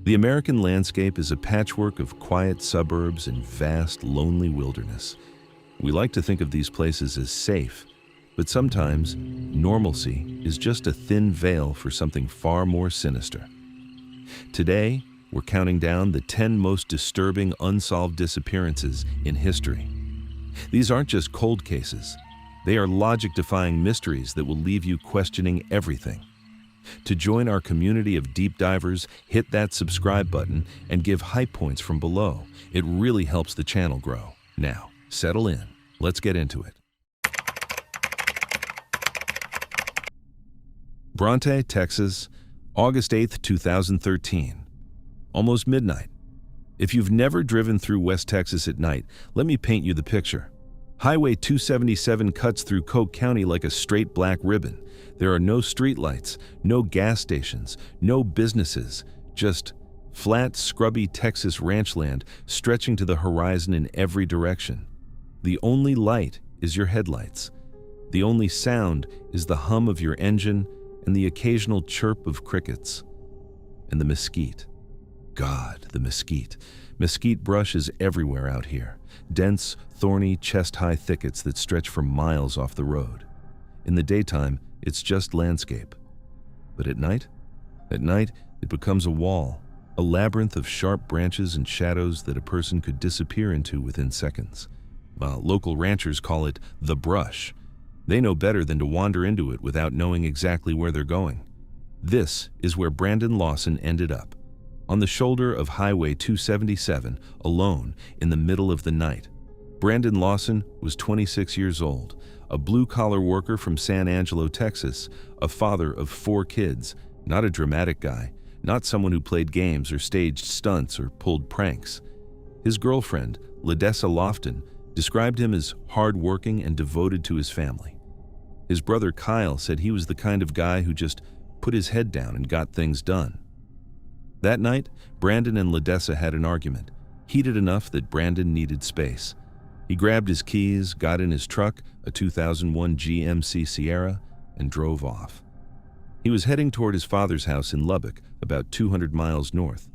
The American landscape is a patchwork of quiet suburbs and vast, lonely wilderness. We like to think of these places as safe, but sometimes normalcy is just a thin veil for something far more sinister. Today, we're counting down the 10 most disturbing unsolved disappearances in history. These aren't just cold cases. They are logic-defying mysteries that will leave you questioning everything. To join our community of deep divers, hit that subscribe button and give hype points from below. It really helps the channel grow. Now, settle in. Let's get into it. Bronte, Texas, August 8th, 2013. Almost midnight. If you've never driven through West Texas at night, let me paint you the picture. Highway 277 cuts through Coke County like a straight black ribbon. There are no streetlights, no gas stations, no businesses, just flat, scrubby Texas ranch land stretching to the horizon in every direction. The only light is your headlights. The only sound is the hum of your engine and the occasional chirp of crickets. And the mesquite. God, the mesquite. Mesquite brush is everywhere out here. Dense, thorny, chest-high thickets that stretch for miles off the road. In the daytime, it's just landscape. But at night? At night, it becomes a wall, a labyrinth of sharp branches and shadows that a person could disappear into within seconds. Local ranchers call it the brush. They know better than to wander into it without knowing exactly where they're going. This is where Brandon Lawson ended up. On the shoulder of Highway 277, alone, in the middle of the night. Brandon Lawson was 26 years old, a blue-collar worker from San Angelo, Texas, a father of 4 kids, not a dramatic guy, not someone who played games or staged stunts or pulled pranks. His girlfriend, Ledessa Lofton, described him as hard-working and devoted to his family. His brother Kyle said he was the kind of guy who just put his head down and got things done. That night, Brandon and Ledessa had an argument, heated enough that Brandon needed space. He grabbed his keys, got in his truck, a 2001 GMC Sierra, and drove off. He was heading toward his father's house in Lubbock, about 200 miles north.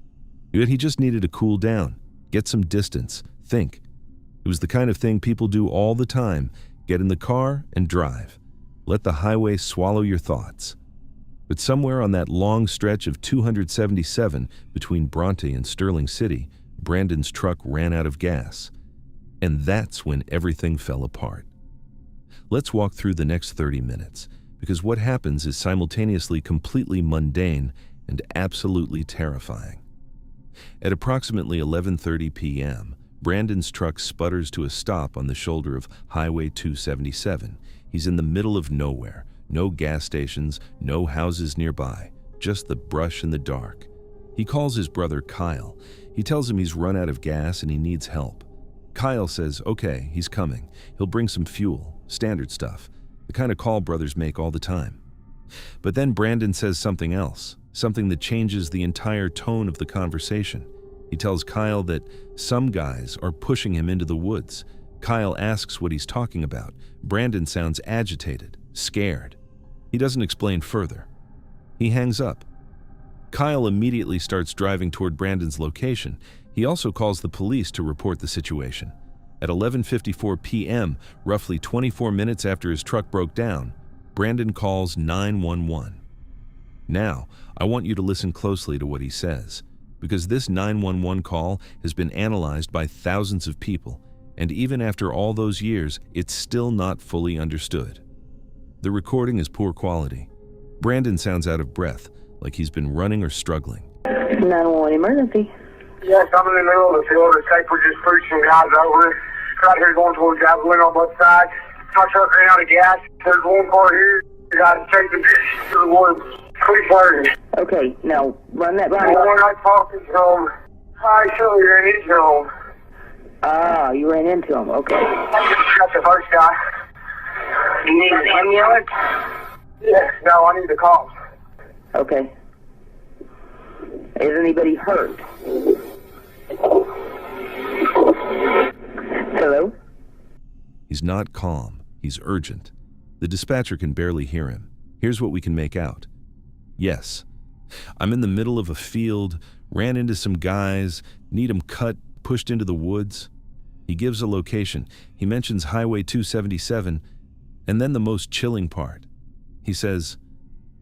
Yet he just needed to cool down, get some distance, think. It was the kind of thing people do all the time, get in the car and drive. Let the highway swallow your thoughts. But somewhere on that long stretch of 277 between Bronte and Sterling City, Brandon's truck ran out of gas. And that's when everything fell apart. Let's walk through the next 30 minutes, because what happens is simultaneously completely mundane and absolutely terrifying. At approximately 11:30 p.m., Brandon's truck sputters to a stop on the shoulder of Highway 277. He's in the middle of nowhere. No gas stations, no houses nearby, just the brush and the dark. He calls his brother Kyle. He tells him he's run out of gas and he needs help. Kyle says, okay, he's coming. He'll bring some fuel, standard stuff, the kind of call brothers make all the time. But then Brandon says something else, something that changes the entire tone of the conversation. He tells Kyle that some guys are pushing him into the woods. Kyle asks what he's talking about. Brandon sounds agitated, scared. He doesn't explain further. He hangs up. Kyle immediately starts driving toward Brandon's location. He also calls the police to report the situation. At 11:54 p.m., roughly 24 minutes after his truck broke down, Brandon calls 911. Now, I want you to listen closely to what he says, because this 911 call has been analyzed by thousands of people, and even after all those years, it's still not fully understood. The recording is poor quality. Brandon sounds out of breath, like he's been running or struggling. 911 emergency. Yes, I'm in the middle of the field. It's like we're just pushing guys over. Right here going towards Javelin on both sides. My truck ran out of gas. There's one car here. You gotta take the bitch to the woods. Please learn. Okay, now run that by me. The one I talked to home. I surely ran into him. Ah, you ran into him. Okay. That's the first guy. You need an ambulance? Yes, no, I need the cops. Okay. Is anybody hurt? Hello? He's not calm. He's urgent. The dispatcher can barely hear him. Here's what we can make out. Yes. I'm in the middle of a field, ran into some guys, need 'em cut, pushed into the woods. He gives a location. He mentions Highway 277, and then the most chilling part. He says,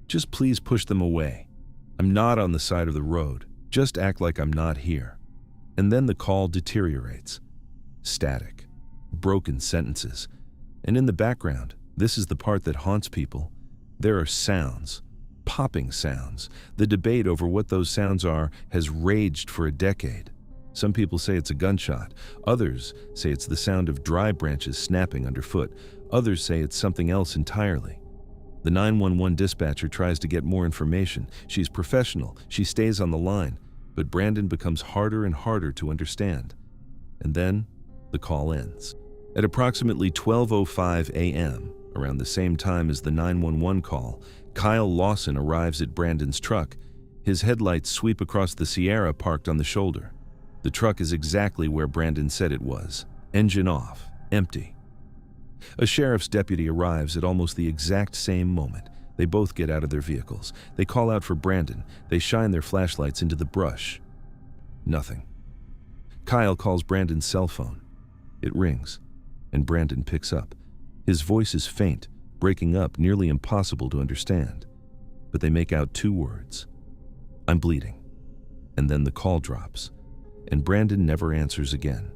"Just please push them away. I'm not on the side of the road. Just act like I'm not here." And then the call deteriorates. Static. Broken sentences. And in the background, this is the part that haunts people, there are sounds. Popping sounds. The debate over what those sounds are has raged for a decade. Some people say it's a gunshot. Others say it's the sound of dry branches snapping underfoot. Others say it's something else entirely. The 911 dispatcher tries to get more information. She's professional. She stays on the line. But Brandon becomes harder and harder to understand. And then the call ends. At approximately 12:05 a.m., around the same time as the 911 call, Kyle Lawson arrives at Brandon's truck. His headlights sweep across the Sierra parked on the shoulder. The truck is exactly where Brandon said it was. Engine off, empty. A sheriff's deputy arrives at almost the exact same moment. They both get out of their vehicles. They call out for Brandon. They shine their flashlights into the brush. Nothing. Kyle calls Brandon's cell phone. It rings, and Brandon picks up. His voice is faint, breaking up, nearly impossible to understand. But they make out 2 words. "I'm bleeding." And then the call drops, and Brandon never answers again.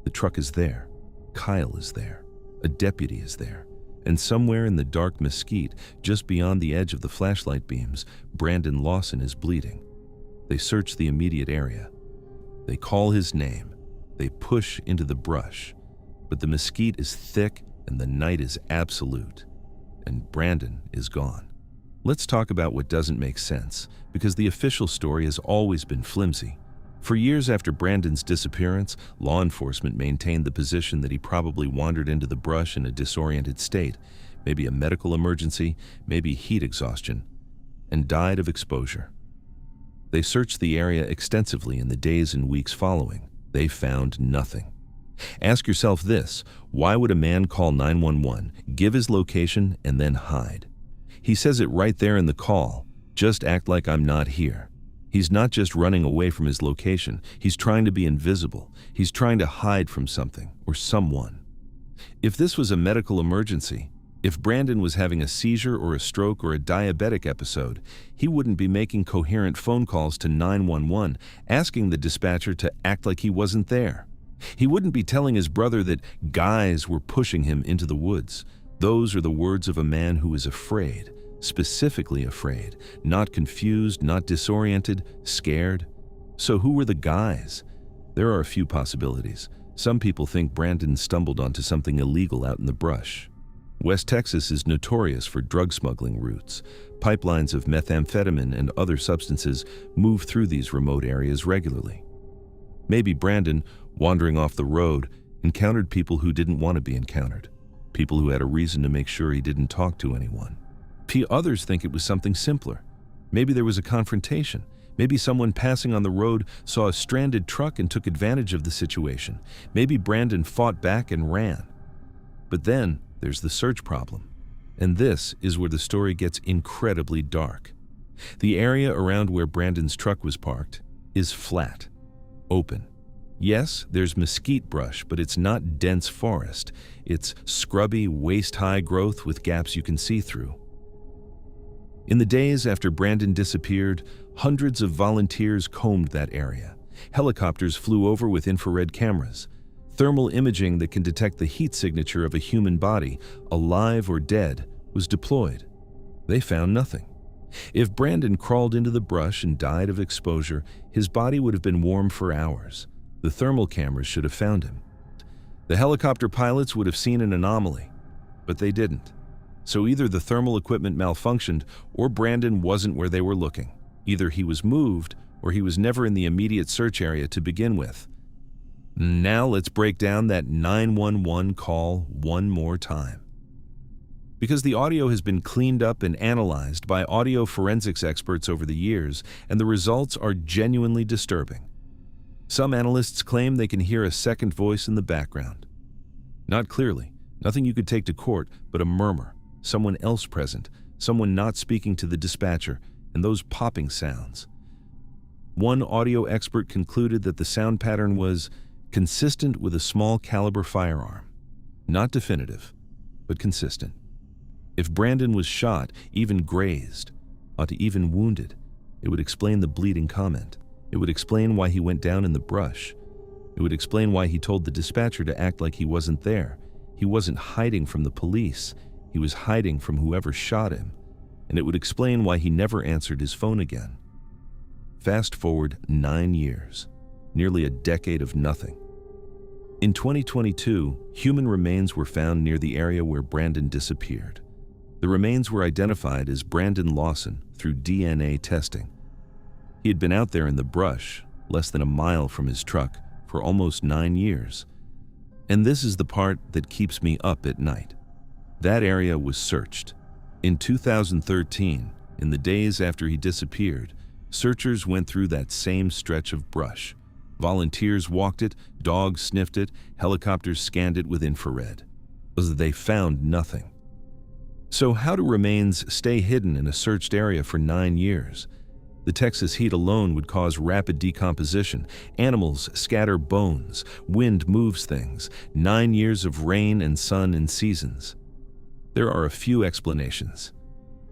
The truck is there. Kyle is there. A deputy is there. And somewhere in the dark mesquite, just beyond the edge of the flashlight beams, Brandon Lawson is bleeding. They search the immediate area. They call his name. They push into the brush. But the mesquite is thick and the night is absolute. And Brandon is gone. Let's talk about what doesn't make sense, because the official story has always been flimsy. For years after Brandon's disappearance, law enforcement maintained the position that he probably wandered into the brush in a disoriented state, maybe a medical emergency, maybe heat exhaustion, and died of exposure. They searched the area extensively in the days and weeks following. They found nothing. Ask yourself this: why would a man call 911, give his location, and then hide? He says it right there in the call, "Just act like I'm not here." He's not just running away from his location. He's trying to be invisible. He's trying to hide from something or someone. If this was a medical emergency, if Brandon was having a seizure or a stroke or a diabetic episode, he wouldn't be making coherent phone calls to 911, asking the dispatcher to act like he wasn't there. He wouldn't be telling his brother that guys were pushing him into the woods. Those are the words of a man who is afraid. Specifically afraid, not confused, not disoriented, scared. So who were the guys? There are a few possibilities. Some people think Brandon stumbled onto something illegal out in the brush. West Texas is notorious for drug smuggling routes. Pipelines of methamphetamine and other substances move through these remote areas regularly. Maybe Brandon, wandering off the road, encountered people who didn't want to be encountered. People who had a reason to make sure he didn't talk to anyone. Others think it was something simpler. Maybe there was a confrontation. Maybe someone passing on the road saw a stranded truck and took advantage of the situation. Maybe Brandon fought back and ran. But then there's the search problem. And this is where the story gets incredibly dark. The area around where Brandon's truck was parked is flat, open. Yes, there's mesquite brush, but it's not dense forest. It's scrubby, waist-high growth with gaps you can see through. In the days after Brandon disappeared, hundreds of volunteers combed that area. Helicopters flew over with infrared cameras. Thermal imaging that can detect the heat signature of a human body, alive or dead, was deployed. They found nothing. If Brandon crawled into the brush and died of exposure, his body would have been warm for hours. The thermal cameras should have found him. The helicopter pilots would have seen an anomaly, but they didn't. So either the thermal equipment malfunctioned or Brandon wasn't where they were looking. Either he was moved or he was never in the immediate search area to begin with. Now let's break down that 911 call one more time. Because the audio has been cleaned up and analyzed by audio forensics experts over the years, and the results are genuinely disturbing. Some analysts claim they can hear a second voice in the background. Not clearly, nothing you could take to court, but a murmur. Someone else present, someone not speaking to the dispatcher, and those popping sounds. One audio expert concluded that the sound pattern was consistent with a small caliber firearm. Not definitive, but consistent. If Brandon was shot, even grazed, even wounded, it would explain the bleeding comment. It would explain why he went down in the brush. It would explain why he told the dispatcher to act like he wasn't there. He wasn't hiding from the police. He was hiding from whoever shot him. And it would explain why he never answered his phone again. Fast forward 9 years, nearly a decade of nothing. In 2022, human remains were found near the area where Brandon disappeared. The remains were identified as Brandon Lawson through DNA testing. He had been out there in the brush, less than a mile from his truck, for almost 9 years. And this is the part that keeps me up at night. That area was searched. In 2013, in the days after he disappeared, searchers went through that same stretch of brush. Volunteers walked it, dogs sniffed it, helicopters scanned it with infrared. They found nothing. So how do remains stay hidden in a searched area for 9 years? The Texas heat alone would cause rapid decomposition. Animals scatter bones. Wind moves things. 9 years of rain and sun in seasons. There are a few explanations.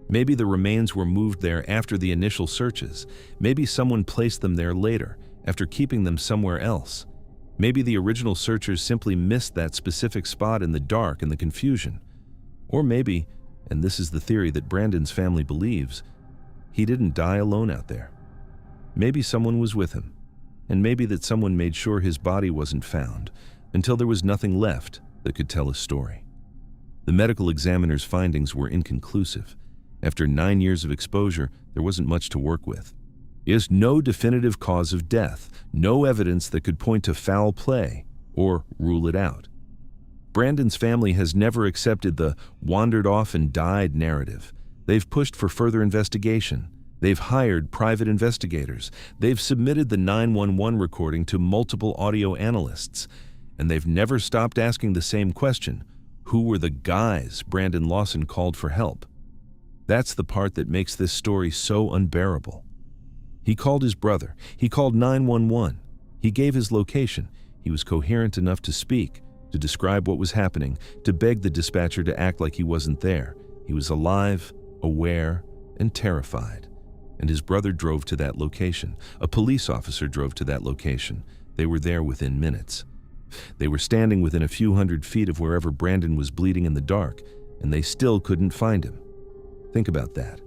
Maybe the remains were moved there after the initial searches. Maybe someone placed them there later, after keeping them somewhere else. Maybe the original searchers simply missed that specific spot in the dark and the confusion. Or maybe, and this is the theory that Brandon's family believes, he didn't die alone out there. Maybe someone was with him, and maybe that someone made sure his body wasn't found until there was nothing left that could tell a story. The medical examiner's findings were inconclusive. After 9 years of exposure, there wasn't much to work with. Is no definitive cause of death, no evidence that could point to foul play or rule it out. Brandon's family has never accepted the wandered off and died narrative. They've pushed for further investigation. They've hired private investigators. They've submitted the 911 recording to multiple audio analysts. And they've never stopped asking the same question: who were the guys Brandon Lawson called for help? That's the part that makes this story so unbearable. He called his brother. He called 911. He gave his location. He was coherent enough to speak, to describe what was happening, to beg the dispatcher to act like he wasn't there. He was alive, aware, and terrified. And his brother drove to that location. A police officer drove to that location. They were there within minutes. They were standing within a few hundred feet of wherever Brandon was bleeding in the dark, and they still couldn't find him. Think about that.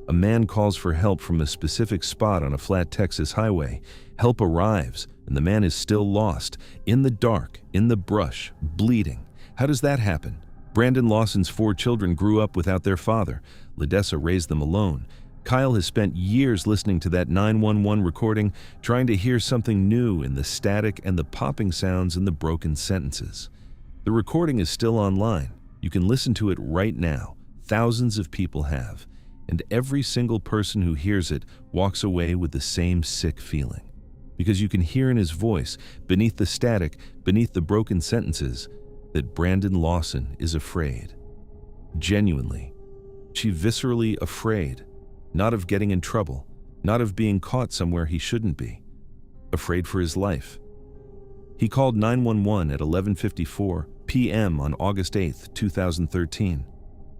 A man calls for help from a specific spot on a flat Texas highway. Help arrives, and the man is still lost, in the dark, in the brush, bleeding. How does that happen? Brandon Lawson's 4 children grew up without their father. Ledessa raised them alone. Kyle has spent years listening to that 911 recording, trying to hear something new in the static and the popping sounds and the broken sentences. The recording is still online. You can listen to it right now. Thousands of people have. And every single person who hears it walks away with the same sick feeling. Because you can hear in his voice, beneath the static, beneath the broken sentences, that Brandon Lawson is afraid. Genuinely. She viscerally afraid. Not of getting in trouble. Not of being caught somewhere he shouldn't be. Afraid for his life. He called 911 at 11:54 p.m. on August 8, 2013.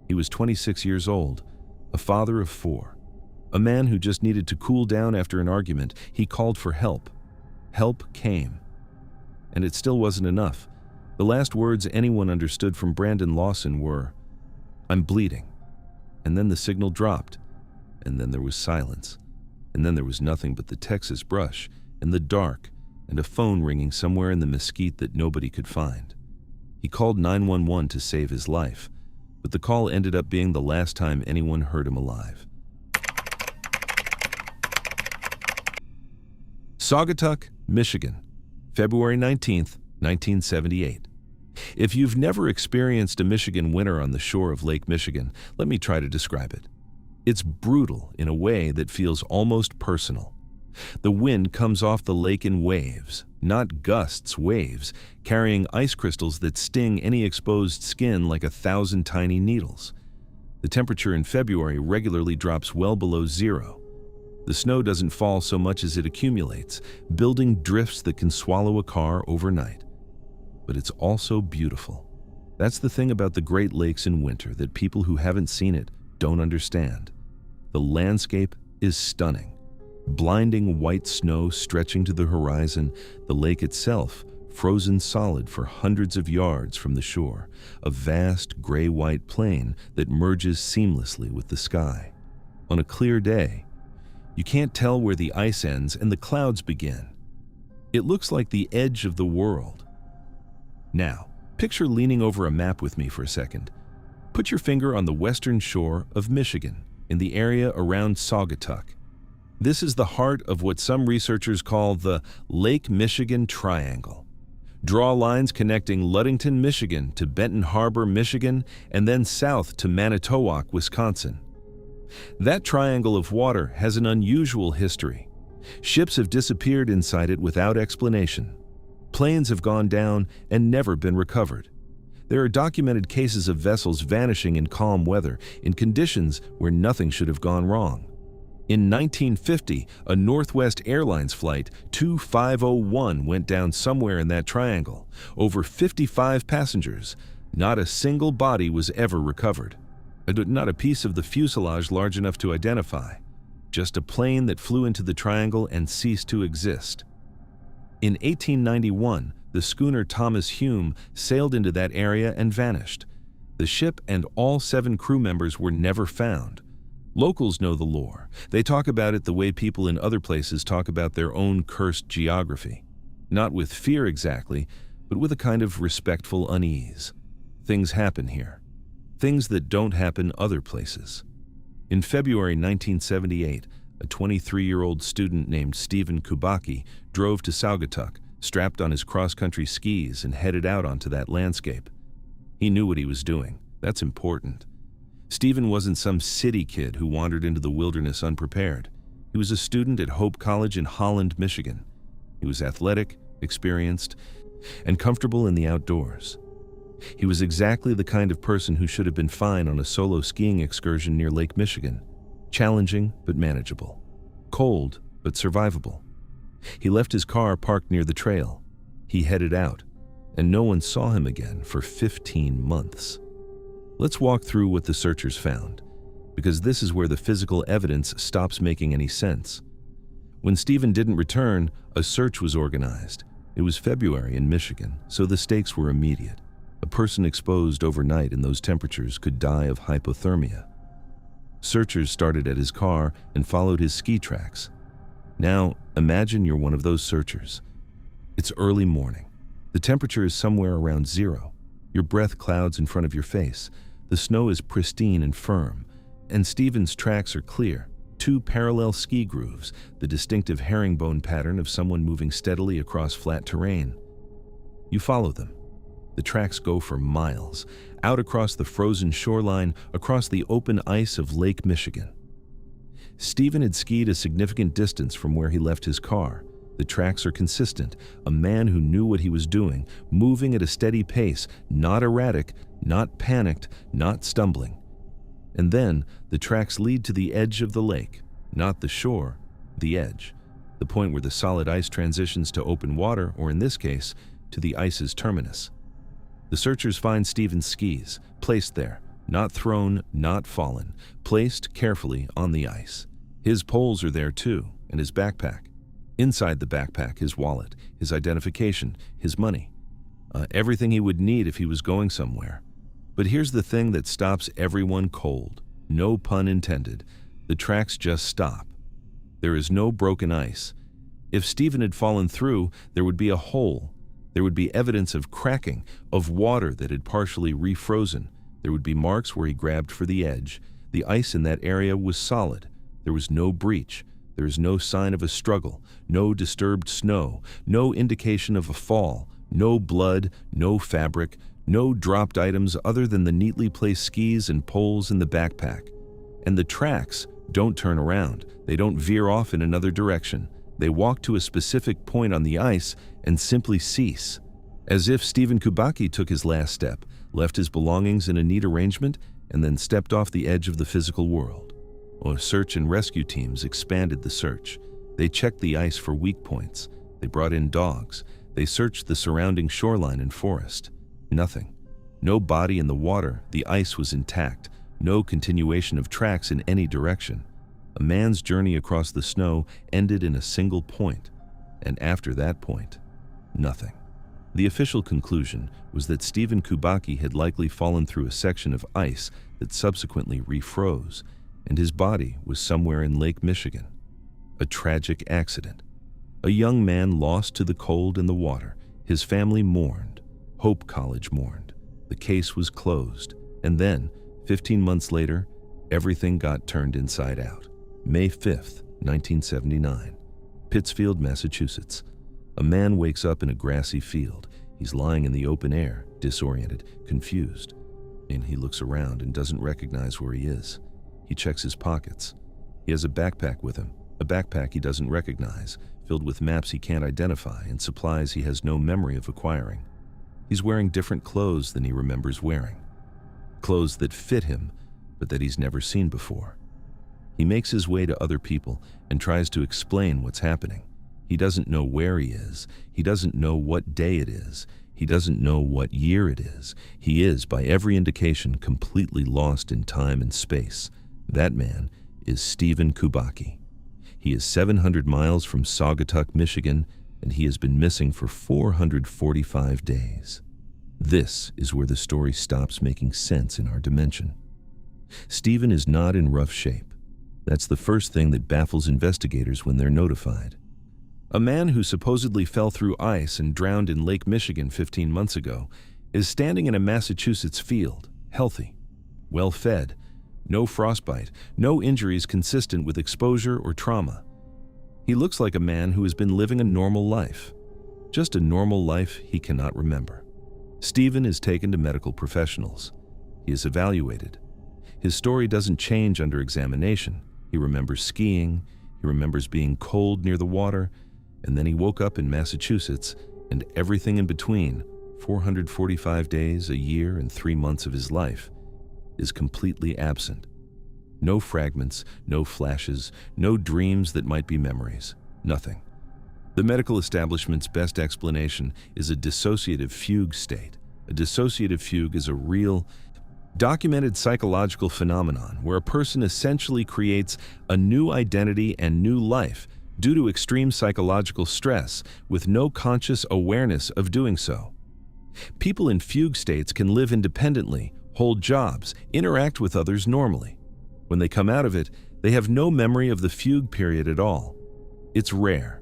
He was 26 years old, a father of 4. A man who just needed to cool down after an argument. He called for help. Help came. And it still wasn't enough. The last words anyone understood from Brandon Lawson were, "I'm bleeding." And then the signal dropped. And then there was silence. And then there was nothing but the Texas brush and the dark and a phone ringing somewhere in the mesquite that nobody could find. He called 911 to save his life, but the call ended up being the last time anyone heard him alive. Saugatuck, Michigan, February 19th, 1978. If you've never experienced a Michigan winter on the shore of Lake Michigan, let me try to describe it. It's brutal in a way that feels almost personal. The wind comes off the lake in waves, not gusts, waves, carrying ice crystals that sting any exposed skin like 1,000 tiny needles. The temperature in February regularly drops well below 0, The snow doesn't fall so much as it accumulates, building drifts that can swallow a car overnight. But it's also beautiful. That's the thing about the Great Lakes in winter that people who haven't seen it don't understand. The landscape is stunning. Blinding white snow stretching to the horizon, the lake itself frozen solid for hundreds of yards from the shore, a vast gray-white plain that merges seamlessly with the sky. On a clear day, you can't tell where the ice ends and the clouds begin. It looks like the edge of the world. Now, picture leaning over a map with me for a second. Put your finger on the western shore of Michigan, in the area around Saugatuck. This is the heart of what some researchers call the Lake Michigan Triangle. Draw lines connecting Ludington, Michigan to Benton Harbor, Michigan, and then south to Manitowoc, Wisconsin. That triangle of water has an unusual history. Ships have disappeared inside it without explanation. Planes have gone down and never been recovered. There are documented cases of vessels vanishing in calm weather, in conditions where nothing should have gone wrong. In 1950, a Northwest Airlines flight 2501 went down somewhere in that triangle. Over 55 passengers. Not a single body was ever recovered. Not a piece of the fuselage large enough to identify. Just a plane that flew into the triangle and ceased to exist. In 1891, the schooner Thomas Hume sailed into that area and vanished. The ship and all 7 crew members were never found. Locals know the lore. They talk about it the way people in other places talk about their own cursed geography. Not with fear exactly, but with a kind of respectful unease. Things happen here. Things that don't happen other places. In February 1978, a 23-year-old student named Stephen Kubacki drove to Saugatuck, strapped on his cross-country skis, and headed out onto that landscape. He knew what he was doing. That's important. Stephen wasn't some city kid who wandered into the wilderness unprepared. He was a student at Hope College in Holland, Michigan. He was athletic, experienced, and comfortable in the outdoors. He was exactly the kind of person who should have been fine on a solo skiing excursion near Lake Michigan. Challenging, but manageable. Cold, but survivable. He left his car parked near the trail. He headed out, and no one saw him again for 15 months. Let's walk through what the searchers found, because this is where the physical evidence stops making any sense. When Stephen didn't return, a search was organized. It was February in Michigan, so the stakes were immediate. A person exposed overnight in those temperatures could die of hypothermia. Searchers started at his car and followed his ski tracks. Now, imagine you're one of those searchers. It's early morning. The temperature is somewhere around 0. Your breath clouds in front of your face. The snow is pristine and firm, and Stephen's tracks are clear. 2 parallel ski grooves, the distinctive herringbone pattern of someone moving steadily across flat terrain. You follow them. The tracks go for miles, out across the frozen shoreline, across the open ice of Lake Michigan. Stephen had skied a significant distance from where he left his car. The tracks are consistent, a man who knew what he was doing, moving at a steady pace, not erratic, not panicked, not stumbling. And then, the tracks lead to the edge of the lake, not the shore, the edge, the point where the solid ice transitions to open water, or in this case, to the ice's terminus. The searchers find Stephen's skis, placed there, not thrown, not fallen, placed carefully on the ice. His poles are there too, and his backpack. Inside the backpack, his wallet, his identification, his money. Everything he would need if he was going somewhere. But here's the thing that stops everyone cold. No pun intended. The tracks just stop. There is no broken ice. If Stephen had fallen through, there would be a hole. There would be evidence of cracking, of water that had partially refrozen. There would be marks where he grabbed for the edge. The ice in that area was solid. There was no breach. There is no sign of a struggle, no disturbed snow, no indication of a fall, no blood, no fabric, no dropped items other than the neatly placed skis and poles in the backpack. And the tracks don't turn around. They don't veer off in another direction. They walk to a specific point on the ice and simply cease. As if Stephen Kubacki took his last step, left his belongings in a neat arrangement, and then stepped off the edge of the physical world. Search and rescue teams expanded the search. They checked the ice for weak points. They brought in dogs. They searched the surrounding shoreline and forest. Nothing. No body in the water. The ice was intact. No continuation of tracks in any direction. A man's journey across the snow ended in a single point, and after that point, nothing. The official conclusion was that Stephen Kubacki had likely fallen through a section of ice that subsequently refroze, and his body was somewhere in Lake Michigan. A tragic accident. A young man lost to the cold and the water. His family mourned. Hope College mourned. The case was closed, and then, 15 months later, everything got turned inside out. May 5th, 1979, Pittsfield, Massachusetts. A man wakes up in a grassy field. He's lying in the open air, disoriented, confused. And he looks around and doesn't recognize where he is. He checks his pockets. He has a backpack with him, a backpack he doesn't recognize, filled with maps he can't identify and supplies he has no memory of acquiring. He's wearing different clothes than he remembers wearing. Clothes that fit him, but that he's never seen before. He makes his way to other people and tries to explain what's happening. He doesn't know where he is. He doesn't know what day it is. He doesn't know what year it is. He is, by every indication, completely lost in time and space. That man is Stephen Kubacki. He is 700 miles from Saugatuck, Michigan, and he has been missing for 445 days. This is where the story stops making sense in our dimension. Stephen is not in rough shape. That's the first thing that baffles investigators when they're notified. A man who supposedly fell through ice and drowned in Lake Michigan 15 months ago is standing in a Massachusetts field, healthy, well-fed, no frostbite, no injuries consistent with exposure or trauma. He looks like a man who has been living a normal life, just a normal life he cannot remember. Stephen is taken to medical professionals. He is evaluated. His story doesn't change under examination. He remembers skiing, he remembers being cold near the water, and then he woke up in Massachusetts, and everything in between, 445 days, a year, and 3 months of his life, is completely absent. No fragments, no flashes, no dreams that might be memories, nothing. The medical establishment's best explanation is a dissociative fugue state. A dissociative fugue is a real, documented psychological phenomenon where a person essentially creates a new identity and new life due to extreme psychological stress with no conscious awareness of doing so. People in fugue states can live independently, hold jobs, interact with others normally. When they come out of it, they have no memory of the fugue period at all. It's rare,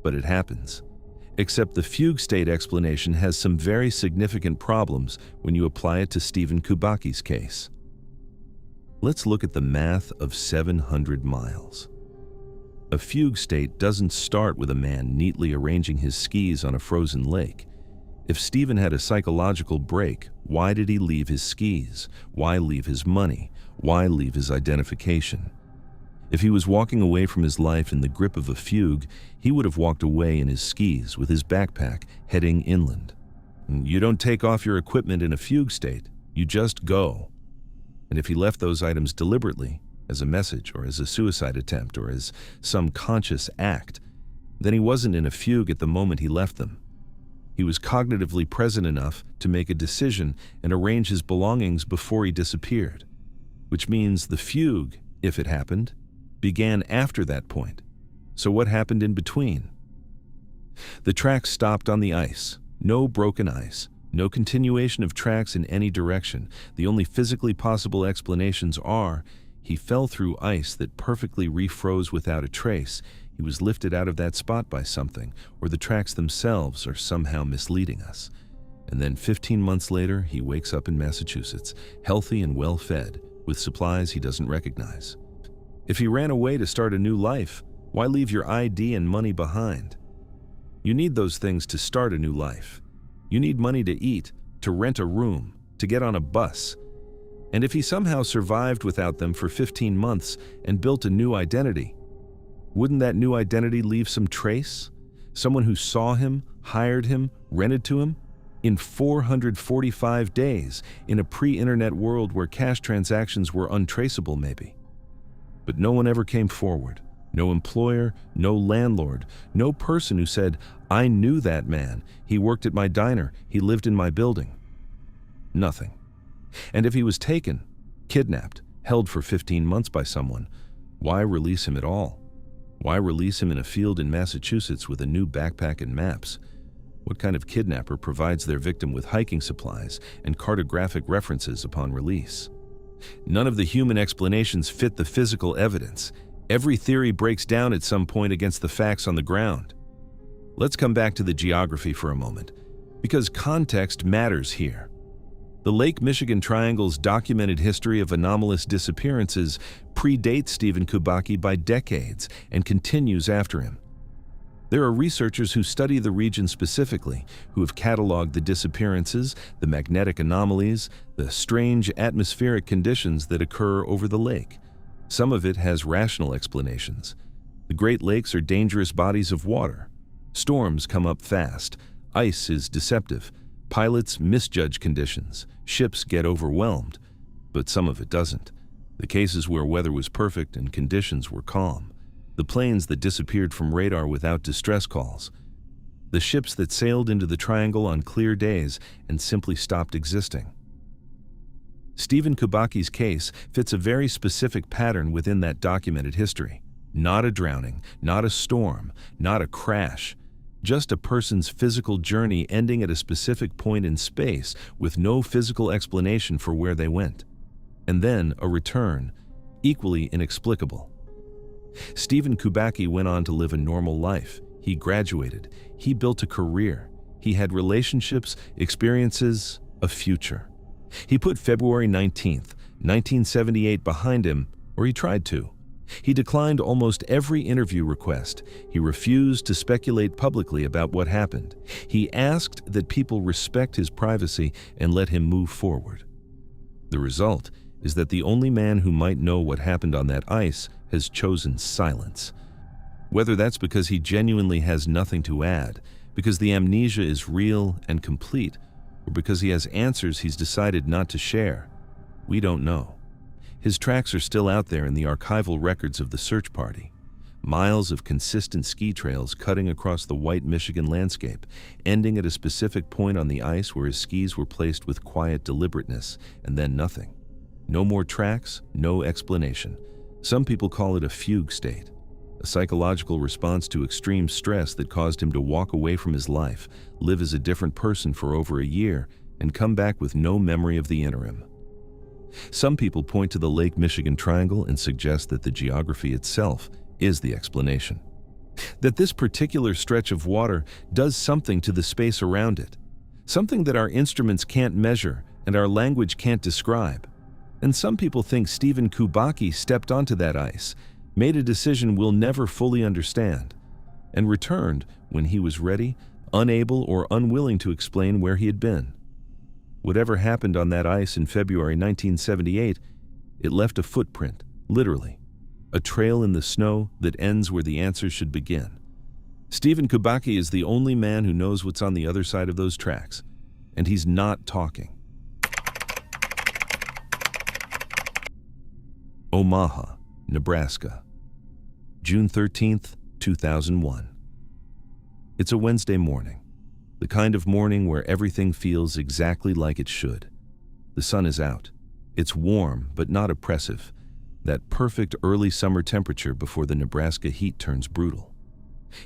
but it happens. Except the fugue state explanation has some very significant problems when you apply it to Stephen Kubacki's case. Let's look at the math of 700 miles. A fugue state doesn't start with a man neatly arranging his skis on a frozen lake. If Stephen had a psychological break, why did he leave his skis? Why leave his money? Why leave his identification? If he was walking away from his life in the grip of a fugue, he would have walked away in his skis with his backpack, heading inland. You don't take off your equipment in a fugue state, you just go. And if he left those items deliberately, as a message or as a suicide attempt or as some conscious act, then he wasn't in a fugue at the moment he left them. He was cognitively present enough to make a decision and arrange his belongings before he disappeared, which means the fugue, if it happened, began after that point. So what happened in between? The tracks stopped on the ice. No broken ice. No continuation of tracks in any direction. The only physically possible explanations are he fell through ice that perfectly refroze without a trace. He was lifted out of that spot by something, or the tracks themselves are somehow misleading us. And then 15 months later, he wakes up in Massachusetts, healthy and well-fed, with supplies he doesn't recognize. If he ran away to start a new life, why leave your ID and money behind? You need those things to start a new life. You need money to eat, to rent a room, to get on a bus. And if he somehow survived without them for 15 months and built a new identity, wouldn't that new identity leave some trace? Someone who saw him, hired him, rented to him? In 445 days, in a pre-internet world where cash transactions were untraceable maybe. But no one ever came forward. No employer, no landlord, no person who said, "I knew that man. He worked at my diner. He lived in my building." Nothing. And if he was taken, kidnapped, held for 15 months by someone, why release him at all? Why release him in a field in Massachusetts with a new backpack and maps? What kind of kidnapper provides their victim with hiking supplies and cartographic references upon release? None of the human explanations fit the physical evidence. Every theory breaks down at some point against the facts on the ground. Let's come back to the geography for a moment, because context matters here. The Lake Michigan Triangle's documented history of anomalous disappearances predates Stephen Kubacki by decades and continues after him. There are researchers who study the region specifically, who have cataloged the disappearances, the magnetic anomalies, the strange atmospheric conditions that occur over the lake. Some of it has rational explanations. The Great Lakes are dangerous bodies of water. Storms come up fast. Ice is deceptive. Pilots misjudge conditions. Ships get overwhelmed. But some of it doesn't. The cases where weather was perfect and conditions were calm. The planes that disappeared from radar without distress calls. The ships that sailed into the triangle on clear days and simply stopped existing. Stephen Kubacki's case fits a very specific pattern within that documented history. Not a drowning, not a storm, not a crash. Just a person's physical journey ending at a specific point in space with no physical explanation for where they went. And then a return, equally inexplicable. Stephen Kubacki went on to live a normal life. He graduated. He built a career. He had relationships, experiences, a future. He put February 19th, 1978 behind him, or he tried to. He declined almost every interview request. He refused to speculate publicly about what happened. He asked that people respect his privacy and let him move forward. The result is that the only man who might know what happened on that ice has chosen silence. Whether that's because he genuinely has nothing to add, because the amnesia is real and complete, or because he has answers he's decided not to share, we don't know. His tracks are still out there in the archival records of the search party. Miles of consistent ski trails cutting across the white Michigan landscape, ending at a specific point on the ice where his skis were placed with quiet deliberateness, and then nothing. No more tracks, no explanation. Some people call it a fugue state, a psychological response to extreme stress that caused him to walk away from his life, live as a different person for over a year, and come back with no memory of the interim. Some people point to the Lake Michigan Triangle and suggest that the geography itself is the explanation. That this particular stretch of water does something to the space around it, something that our instruments can't measure and our language can't describe. And some people think Stephen Kubacki stepped onto that ice, made a decision we'll never fully understand, and returned when he was ready, unable or unwilling to explain where he had been. Whatever happened on that ice in February 1978, it left a footprint, literally, a trail in the snow that ends where the answers should begin. Stephen Kubacki is the only man who knows what's on the other side of those tracks, and he's not talking. Omaha, Nebraska, June 13th, 2001. It's a Wednesday morning, the kind of morning where everything feels exactly like it should. The sun is out. It's warm, but not oppressive. That perfect early summer temperature before the Nebraska heat turns brutal.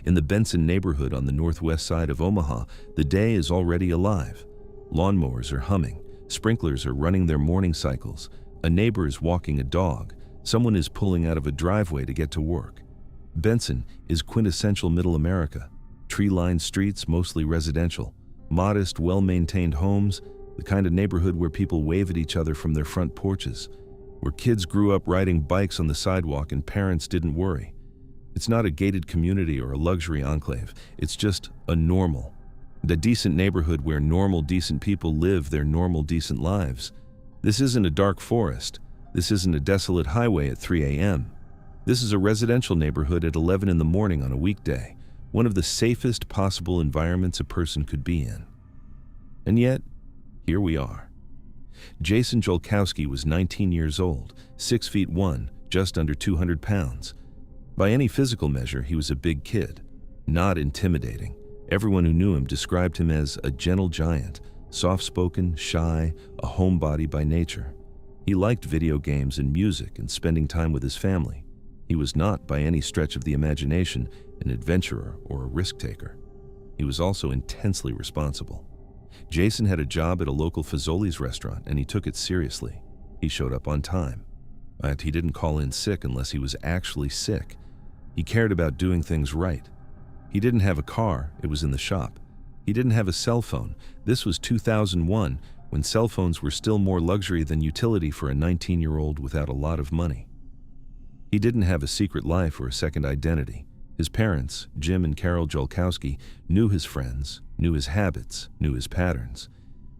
In the Benson neighborhood on the northwest side of Omaha, the day is already alive. Lawnmowers are humming. Sprinklers are running their morning cycles. A neighbor is walking a dog. Someone is pulling out of a driveway to get to work. Benson is quintessential Middle America. Tree-lined streets, mostly residential. Modest, well-maintained homes, the kind of neighborhood where people wave at each other from their front porches. Where kids grew up riding bikes on the sidewalk and parents didn't worry. It's not a gated community or a luxury enclave. It's just a normal. A decent neighborhood where normal, decent people live their normal, decent lives. This isn't a dark forest. This isn't a desolate highway at 3 a.m. This is a residential neighborhood at 11 in the morning on a weekday, one of the safest possible environments a person could be in. And yet, here we are. Jason Jolkowski was 19 years old, 6'1", just under 200 pounds. By any physical measure, he was a big kid, not intimidating. Everyone who knew him described him as a gentle giant, soft-spoken, shy, a homebody by nature. He liked video games and music and spending time with his family. He was not, by any stretch of the imagination, an adventurer or a risk-taker. He was also intensely responsible. Jason had a job at a local Fazoli's restaurant, and he took it seriously. He showed up on time. But he didn't call in sick unless he was actually sick. He cared about doing things right. He didn't have a car, it was in the shop. He didn't have a cell phone. This was 2001, when cell phones were still more luxury than utility for a 19-year-old without a lot of money. He didn't have a secret life or a second identity. His parents, Jim and Carol Jolkowski, knew his friends, knew his habits, knew his patterns.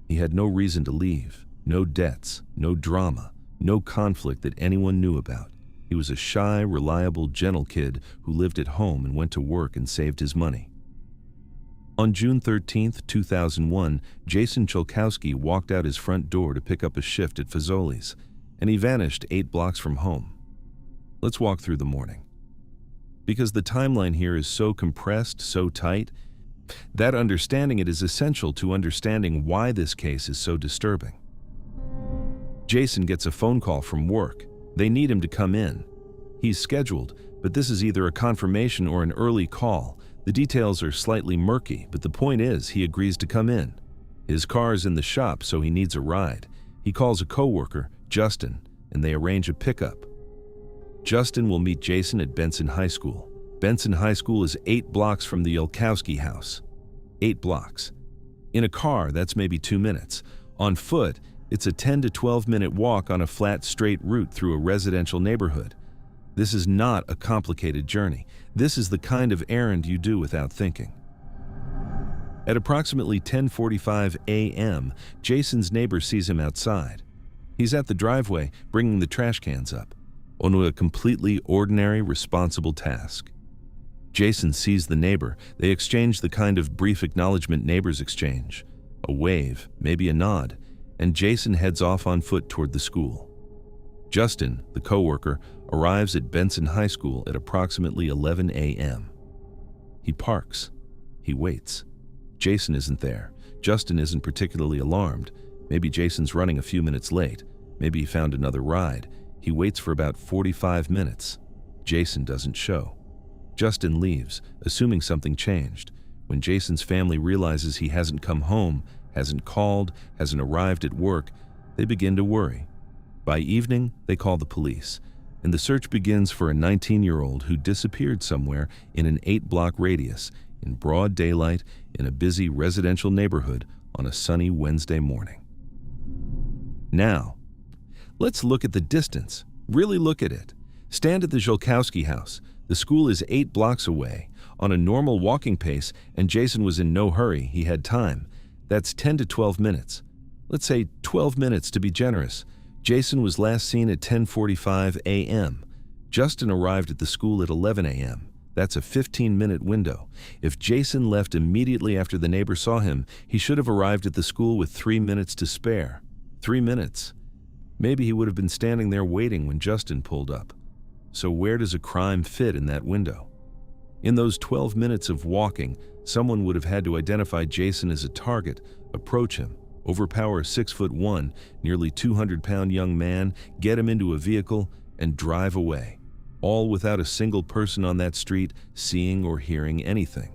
He had no reason to leave, no debts, no drama, no conflict that anyone knew about. He was a shy, reliable, gentle kid who lived at home and went to work and saved his money. On June 13, 2001, Jason Jolkowski walked out his front door to pick up a shift at Fazoli's, and he vanished 8 blocks from home. Let's walk through the morning. Because the timeline here is so compressed, so tight, that understanding it is essential to understanding why this case is so disturbing. Jason gets a phone call from work. They need him to come in. He's scheduled, but this is either a confirmation or an early call. The details are slightly murky, but the point is he agrees to come in. His car is in the shop, so he needs a ride. He calls a coworker, Justin, and they arrange a pickup. Justin will meet Jason at Benson High School. Benson High School is 8 blocks from the Jolkowski house. 8 blocks. In a car, that's maybe 2 minutes. On foot, it's a 10 to 12 minute walk on a flat, straight route through a residential neighborhood. This is not a complicated journey. This is the kind of errand you do without thinking. At approximately 10:45 a.m., Jason's neighbor sees him outside. He's at the driveway, bringing the trash cans up, on a completely ordinary, responsible task. Jason sees the neighbor. They exchange the kind of brief acknowledgement neighbors exchange. A wave, maybe a nod, and Jason heads off on foot toward the school. Justin, the coworker, arrives at Benson High School at approximately 11 a.m. He parks. He waits. Jason isn't there. Justin isn't particularly alarmed. Maybe Jason's running a few minutes late. Maybe he found another ride. He waits for about 45 minutes. Jason doesn't show. Justin leaves, assuming something changed. When Jason's family realizes he hasn't come home, hasn't called, hasn't arrived at work, they begin to worry. By evening, they call the police, and the search begins for a 19-year-old who disappeared somewhere in an 8-block radius, in broad daylight, in a busy residential neighborhood on a sunny Wednesday morning. Now, let's look at the distance. Really look at it. Stand at the Jolkowski house. The school is 8 blocks away, on a normal walking pace, and Jason was in no hurry. He had time. That's 10 to 12 minutes. Let's say 12 minutes to be generous. Jason was last seen at 10:45 a.m. Justin arrived at the school at 11 a.m. That's a 15-minute window. If Jason left immediately after the neighbor saw him, he should have arrived at the school with 3 minutes to spare. 3 minutes. Maybe he would have been standing there waiting when Justin pulled up. So where does a crime fit in that window? In those 12 minutes of walking, someone would have had to identify Jason as a target, approach him, overpower a 6'1", nearly 200-pound young man, get him into a vehicle, and drive away, all without a single person on that street seeing or hearing anything.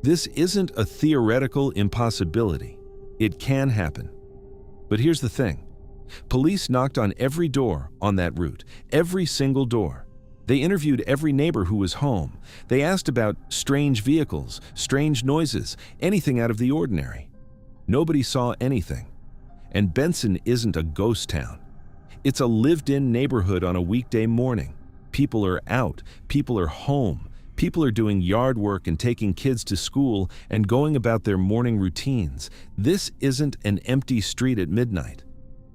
This isn't a theoretical impossibility. It can happen. But here's the thing. Police knocked on every door on that route, every single door. They interviewed every neighbor who was home. They asked about strange vehicles, strange noises, anything out of the ordinary. Nobody saw anything. And Benson isn't a ghost town. It's a lived-in neighborhood on a weekday morning. People are out. People are home. People are doing yard work and taking kids to school and going about their morning routines. This isn't an empty street at midnight.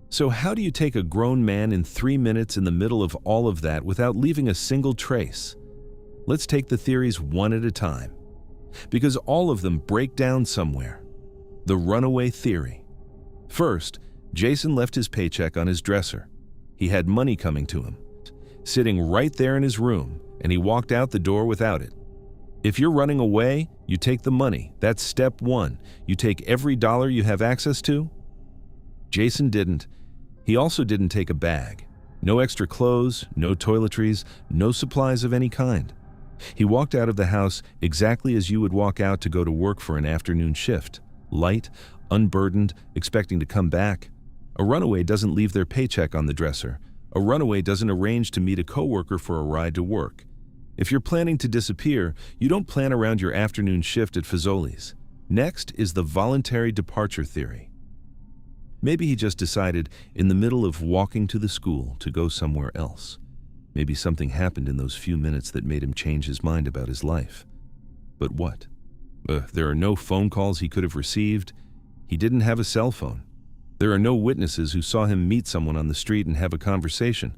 So how do you take a grown man in 3 minutes in the middle of all of that without leaving a single trace? Let's take the theories one at a time, because all of them break down somewhere. The runaway theory. First, Jason left his paycheck on his dresser. He had money coming to him. sitting right there in his room, and he walked out the door without it. If you're running away, you take the money. That's step one. You take every dollar you have access to. Jason didn't. He also didn't take a bag. No extra clothes, no toiletries, no supplies of any kind. He walked out of the house exactly as you would walk out to go to work for an afternoon shift. Light, unburdened, expecting to come back. A runaway doesn't leave their paycheck on the dresser. A runaway doesn't arrange to meet a coworker for a ride to work. If you're planning to disappear, you don't plan around your afternoon shift at Fazoli's. Next is the voluntary departure theory. Maybe he just decided in the middle of walking to the school to go somewhere else. Maybe something happened in those few minutes that made him change his mind about his life. But what? There are no phone calls he could have received. He didn't have a cell phone. There are no witnesses who saw him meet someone on the street and have a conversation.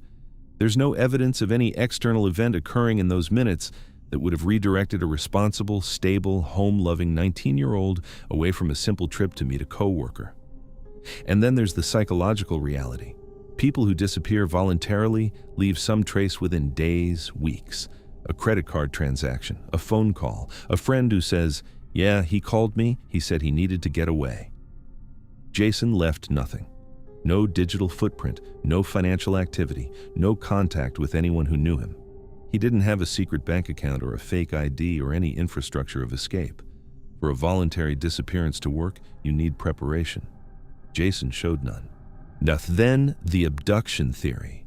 There's no evidence of any external event occurring in those minutes that would have redirected a responsible, stable, home-loving 19-year-old away from a simple trip to meet a coworker. And then there's the psychological reality. People who disappear voluntarily leave some trace within days, weeks. A credit card transaction, a phone call, a friend who says, "Yeah, he called me, he said he needed to get away." Jason left nothing. No digital footprint, no financial activity, no contact with anyone who knew him. He didn't have a secret bank account or a fake ID or any infrastructure of escape. For a voluntary disappearance to work, you need preparation. Jason showed none. Then, the abduction theory.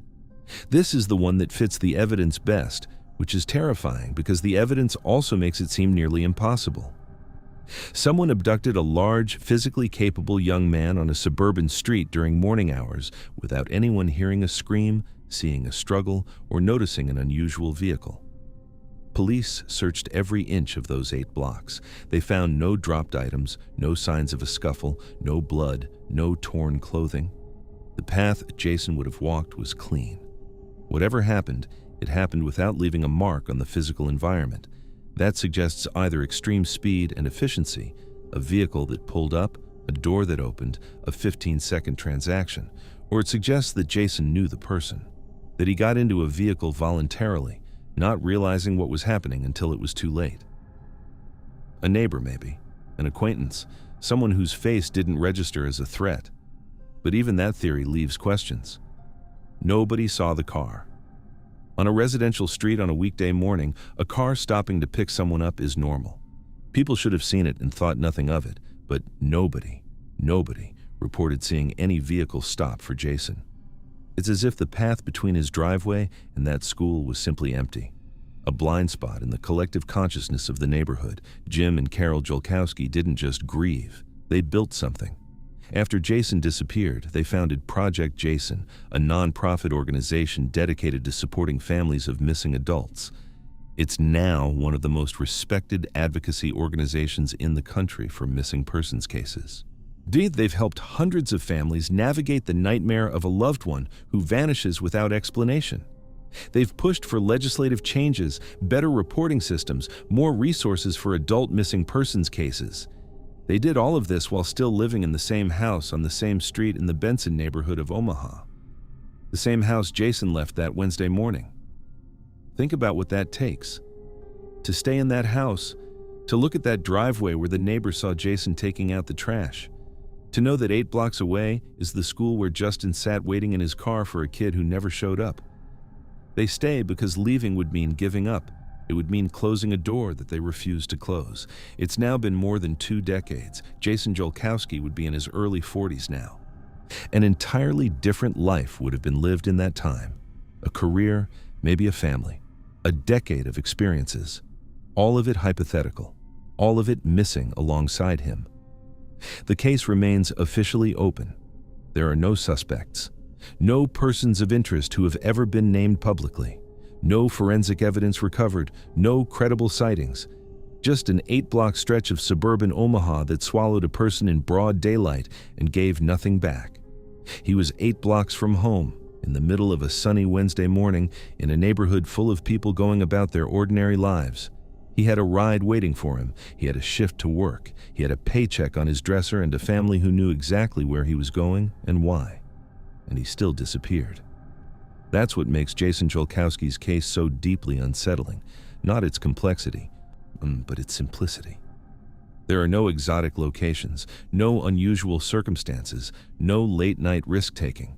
This is the one that fits the evidence best, which is terrifying because the evidence also makes it seem nearly impossible. Someone abducted a large, physically capable young man on a suburban street during morning hours without anyone hearing a scream, seeing a struggle, or noticing an unusual vehicle. Police searched every inch of those 8 blocks. They found no dropped items, no signs of a scuffle, no blood, no torn clothing. The path Jason would have walked was clean. Whatever happened, it happened without leaving a mark on the physical environment. That suggests either extreme speed and efficiency, a vehicle that pulled up, a door that opened, a 15-second transaction, or it suggests that Jason knew the person, that he got into a vehicle voluntarily, not realizing what was happening until it was too late. A neighbor maybe, an acquaintance, someone whose face didn't register as a threat. But even that theory leaves questions. Nobody saw the car. On a residential street on a weekday morning, a car stopping to pick someone up is normal. People should have seen it and thought nothing of it, but nobody reported seeing any vehicle stop for Jason. It's as if the path between his driveway and that school was simply empty. A blind spot in the collective consciousness of the neighborhood. Jim and Carol Jolkowski didn't just grieve, they built something. After Jason disappeared, they founded Project Jason, a non-profit organization dedicated to supporting families of missing adults. It's now one of the most respected advocacy organizations in the country for missing persons cases. They've helped hundreds of families navigate the nightmare of a loved one who vanishes without explanation. They've pushed for legislative changes, better reporting systems, more resources for adult missing persons cases. They did all of this while still living in the same house on the same street in the Benson neighborhood of Omaha. The same house Jason left that Wednesday morning. Think about what that takes. To stay in that house, to look at that driveway where the neighbor saw Jason taking out the trash, to know that 8 blocks away is the school where Justin sat waiting in his car for a kid who never showed up. They stay because leaving would mean giving up. It would mean closing a door that they refused to close. It's now been more than 2 decades. Jason Jolkowski would be in his early 40s now. An entirely different life would have been lived in that time. A career, maybe a family. A decade of experiences. All of it hypothetical. All of it missing alongside him. The case remains officially open. There are no suspects. No persons of interest who have ever been named publicly. No forensic evidence recovered, no credible sightings. Just an 8-block stretch of suburban Omaha that swallowed a person in broad daylight and gave nothing back. He was 8 blocks from home, in the middle of a sunny Wednesday morning, in a neighborhood full of people going about their ordinary lives. He had a ride waiting for him, he had a shift to work, he had a paycheck on his dresser and a family who knew exactly where he was going and why. And he still disappeared. That's what makes Jason Jolkowski's case so deeply unsettling, not its complexity, but its simplicity. There are no exotic locations, no unusual circumstances, no late-night risk-taking.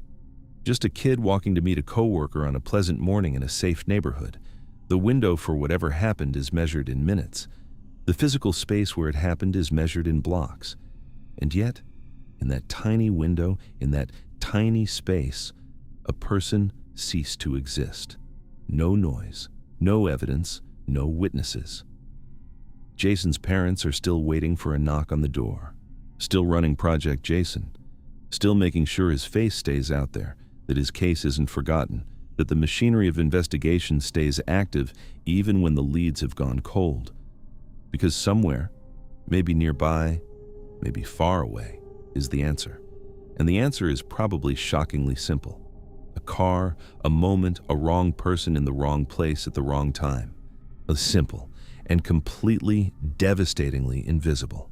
Just a kid walking to meet a coworker on a pleasant morning in a safe neighborhood. The window for whatever happened is measured in minutes. The physical space where it happened is measured in blocks. And yet, in that tiny window, in that tiny space, a person ceased to exist. No noise, no evidence, no witnesses. Jason's parents are still waiting for a knock on the door, still running Project Jason, still making sure his face stays out there, that his case isn't forgotten, that the machinery of investigation stays active even when the leads have gone cold. Because somewhere, maybe nearby, maybe far away, is the answer. And the answer is probably shockingly simple. A car, a moment, a wrong person in the wrong place at the wrong time. A simple and completely, devastatingly invisible.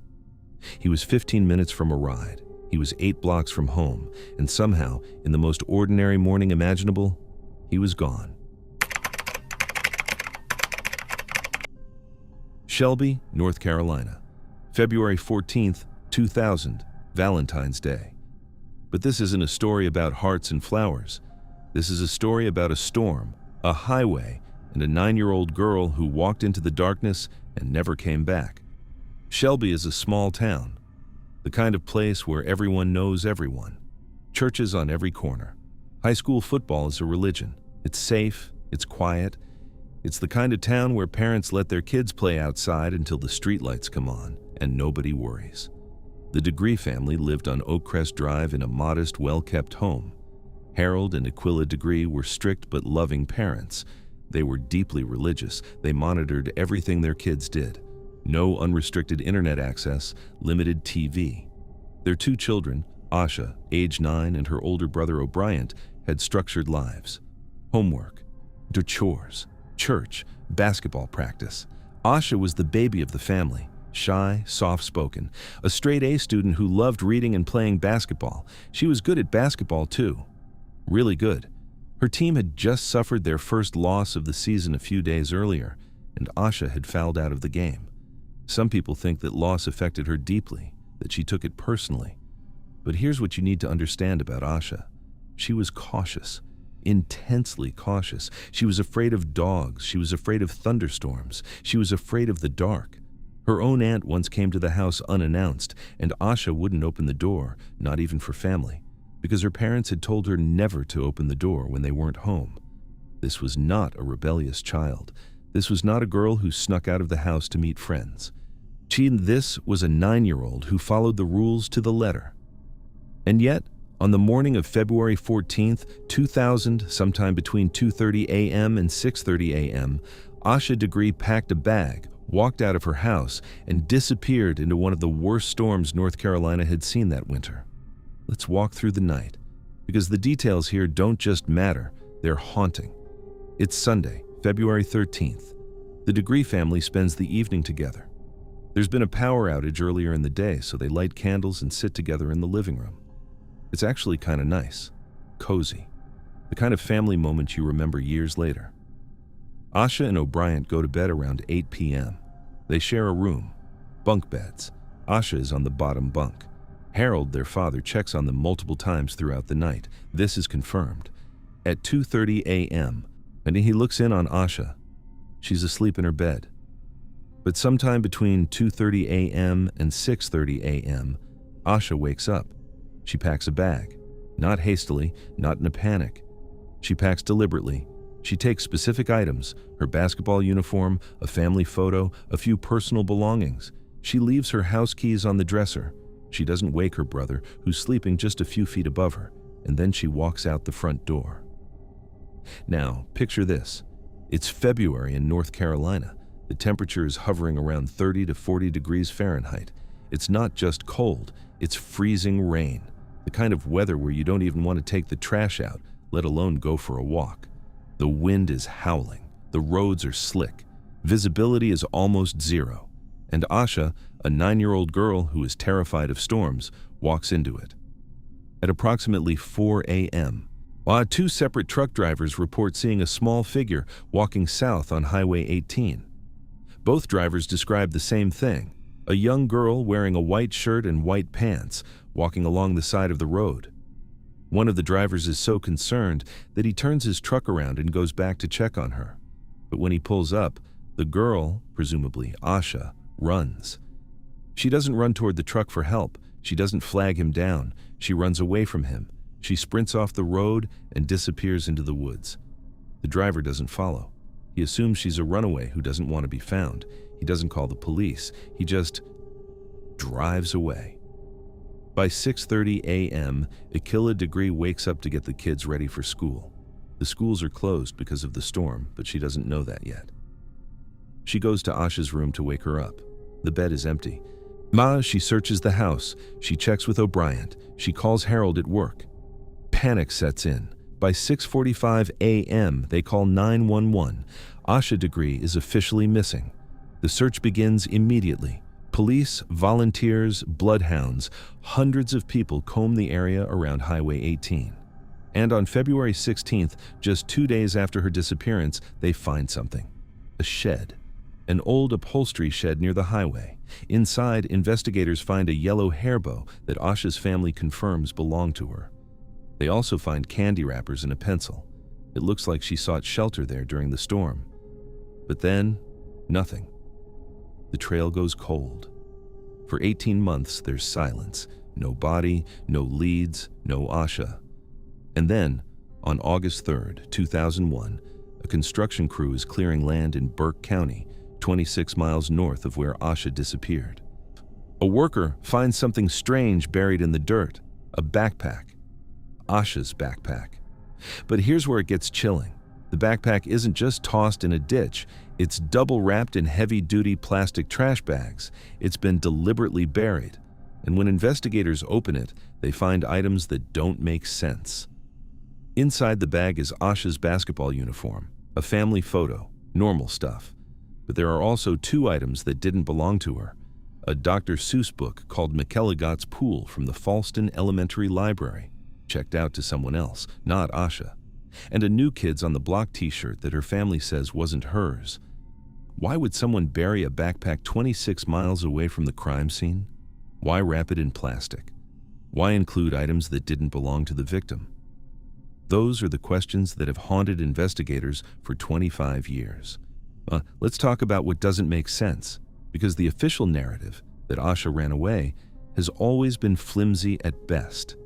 He was 15 minutes from a ride. He was 8 blocks from home, and somehow, in the most ordinary morning imaginable, he was gone. Shelby, North Carolina, February 14th, 2000, Valentine's Day. But this isn't a story about hearts and flowers. This is a story about a storm, a highway, and a 9-year-old girl who walked into the darkness and never came back. Shelby is a small town, the kind of place where everyone knows everyone. Churches on every corner. High school football is a religion. It's safe, it's quiet. It's the kind of town where parents let their kids play outside until the streetlights come on and nobody worries. The Degree family lived on Oakcrest Drive in a modest, well-kept home. Harold and Aquila Degree were strict but loving parents. They were deeply religious. They monitored everything their kids did. No unrestricted internet access, limited TV. Their 2 children, Asha, age 9, and her older brother O'Brien, had structured lives. Homework, chores, church, basketball practice. Asha was the baby of the family, shy, soft-spoken, a straight-A student who loved reading and playing basketball. She was good at basketball too, really good. Her team had just suffered their first loss of the season a few days earlier, and Asha had fouled out of the game. Some people think that loss affected her deeply, that she took it personally. But here's what you need to understand about Asha. She was cautious, intensely cautious. She was afraid of dogs. She was afraid of thunderstorms. She was afraid of the dark. Her own aunt once came to the house unannounced, and Asha wouldn't open the door, not even for family, because her parents had told her never to open the door when they weren't home. This was not a rebellious child. This was not a girl who snuck out of the house to meet friends. This was a 9-year-old who followed the rules to the letter. And yet, on the morning of February 14th, 2000, sometime between 2:30 a.m. and 6:30 a.m., Asha Degree packed a bag, walked out of her house, and disappeared into one of the worst storms North Carolina had seen that winter. Let's walk through the night, because the details here don't just matter, they're haunting. It's Sunday, February 13th. The Degree family spends the evening together. There's been a power outage earlier in the day, so they light candles and sit together in the living room. It's actually kind of nice, cozy, the kind of family moment you remember years later. Asha and O'Brien go to bed around 8 p.m. They share a room, bunk beds. Asha is on the bottom bunk. Harold, their father, checks on them multiple times throughout the night. This is confirmed. At 2:30 a.m., and he looks in on Asha. She's asleep in her bed. But sometime between 2:30 a.m. and 6:30 a.m., Asha wakes up. She packs a bag. Not hastily, not in a panic. She packs deliberately. She takes specific items, her basketball uniform, a family photo, a few personal belongings. She leaves her house keys on the dresser. She doesn't wake her brother, who's sleeping just a few feet above her, and then she walks out the front door. Now, picture this. It's February in North Carolina. The temperature is hovering around 30 to 40 degrees Fahrenheit. It's not just cold, it's freezing rain. The kind of weather where you don't even want to take the trash out, let alone go for a walk. The wind is howling. The roads are slick. Visibility is almost zero. And Asha, a 9-year-old girl who is terrified of storms, walks into it. At approximately 4 a.m., while two separate truck drivers report seeing a small figure walking south on Highway 18. Both drivers describe the same thing, a young girl wearing a white shirt and white pants walking along the side of the road. One of the drivers is so concerned that he turns his truck around and goes back to check on her. But when he pulls up, the girl, presumably Asha, runs. She doesn't run toward the truck for help. She doesn't flag him down. She runs away from him. She sprints off the road and disappears into the woods. The driver doesn't follow. He assumes she's a runaway who doesn't want to be found. He doesn't call the police. He just drives away. By 6:30 a.m., Akila Degree wakes up to get the kids ready for school. The schools are closed because of the storm, but she doesn't know that yet. She goes to Asha's room to wake her up. The bed is empty. She searches the house. She checks with O'Brien. She calls Harold at work. Panic sets in. By 6:45 a.m., they call 911. Asha Degree is officially missing. The search begins immediately. Police, volunteers, bloodhounds, hundreds of people comb the area around Highway 18. And on February 16th, just 2 days after her disappearance, they find something. A shed. An old upholstery shed near the highway. Inside, investigators find a yellow hair bow that Asha's family confirms belonged to her. They also find candy wrappers and a pencil. It looks like she sought shelter there during the storm. But then, nothing. The trail goes cold. For 18 months, there's silence. No body, no leads, no Asha. And then, on August 3rd, 2001, a construction crew is clearing land in Burke County, 26 miles north of where Asha disappeared. A worker finds something strange buried in the dirt, a backpack. Asha's backpack. But here's where it gets chilling. The backpack isn't just tossed in a ditch, it's double wrapped in heavy-duty plastic trash bags. It's been deliberately buried. And when investigators open it, they find items that don't make sense. Inside the bag is Asha's basketball uniform, a family photo, normal stuff. But there are also two items that didn't belong to her. A Dr. Seuss book called McElligott's Pool from the Falston Elementary Library, checked out to someone else, not Asha. And a New Kids on the Block t-shirt that her family says wasn't hers. Why would someone bury a backpack 26 miles away from the crime scene? Why wrap it in plastic? Why include items that didn't belong to the victim? Those are the questions that have haunted investigators for 25 years. Let's talk about what doesn't make sense, because the official narrative that Asha ran away has always been flimsy at best.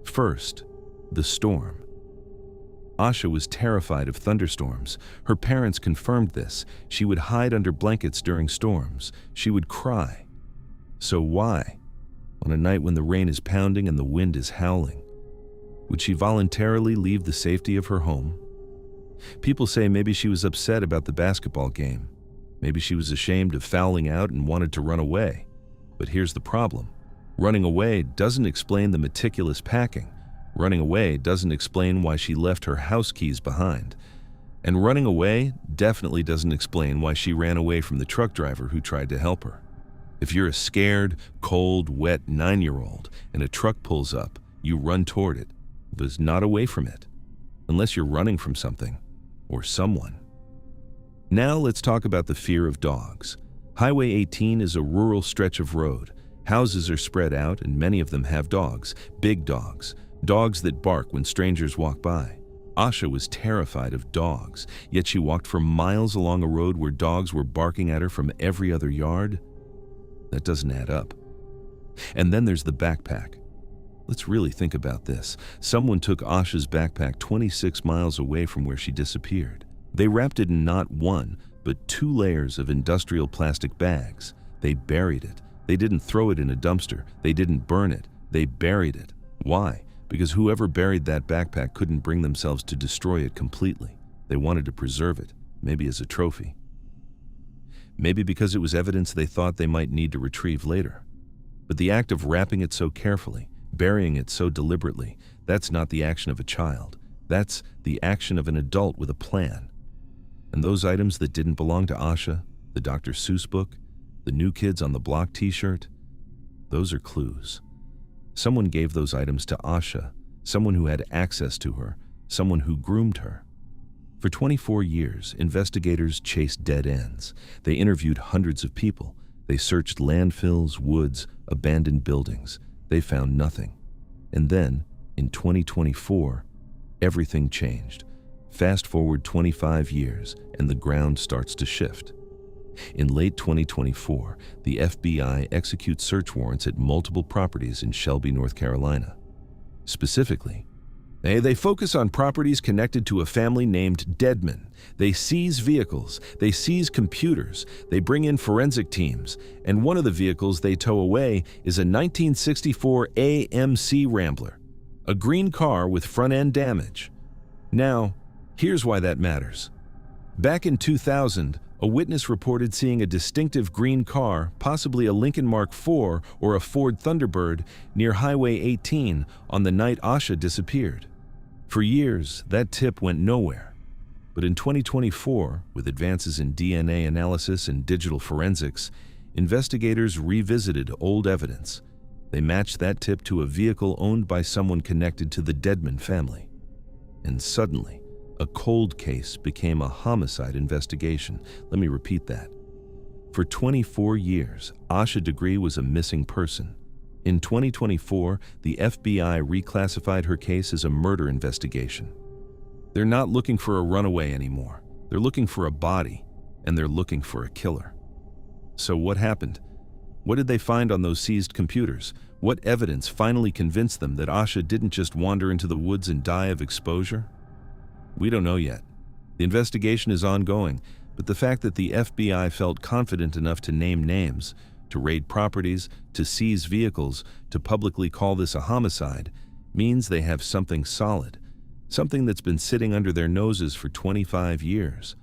First, the storm. Asha was terrified of thunderstorms. Her parents confirmed this. She would hide under blankets during storms. She would cry. So why, on a night when the rain is pounding and the wind is howling, would she voluntarily leave the safety of her home? People say maybe she was upset about the basketball game. Maybe she was ashamed of fouling out and wanted to run away. But here's the problem. Running away doesn't explain the meticulous packing. Running away doesn't explain why she left her house keys behind. And running away definitely doesn't explain why she ran away from the truck driver who tried to help her. If you're a scared, cold, wet 9-year-old and a truck pulls up, you run toward it, but not away from it, unless you're running from something or someone. Now let's talk about the fear of dogs. Highway 18 is a rural stretch of road. Houses are spread out and many of them have dogs, big dogs. Dogs that bark when strangers walk by. Asha was terrified of dogs, yet she walked for miles along a road where dogs were barking at her from every other yard. That doesn't add up. And then there's the backpack. Let's really think about this. Someone took Asha's backpack 26 miles away from where she disappeared. They wrapped it in not one, but 2 layers of industrial plastic bags. They buried it. They didn't throw it in a dumpster. They didn't burn it. They buried it. Why? Because whoever buried that backpack couldn't bring themselves to destroy it completely. They wanted to preserve it, maybe as a trophy. Maybe because it was evidence they thought they might need to retrieve later. But the act of wrapping it so carefully, burying it so deliberately, that's not the action of a child. That's the action of an adult with a plan. And those items that didn't belong to Asha, the Dr. Seuss book, the New Kids on the Block t-shirt, those are clues. Someone gave those items to Asha, someone who had access to her, someone who groomed her. For 24 years, investigators chased dead ends. They interviewed hundreds of people. They searched landfills, woods, abandoned buildings. They found nothing. And then, in 2024, everything changed. Fast forward 25 years, and the ground starts to shift. In late 2024, the FBI executes search warrants at multiple properties in Shelby, North Carolina. Specifically, they focus on properties connected to a family named Deadman. They seize vehicles, they seize computers, they bring in forensic teams, and one of the vehicles they tow away is a 1964 AMC Rambler, a green car with front-end damage. Now, here's why that matters. Back in 2000, a witness reported seeing a distinctive green car, possibly a Lincoln Mark IV or a Ford Thunderbird, near Highway 18 on the night Asha disappeared. For years, that tip went nowhere. But in 2024, with advances in DNA analysis and digital forensics, investigators revisited old evidence. They matched that tip to a vehicle owned by someone connected to the Deadman family. And suddenly, a cold case became a homicide investigation. Let me repeat that. For 24 years, Asha Degree was a missing person. In 2024, the FBI reclassified her case as a murder investigation. They're not looking for a runaway anymore. They're looking for a body, and they're looking for a killer. So what happened? What did they find on those seized computers? What evidence finally convinced them that Asha didn't just wander into the woods and die of exposure? We don't know yet. The investigation is ongoing, but the fact that the FBI felt confident enough to name names, to raid properties, to seize vehicles, to publicly call this a homicide, means they have something solid, something that's been sitting under their noses for 25 years.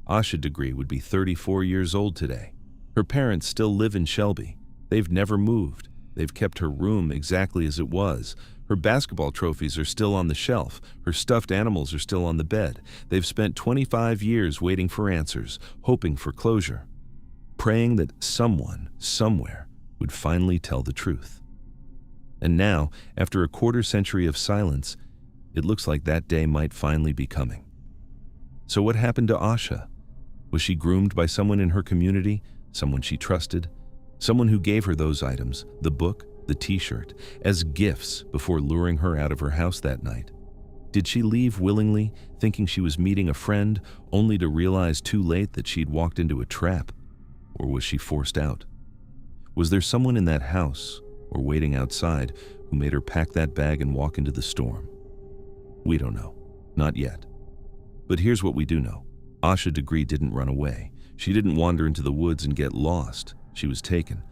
Asha Degree would be 34 years old today. Her parents still live in Shelby. They've never moved. They've kept her room exactly as it was. Her basketball trophies are still on the shelf. Her stuffed animals are still on the bed. They've spent 25 years waiting for answers, hoping for closure, praying that someone, somewhere, would finally tell the truth. And now, after a quarter century of silence, it looks like that day might finally be coming. So what happened to Asha? Was she groomed by someone in her community, someone she trusted, someone who gave her those items, the book, the t-shirt, as gifts before luring her out of her house that night? Did she leave willingly, thinking she was meeting a friend, only to realize too late that she'd walked into a trap? Or was she forced out? Was there someone in that house, or waiting outside, who made her pack that bag and walk into the storm? We don't know. Not yet. But here's what we do know. Asha Degree didn't run away. She didn't wander into the woods and get lost. She was taken.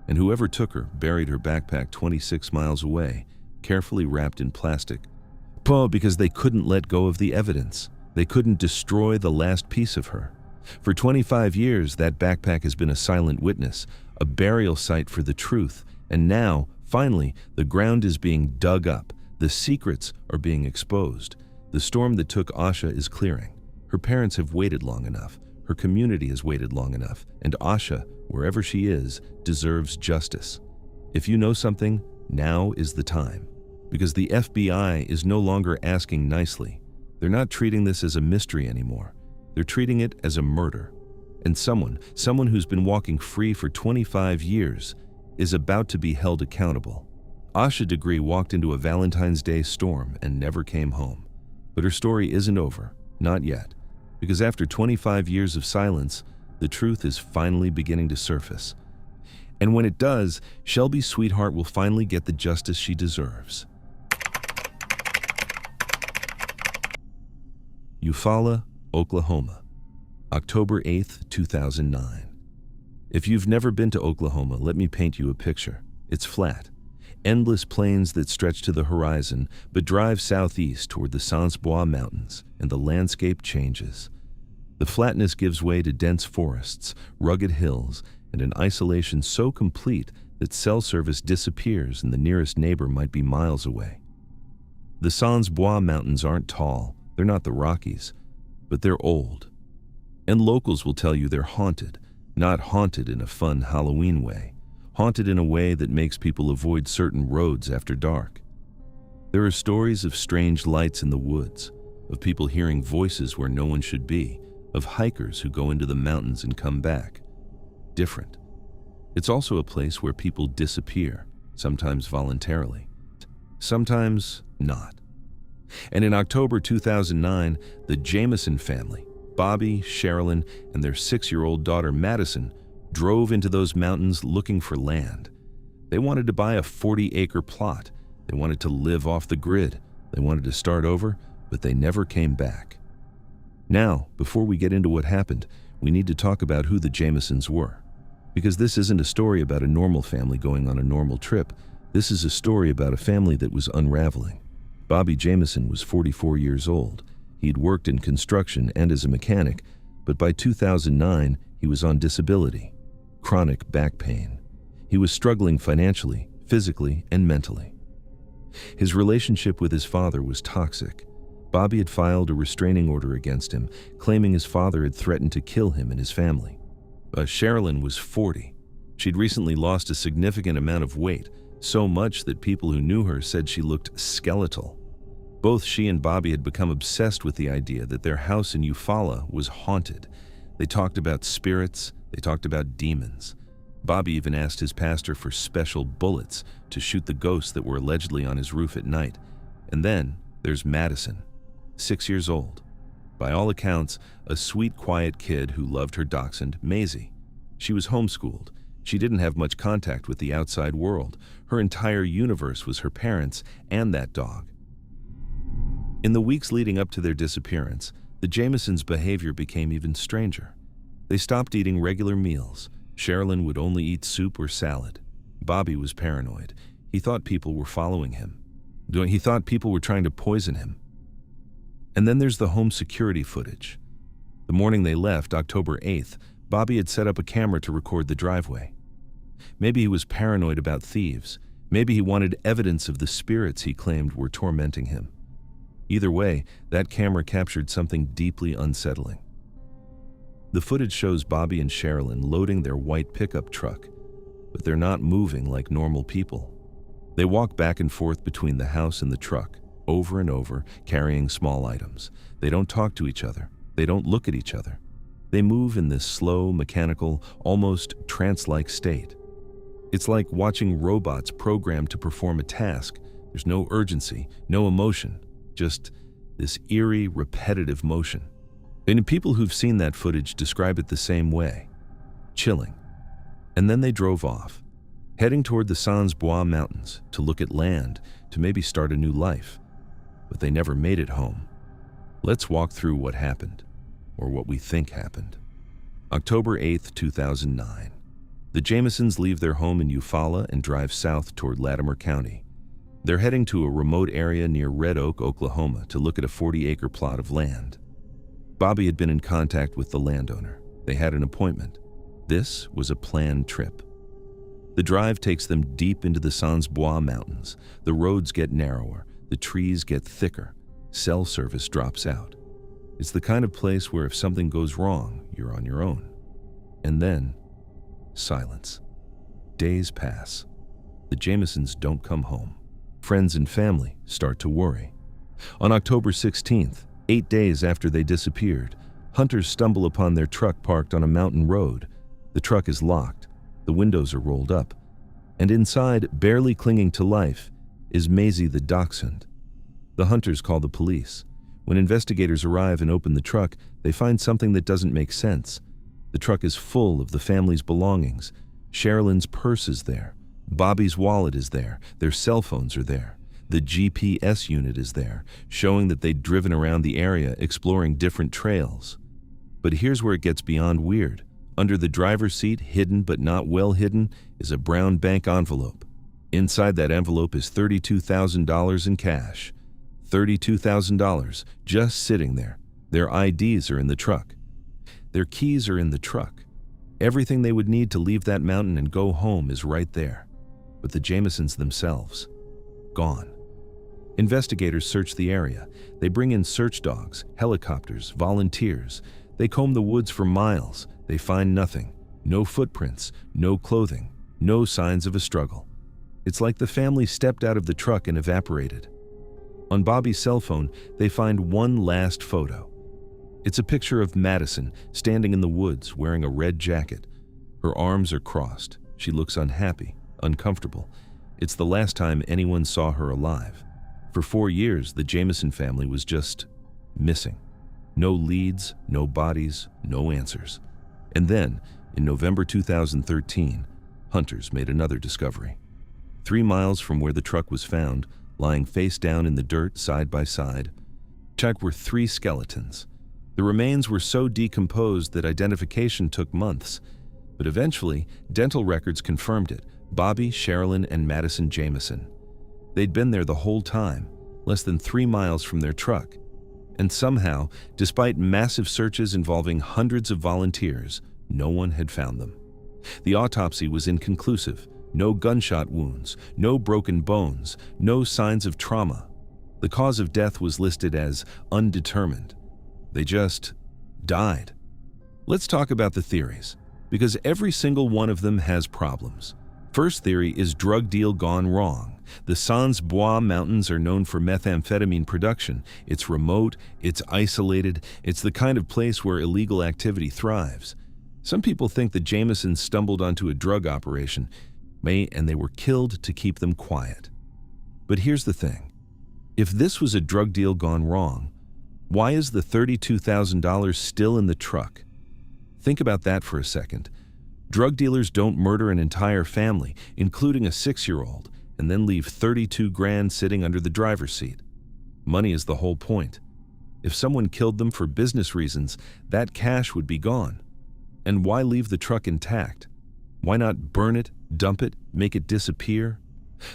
And whoever took her buried her backpack 26 miles away, carefully wrapped in plastic. Because they couldn't let go of the evidence. They couldn't destroy the last piece of her. For 25 years, that backpack has been a silent witness, a burial site for the truth. And now, finally, the ground is being dug up. The secrets are being exposed. The storm that took Asha is clearing. Her parents have waited long enough. Her community has waited long enough. And Asha, wherever she is, deserves justice. If you know something, now is the time. Because the FBI is no longer asking nicely. They're not treating this as a mystery anymore. They're treating it as a murder. And someone who's been walking free for 25 years, is about to be held accountable. Asha Degree walked into a Valentine's Day storm and never came home. But her story isn't over, not yet. Because after 25 years of silence, the truth is finally beginning to surface. And when it does, Shelby's sweetheart will finally get the justice she deserves. Eufaula, Oklahoma, October 8th, 2009. If you've never been to Oklahoma, let me paint you a picture. It's flat. Endless plains that stretch to the horizon, but drive southeast toward the Sans Bois Mountains, and the landscape changes. The flatness gives way to dense forests, rugged hills, and an isolation so complete that cell service disappears and the nearest neighbor might be miles away. The Sans Bois Mountains aren't tall, they're not the Rockies, but they're old. And locals will tell you they're haunted, not haunted in a fun Halloween way. Haunted in a way that makes people avoid certain roads after dark. There are stories of strange lights in the woods, of people hearing voices where no one should be, of hikers who go into the mountains and come back. Different. It's also a place where people disappear, sometimes voluntarily, sometimes not. And in October 2009, the Jameson family, Bobby, Sherilyn, and their 6-year-old daughter Madison, drove into those mountains looking for land. They wanted to buy a 40-acre plot. They wanted to live off the grid. They wanted to start over, but they never came back. Now, before we get into what happened, we need to talk about who the Jamesons were. Because this isn't a story about a normal family going on a normal trip. This is a story about a family that was unraveling. Bobby Jameson was 44 years old. He'd worked in construction and as a mechanic, but by 2009, he was on disability, chronic back pain. He was struggling financially, physically, and mentally. His relationship with his father was toxic. Bobby had filed a restraining order against him, claiming his father had threatened to kill him and his family. Sherilyn was 40. She'd recently lost a significant amount of weight, so much that people who knew her said she looked skeletal. Both she and Bobby had become obsessed with the idea that their house in Eufaula was haunted. They talked about spirits, they talked about demons. Bobby even asked his pastor for special bullets to shoot the ghosts that were allegedly on his roof at night. And then there's Madison, 6 years old. By all accounts, a sweet, quiet kid who loved her dachshund, Maisie. She was homeschooled. She didn't have much contact with the outside world. Her entire universe was her parents and that dog. In the weeks leading up to their disappearance, the Jamesons' behavior became even stranger. They stopped eating regular meals. Sherilyn would only eat soup or salad. Bobby was paranoid. He thought people were following him. He thought people were trying to poison him. And then there's the home security footage. The morning they left, October 8th, Bobby had set up a camera to record the driveway. Maybe he was paranoid about thieves. Maybe he wanted evidence of the spirits he claimed were tormenting him. Either way, that camera captured something deeply unsettling. The footage shows Bobby and Sherilyn loading their white pickup truck, but they're not moving like normal people. They walk back and forth between the house and the truck, over and over, carrying small items. They don't talk to each other. They don't look at each other. They move in this slow, mechanical, almost trance-like state. It's like watching robots programmed to perform a task. There's no urgency, no emotion, just this eerie, repetitive motion. And people who've seen that footage describe it the same way. Chilling. And then they drove off, heading toward the Sans Bois Mountains to look at land, to maybe start a new life. But they never made it home. Let's walk through what happened, or what we think happened. October 8th, 2009. The Jamesons leave their home in Eufaula and drive south toward Latimer County. They're heading to a remote area near Red Oak, Oklahoma, to look at a 40-acre plot of land. Bobby had been in contact with the landowner. They had an appointment. This was a planned trip. The drive takes them deep into the Sans Bois Mountains. The roads get narrower. The trees get thicker. Cell service drops out. It's the kind of place where if something goes wrong, you're on your own. And then, silence. Days pass. The Jamesons don't come home. Friends and family start to worry. On October 16th, 8 days after they disappeared, hunters stumble upon their truck parked on a mountain road. The truck is locked. The windows are rolled up. And inside, barely clinging to life, is Maisie the dachshund. The hunters call the police. When investigators arrive and open the truck, they find something that doesn't make sense. The truck is full of the family's belongings. Sherilyn's purse is there. Bobby's wallet is there. Their cell phones are there. The GPS unit is there, showing that they'd driven around the area exploring different trails. But here's where it gets beyond weird. Under the driver's seat, hidden but not well hidden, is a brown bank envelope. Inside that envelope is $32,000 in cash. $32,000 just sitting there. Their IDs are in the truck. Their keys are in the truck. Everything they would need to leave that mountain and go home is right there. But the Jamesons themselves, gone. Investigators search the area. They bring in search dogs, helicopters, volunteers. They comb the woods for miles. They find nothing. No footprints, no clothing, no signs of a struggle. It's like the family stepped out of the truck and evaporated. On Bobby's cell phone, they find one last photo. It's a picture of Madison standing in the woods wearing a red jacket. Her arms are crossed. She looks unhappy, uncomfortable. It's the last time anyone saw her alive. For 4 years, the Jamison family was just missing. No leads, no bodies, no answers. And then, in November 2013, hunters made another discovery. 3 miles from where the truck was found, lying face down in the dirt side by side, were 3 skeletons. The remains were so decomposed that identification took months. But eventually, dental records confirmed it: Bobby, Sherilyn, and Madison Jamison. They'd been there the whole time, less than 3 miles from their truck. And somehow, despite massive searches involving hundreds of volunteers, no one had found them. The autopsy was inconclusive. No gunshot wounds, no broken bones, no signs of trauma. The cause of death was listed as undetermined. They just died. Let's talk about the theories, because every single one of them has problems. First theory is drug deal gone wrong. The Sans Bois Mountains are known for methamphetamine production. It's remote, it's isolated, it's the kind of place where illegal activity thrives. Some people think the Jamisons stumbled onto a drug operation, and they were killed to keep them quiet. But here's the thing. If this was a drug deal gone wrong, why is the $32,000 still in the truck? Think about that for a second. Drug dealers don't murder an entire family, including a 6-year-old, and then leave 32 grand sitting under the driver's seat. Money is the whole point. If someone killed them for business reasons, that cash would be gone. And why leave the truck intact? Why not burn it, dump it, make it disappear?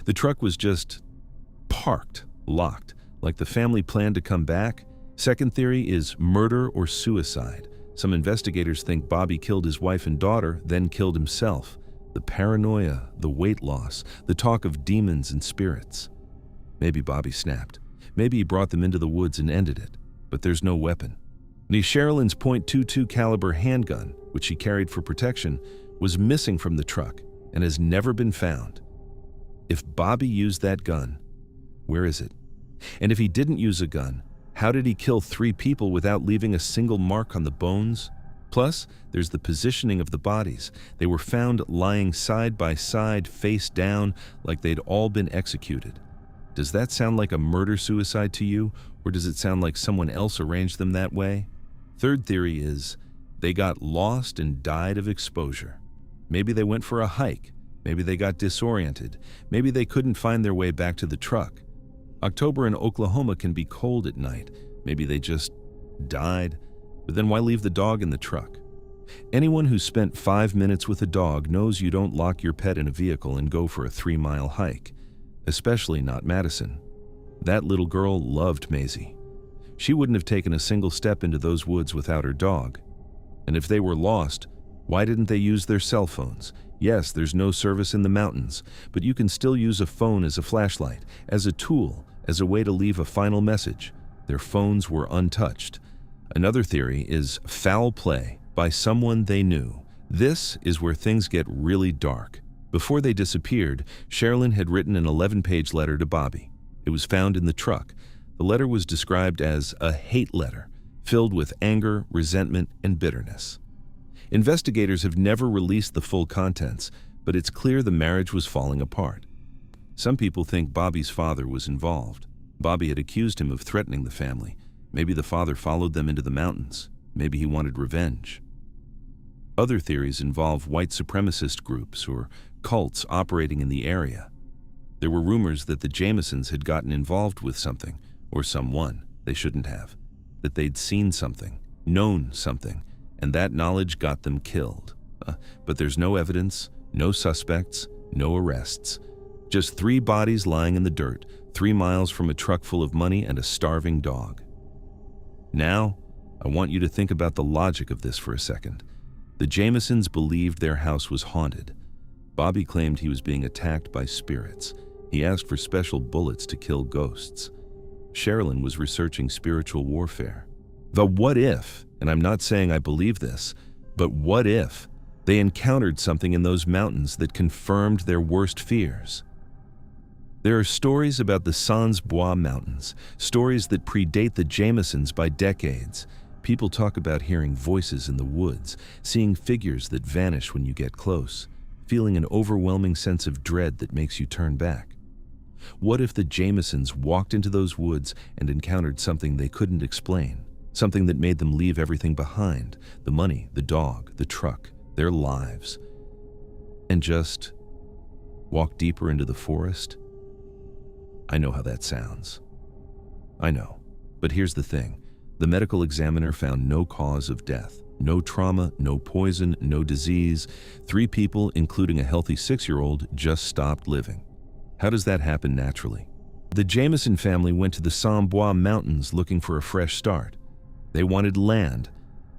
The truck was just parked, locked, like the family planned to come back. Second theory is murder or suicide. Some investigators think Bobby killed his wife and daughter, then killed himself. The paranoia, the weight loss, the talk of demons and spirits. Maybe Bobby snapped. Maybe he brought them into the woods and ended it. But there's no weapon. Sherilyn's .22 caliber handgun, which she carried for protection, was missing from the truck and has never been found. If Bobby used that gun, where is it? And if he didn't use a gun, how did he kill 3 people without leaving a single mark on the bones? Plus, there's the positioning of the bodies. They were found lying side by side, face down, like they'd all been executed. Does that sound like a murder-suicide to you, or does it sound like someone else arranged them that way? Third theory is they got lost and died of exposure. Maybe they went for a hike. Maybe they got disoriented. Maybe they couldn't find their way back to the truck. October in Oklahoma can be cold at night. Maybe they just died. But then why leave the dog in the truck? Anyone who spent 5 minutes with a dog knows you don't lock your pet in a vehicle and go for a 3-mile hike. Especially not Madison. That little girl loved Maisie. She wouldn't have taken a single step into those woods without her dog. And if they were lost, why didn't they use their cell phones? Yes, there's no service in the mountains, but you can still use a phone as a flashlight, as a tool, as a way to leave a final message. Their phones were untouched. Another theory is foul play by someone they knew. This is where things get really dark. Before they disappeared, Sherilyn had written an 11-page letter to Bobby. It was found in the truck. The letter was described as a hate letter, filled with anger, resentment, and bitterness. Investigators have never released the full contents, but it's clear the marriage was falling apart. Some people think Bobby's father was involved. Bobby had accused him of threatening the family. Maybe the father followed them into the mountains. Maybe he wanted revenge. Other theories involve white supremacist groups or cults operating in the area. There were rumors that the Jamisons had gotten involved with something, or someone they shouldn't have, that they'd seen something, known something, and that knowledge got them killed. But there's no evidence, no suspects, no arrests. Just 3 bodies lying in the dirt, 3 miles from a truck full of money and a starving dog. Now, I want you to think about the logic of this for a second. The Jamisons believed their house was haunted. Bobby claimed he was being attacked by spirits. He asked for special bullets to kill ghosts. Sherilyn was researching spiritual warfare. The what if, and I'm not saying I believe this, but what if they encountered something in those mountains that confirmed their worst fears? There are stories about the Sans Bois Mountains, stories that predate the Jamesons by decades. People talk about hearing voices in the woods, seeing figures that vanish when you get close, feeling an overwhelming sense of dread that makes you turn back. What if the Jamesons walked into those woods and encountered something they couldn't explain? Something that made them leave everything behind, the money, the dog, the truck, their lives, and just walk deeper into the forest? I know how that sounds. I know. But here's the thing. The medical examiner found no cause of death. No trauma, no poison, no disease. 3 people, including a healthy 6-year-old, just stopped living. How does that happen naturally? The Jameson family went to the Sans Bois Mountains looking for a fresh start. They wanted land.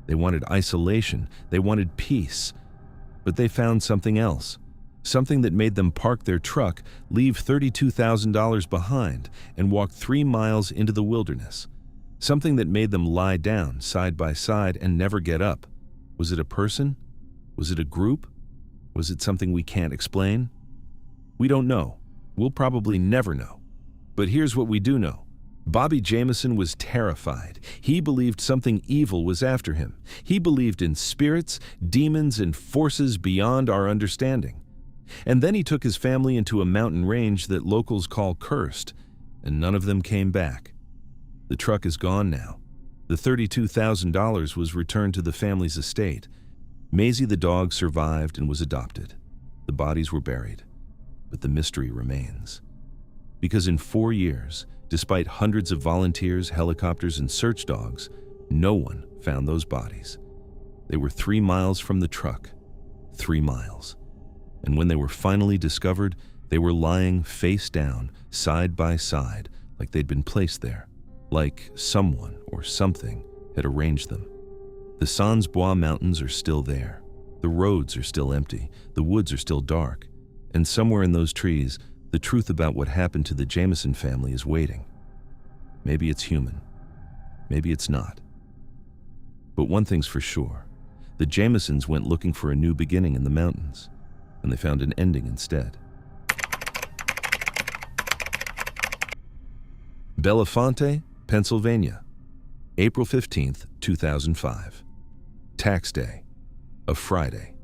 They wanted isolation. They wanted peace. But they found something else. Something that made them park their truck, leave $32,000 behind, and walk 3 miles into the wilderness. Something that made them lie down side by side and never get up. Was it a person? Was it a group? Was it something we can't explain? We don't know. We'll probably never know. But here's what we do know. Bobby Jameson was terrified. He believed something evil was after him. He believed in spirits, demons, and forces beyond our understanding. And then he took his family into a mountain range that locals call cursed, and none of them came back. The truck is gone now. The $32,000 was returned to the family's estate. Maisie the dog survived and was adopted. The bodies were buried, but the mystery remains. Because in 4 years, despite hundreds of volunteers, helicopters, and search dogs, no one found those bodies. They were 3 miles from the truck. 3 miles. And when they were finally discovered, they were lying face down, side by side, like they'd been placed there, like someone or something had arranged them. The Sans Bois Mountains are still there. The roads are still empty. The woods are still dark. And somewhere in those trees, the truth about what happened to the Jameson family is waiting. Maybe it's human. Maybe it's not. But one thing's for sure. The Jamesons went looking for a new beginning in the mountains, and they found an ending instead. Bellefonte, Pennsylvania, April 15th, 2005. Tax day, a Friday.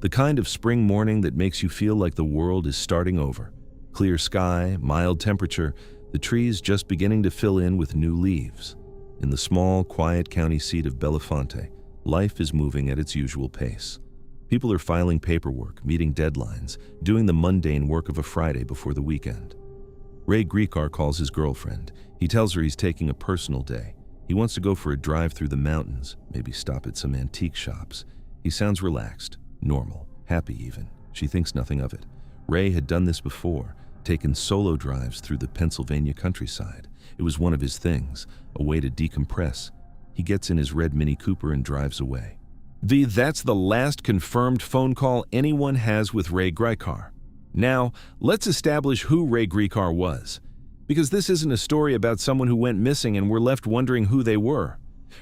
The kind of spring morning that makes you feel like the world is starting over. Clear sky, mild temperature, the trees just beginning to fill in with new leaves. In the small, quiet county seat of Bellefonte, life is moving at its usual pace. People are filing paperwork, meeting deadlines, doing the mundane work of a Friday before the weekend. Ray Griecar calls his girlfriend. He tells her he's taking a personal day. He wants to go for a drive through the mountains, maybe stop at some antique shops. He sounds relaxed, normal, happy even. She thinks nothing of it. Ray had done this before, taken solo drives through the Pennsylvania countryside. It was one of his things, a way to decompress. He gets in his red Mini Cooper and drives away. That's the last confirmed phone call anyone has with Ray Griecar. Now, let's establish who Ray Griecar was, because this isn't a story about someone who went missing and we're left wondering who they were.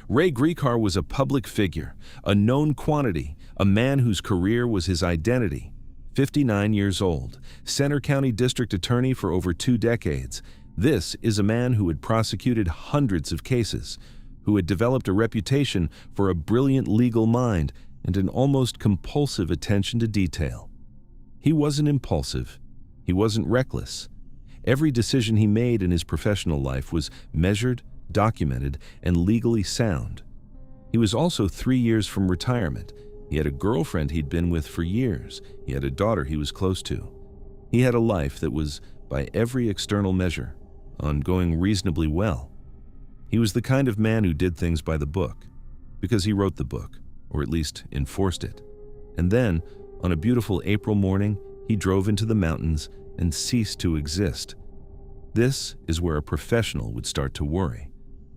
Ray Griecar was a public figure, a known quantity, a man whose career was his identity. 59 years old, Center County District Attorney for over 2 decades. This is a man who had prosecuted hundreds of cases, who had developed a reputation for a brilliant legal mind and an almost compulsive attention to detail. He wasn't impulsive. He wasn't reckless. Every decision he made in his professional life was measured, documented, and legally sound. He was also 3 years from retirement. He had a girlfriend he'd been with for years. He had a daughter he was close to. He had a life that was, by every external measure, going reasonably well. He was the kind of man who did things by the book, because he wrote the book, or at least enforced it. And then, on a beautiful April morning, he drove into the mountains and ceased to exist. This is where a professional would start to worry.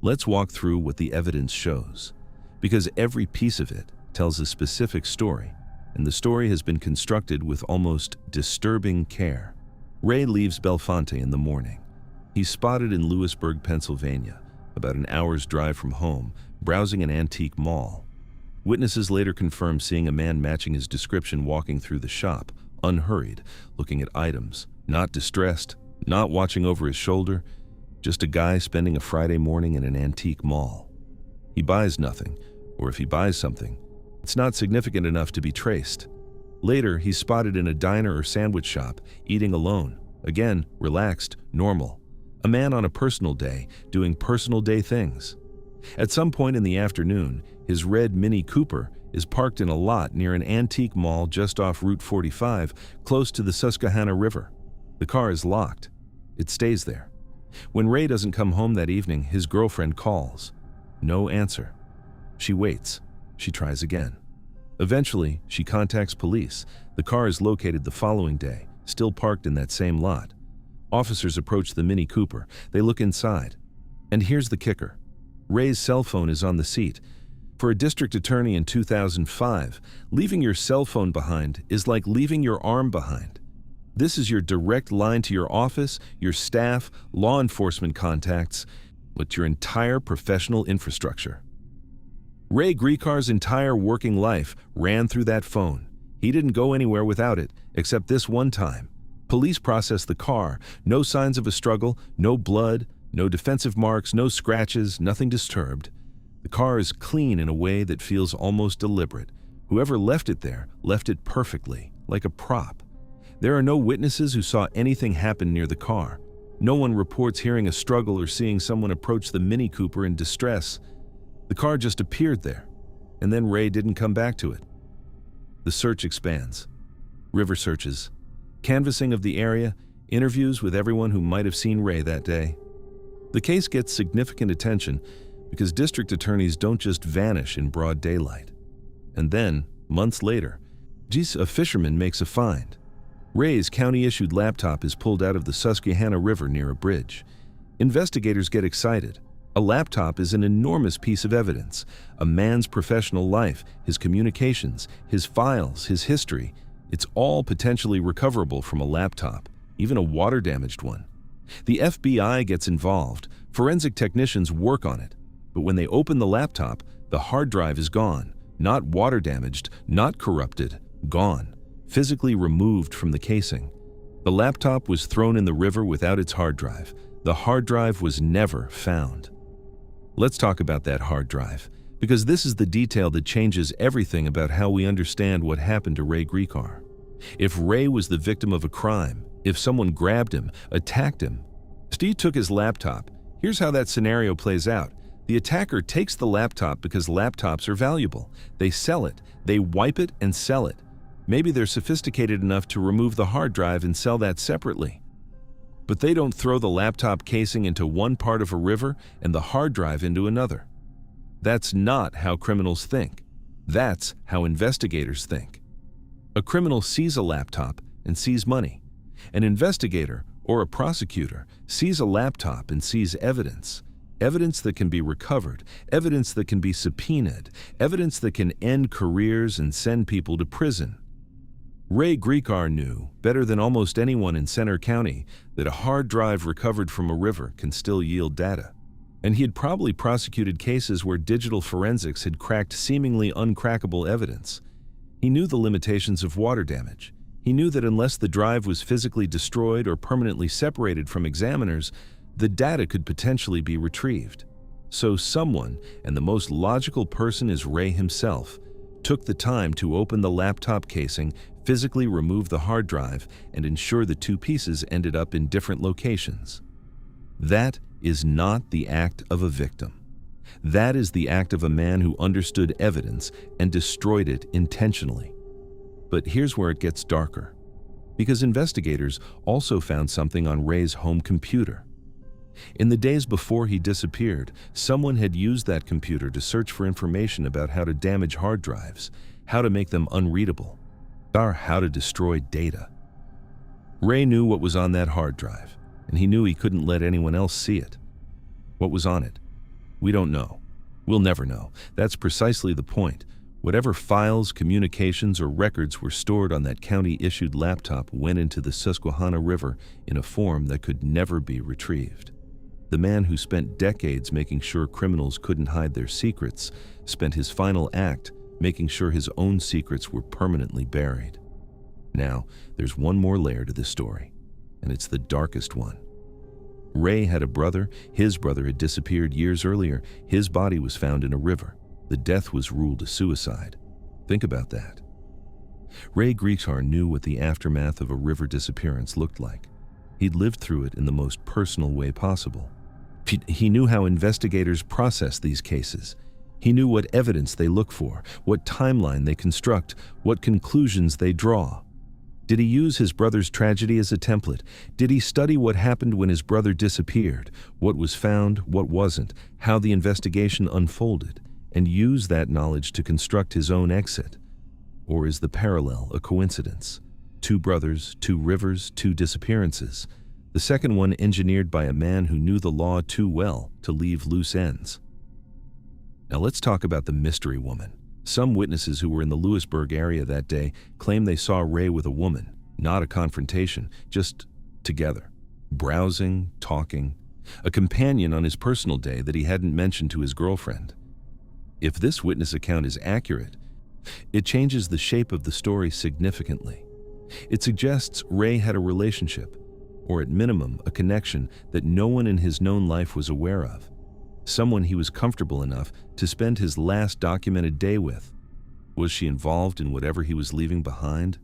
Let's walk through what the evidence shows, because every piece of it tells a specific story, and the story has been constructed with almost disturbing care. Ray leaves Bellefonte in the morning. He's spotted in Lewisburg, Pennsylvania, about an hour's drive from home, browsing an antique mall. Witnesses later confirm seeing a man matching his description walking through the shop, unhurried, looking at items, Not distressed, not watching over his shoulder, just a guy spending a Friday morning in an antique mall. He buys nothing, or if he buys something, it's not significant enough to be traced. Later, he's spotted in a diner or sandwich shop, eating alone. Again, relaxed, normal. A man on a personal day, doing personal day things. At some point in the afternoon, his red Mini Cooper is parked in a lot near an antique mall just off Route 45, close to the Susquehanna River. The car is locked. It stays there. When Ray doesn't come home that evening, his girlfriend calls. No answer. She waits. She tries again. Eventually, she contacts police. The car is located the following day, still parked in that same lot. Officers approach the Mini Cooper. They look inside. And here's the kicker. Ray's cell phone is on the seat. For a district attorney in 2005, leaving your cell phone behind is like leaving your arm behind. This is your direct line to your office, your staff, law enforcement contacts, with your entire professional infrastructure. Ray Gricar's entire working life ran through that phone. He didn't go anywhere without it, except this one time. Police processed the car. No signs of a struggle, no blood, no defensive marks, no scratches, nothing disturbed. The car is clean in a way that feels almost deliberate. Whoever left it there left it perfectly, like a prop. There are no witnesses who saw anything happen near the car. No one reports hearing a struggle or seeing someone approach the Mini Cooper in distress. The car just appeared there, and then Ray didn't come back to it. The search expands. River searches, canvassing of the area, interviews with everyone who might have seen Ray that day. The case gets significant attention because district attorneys don't just vanish in broad daylight. And then, months later, a fisherman makes a find. Ray's county-issued laptop is pulled out of the Susquehanna River near a bridge. Investigators get excited. A laptop is an enormous piece of evidence. A man's professional life, his communications, his files, his history. It's all potentially recoverable from a laptop, even a water-damaged one. The FBI gets involved. Forensic technicians work on it. But when they open the laptop, the hard drive is gone. Not water-damaged, not corrupted, gone. Physically removed from the casing. The laptop was thrown in the river without its hard drive. The hard drive was never found. Let's talk about that hard drive, because this is the detail that changes everything about how we understand what happened to Ray Gricar. If Ray was the victim of a crime, if someone grabbed him, attacked him, Steve took his laptop. Here's how that scenario plays out. The attacker takes the laptop because laptops are valuable. They sell it, they wipe it and sell it. Maybe they're sophisticated enough to remove the hard drive and sell that separately. But they don't throw the laptop casing into one part of a river and the hard drive into another. That's not how criminals think. That's how investigators think. A criminal sees a laptop and sees money. An investigator or a prosecutor sees a laptop and sees evidence. Evidence that can be recovered, evidence that can be subpoenaed, evidence that can end careers and send people to prison. Ray Gricar knew, better than almost anyone in Center County, that a hard drive recovered from a river can still yield data. And he had probably prosecuted cases where digital forensics had cracked seemingly uncrackable evidence. He knew the limitations of water damage. He knew that unless the drive was physically destroyed or permanently separated from examiners, the data could potentially be retrieved. So someone, and the most logical person is Ray himself, took the time to open the laptop casing, physically remove the hard drive, and ensure the two pieces ended up in different locations. That is not the act of a victim. That is the act of a man who understood evidence and destroyed it intentionally. But here's where it gets darker, because investigators also found something on Ray's home computer. In the days before he disappeared, someone had used that computer to search for information about how to damage hard drives, how to make them unreadable, or how to destroy data. Ray knew what was on that hard drive, and he knew he couldn't let anyone else see it. What was on it? We don't know. We'll never know. That's precisely the point. Whatever files, communications, or records were stored on that county-issued laptop went into the Susquehanna River in a form that could never be retrieved. The man who spent decades making sure criminals couldn't hide their secrets spent his final act making sure his own secrets were permanently buried. Now, there's one more layer to this story. and it's the darkest one. Ray had a brother. His brother had disappeared years earlier. His body was found in a river. The death was ruled a suicide. Think about that. Ray Griechar knew what the aftermath of a river disappearance looked like. He'd lived through it in the most personal way possible. He knew how investigators process these cases. He knew what evidence they look for, what timeline they construct, what conclusions they draw. Did he use his brother's tragedy as a template? Did he study what happened when his brother disappeared, what was found, what wasn't, how the investigation unfolded, and use that knowledge to construct his own exit? Or is the parallel a coincidence? 2 brothers, 2 rivers, 2 disappearances. The second one engineered by a man who knew the law too well to leave loose ends. Now let's talk about the mystery woman. Some witnesses who were in the Lewisburg area that day claim they saw Ray with a woman, not a confrontation, just together, browsing, talking, a companion on his personal day that he hadn't mentioned to his girlfriend. If this witness account is accurate, it changes the shape of the story significantly. It suggests Ray had a relationship, or at minimum, a connection that no one in his known life was aware of. Someone he was comfortable enough to spend his last documented day with. Was she involved in whatever he was leaving behind?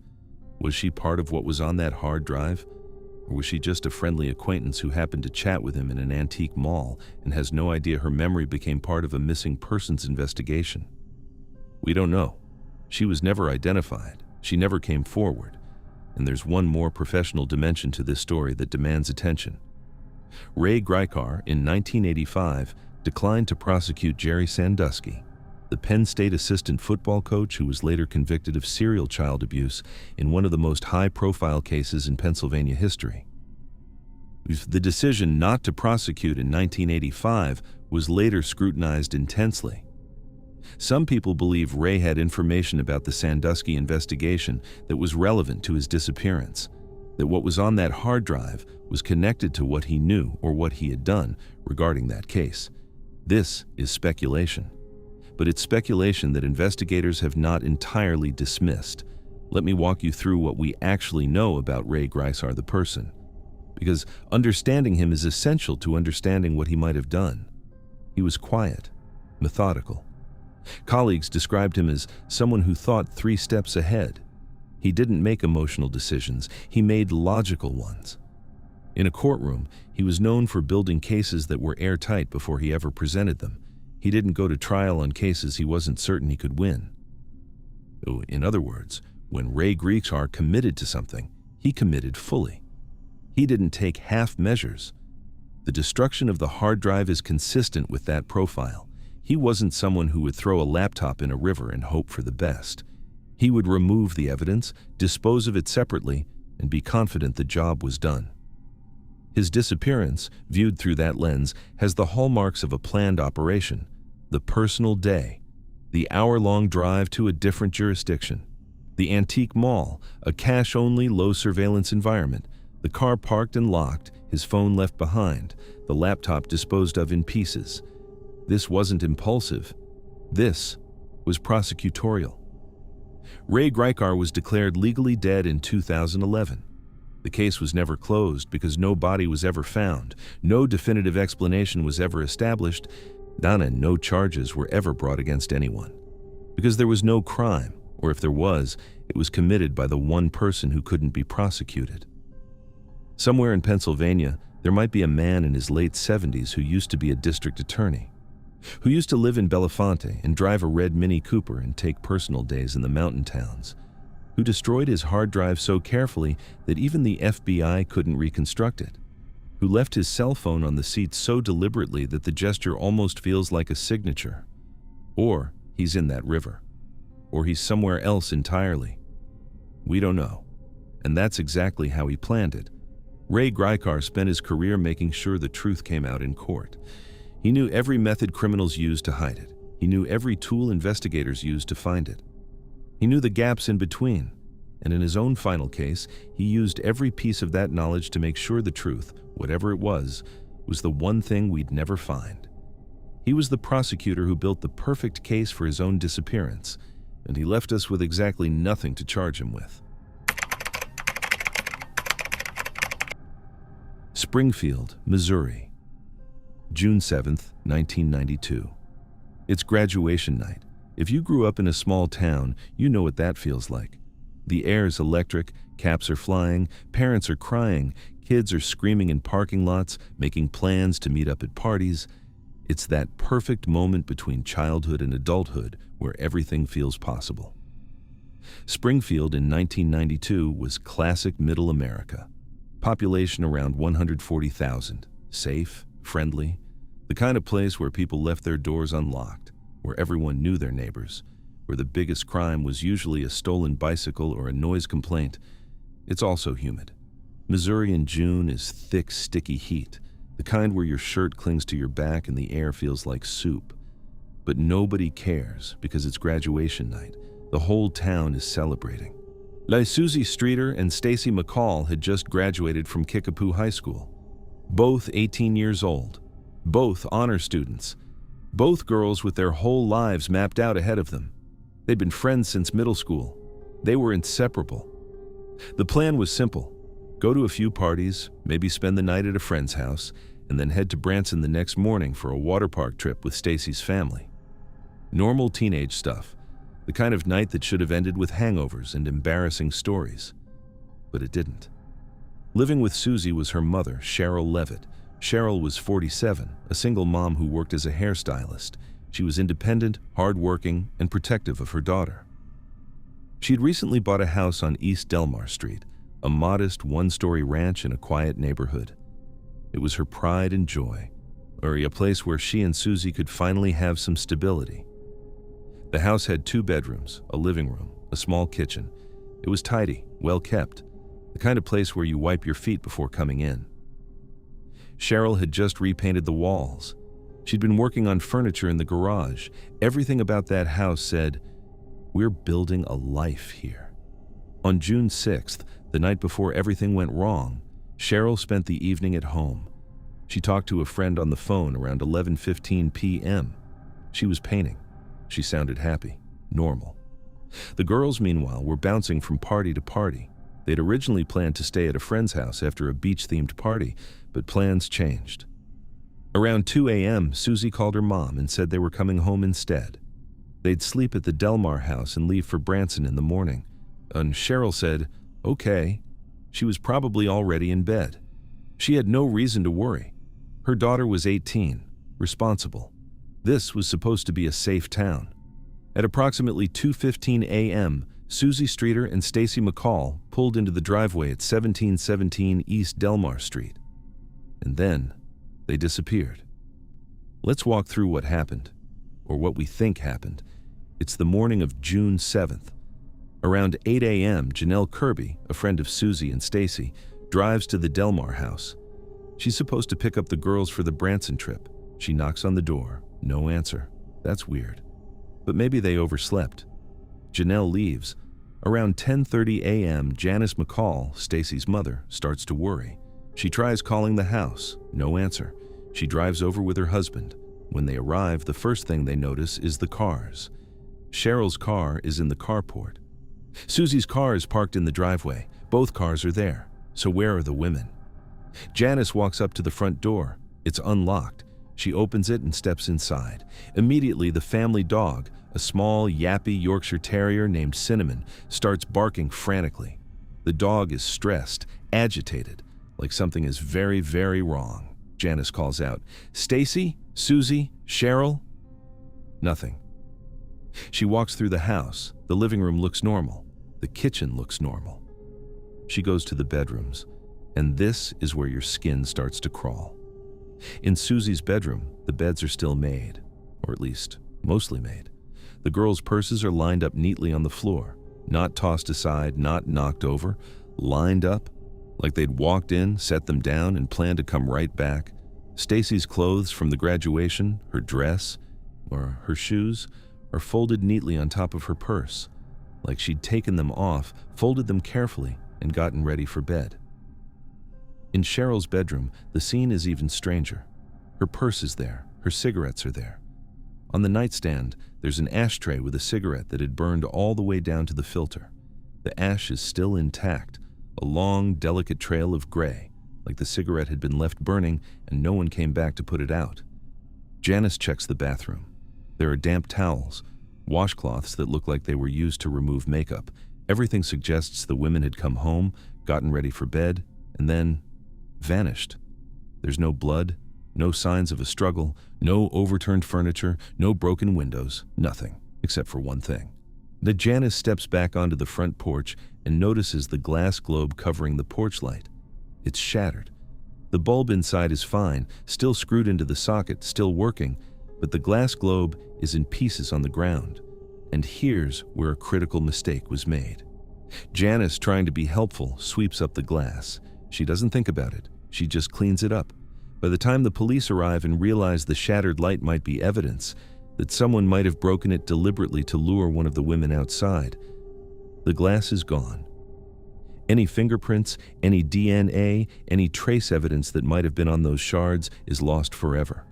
Was she part of what was on that hard drive? Or was she just a friendly acquaintance who happened to chat with him in an antique mall and has no idea her memory became part of a missing persons investigation? We don't know. She was never identified. She never came forward. And there's one more professional dimension to this story that demands attention. Ray Griechar, in 1985, declined to prosecute Jerry Sandusky, the Penn State assistant football coach who was later convicted of serial child abuse in one of the most high-profile cases in Pennsylvania history. The decision not to prosecute in 1985 was later scrutinized intensely. Some people believe Ray had information about the Sandusky investigation that was relevant to his disappearance, that what was on that hard drive was connected to what he knew or what he had done regarding that case. This is speculation, but it's speculation that investigators have not entirely dismissed. Let me walk you through what we actually know about Ray Griechar the person, because understanding him is essential to understanding what he might have done. He was quiet, methodical. Colleagues described him as someone who thought 3 steps ahead. He didn't make emotional decisions, he made logical ones. In a courtroom, he was known for building cases that were airtight before he ever presented them. He didn't go to trial on cases he wasn't certain he could win. In other words, when Ray Griechar committed to something, he committed fully. He didn't take half measures. The destruction of the hard drive is consistent with that profile. He wasn't someone who would throw a laptop in a river and hope for the best. He would remove the evidence, dispose of it separately, and be confident the job was done. His disappearance, viewed through that lens, has the hallmarks of a planned operation: the personal day, the hour-long drive to a different jurisdiction, the antique mall, a cash-only, low-surveillance environment, the car parked and locked, his phone left behind, the laptop disposed of in pieces. This wasn't impulsive. This was prosecutorial. Ray Griechar was declared legally dead in 2011. The case was never closed because no body was ever found, no definitive explanation was ever established, and no charges were ever brought against anyone. Because there was no crime, or if there was, it was committed by the one person who couldn't be prosecuted. Somewhere in Pennsylvania, there might be a man in his late 70s who used to be a district attorney, who used to live in Belafonte and drive a red Mini Cooper and take personal days in the mountain towns, who destroyed his hard drive so carefully that even the FBI couldn't reconstruct it, who left his cell phone on the seat so deliberately that the gesture almost feels like a signature. Or he's in that river, or he's somewhere else entirely. We don't know, and that's exactly how he planned it. Ray Griechar spent his career making sure the truth came out in court. He knew every method criminals used to hide it. He knew every tool investigators used to find it. He knew the gaps in between, and in his own final case, he used every piece of that knowledge to make sure the truth, whatever it was the one thing we'd never find. He was the prosecutor who built the perfect case for his own disappearance, and he left us with exactly nothing to charge him with. Springfield, Missouri. June 7th, 1992. It's graduation night. If you grew up in a small town, you know what that feels like. The air's electric, caps are flying, parents are crying, kids are screaming in parking lots, making plans to meet up at parties. It's that perfect moment between childhood and adulthood where everything feels possible. Springfield in 1992 was classic middle America. Population around 140,000. Safe, friendly, the kind of place where people left their doors unlocked, where everyone knew their neighbors, where the biggest crime was usually a stolen bicycle or a noise complaint. It's also humid. Missouri in June is thick, sticky heat, the kind where your shirt clings to your back and the air feels like soup. But nobody cares because it's graduation night. The whole town is celebrating. Susie Streeter and Stacy McCall had just graduated from Kickapoo High School. Both 18 years old. Both honor students. Both girls with their whole lives mapped out ahead of them. They'd been friends since middle school. They were inseparable. The plan was simple. Go to a few parties, maybe spend the night at a friend's house, and then head to Branson the next morning for a water park trip with Stacy's family. Normal teenage stuff. The kind of night that should have ended with hangovers and embarrassing stories. But it didn't. Living with Susie was her mother, Cheryl Levitt. Cheryl was 47, a single mom who worked as a hairstylist. She was independent, hardworking, and protective of her daughter. She had recently bought a house on East Delmar Street, a modest one-story ranch in a quiet neighborhood. It was her pride and joy, or a place where she and Susie could finally have some stability. The house had 2 bedrooms, a living room, a small kitchen. It was tidy, well kept, the kind of place where you wipe your feet before coming in. Cheryl had just repainted the walls. She'd been working on furniture in the garage. Everything about that house said, "We're building a life here." On June 6th, the night before everything went wrong, Cheryl spent the evening at home. She talked to a friend on the phone around 11:15 p.m. She was painting. She sounded happy, normal. The girls, meanwhile, were bouncing from party to party. They'd originally planned to stay at a friend's house after a beach-themed party, but plans changed. Around 2 a.m., Susie called her mom and said they were coming home instead. They'd sleep at the Delmar house and leave for Branson in the morning. And Cheryl said, okay. She was probably already in bed. She had no reason to worry. Her daughter was 18, responsible. This was supposed to be a safe town. At approximately 2:15 a.m., Susie Streeter and Stacy McCall pulled into the driveway at 1717 East Delmar Street. And then, they disappeared. Let's walk through what happened, or what we think happened. It's the morning of June 7th. Around 8 a.m., Janelle Kirby, a friend of Susie and Stacy, drives to the Delmar house. She's supposed to pick up the girls for the Branson trip. She knocks on the door. No answer. That's weird. But maybe they overslept. Janelle leaves. Around 10:30 a.m., Janice McCall, Stacy's mother, starts to worry. She tries calling the house. No answer. She drives over with her husband. When they arrive, the first thing they notice is the cars. Cheryl's car is in the carport. Susie's car is parked in the driveway. Both cars are there. So where are the women? Janice walks up to the front door. It's unlocked. She opens it and steps inside. Immediately, the family dog, a small, yappy Yorkshire Terrier named Cinnamon, starts barking frantically. The dog is stressed, agitated, like something is very, very wrong. Janice calls out, "Stacy? Susie? Cheryl?" Nothing. She walks through the house. The living room looks normal. The kitchen looks normal. She goes to the bedrooms, and this is where your skin starts to crawl. In Susie's bedroom, the beds are still made, or at least mostly made. The girls' purses are lined up neatly on the floor, not tossed aside, not knocked over, lined up, like they'd walked in, set them down, and planned to come right back. Stacy's clothes from the graduation, her dress, or her shoes, are folded neatly on top of her purse, like she'd taken them off, folded them carefully, and gotten ready for bed. In Cheryl's bedroom, the scene is even stranger. Her purse is there, her cigarettes are there. On the nightstand, there's an ashtray with a cigarette that had burned all the way down to the filter. The ash is still intact, a long, delicate trail of gray, like the cigarette had been left burning and no one came back to put it out. Janice checks the bathroom. There are damp towels, washcloths that look like they were used to remove makeup. Everything suggests the women had come home, gotten ready for bed, and then vanished. There's no blood, no signs of a struggle, no overturned furniture, no broken windows, nothing, except for one thing. Janice steps back onto the front porch and notices the glass globe covering the porch light. It's shattered. The bulb inside is fine, still screwed into the socket, still working, but the glass globe is in pieces on the ground. And here's where a critical mistake was made. Janice, trying to be helpful, sweeps up the glass. She doesn't think about it. She just cleans it up. By the time the police arrive and realize the shattered light might be evidence that someone might have broken it deliberately to lure one of the women outside, the glass is gone. Any fingerprints, any DNA, any trace evidence that might have been on those shards is lost forever.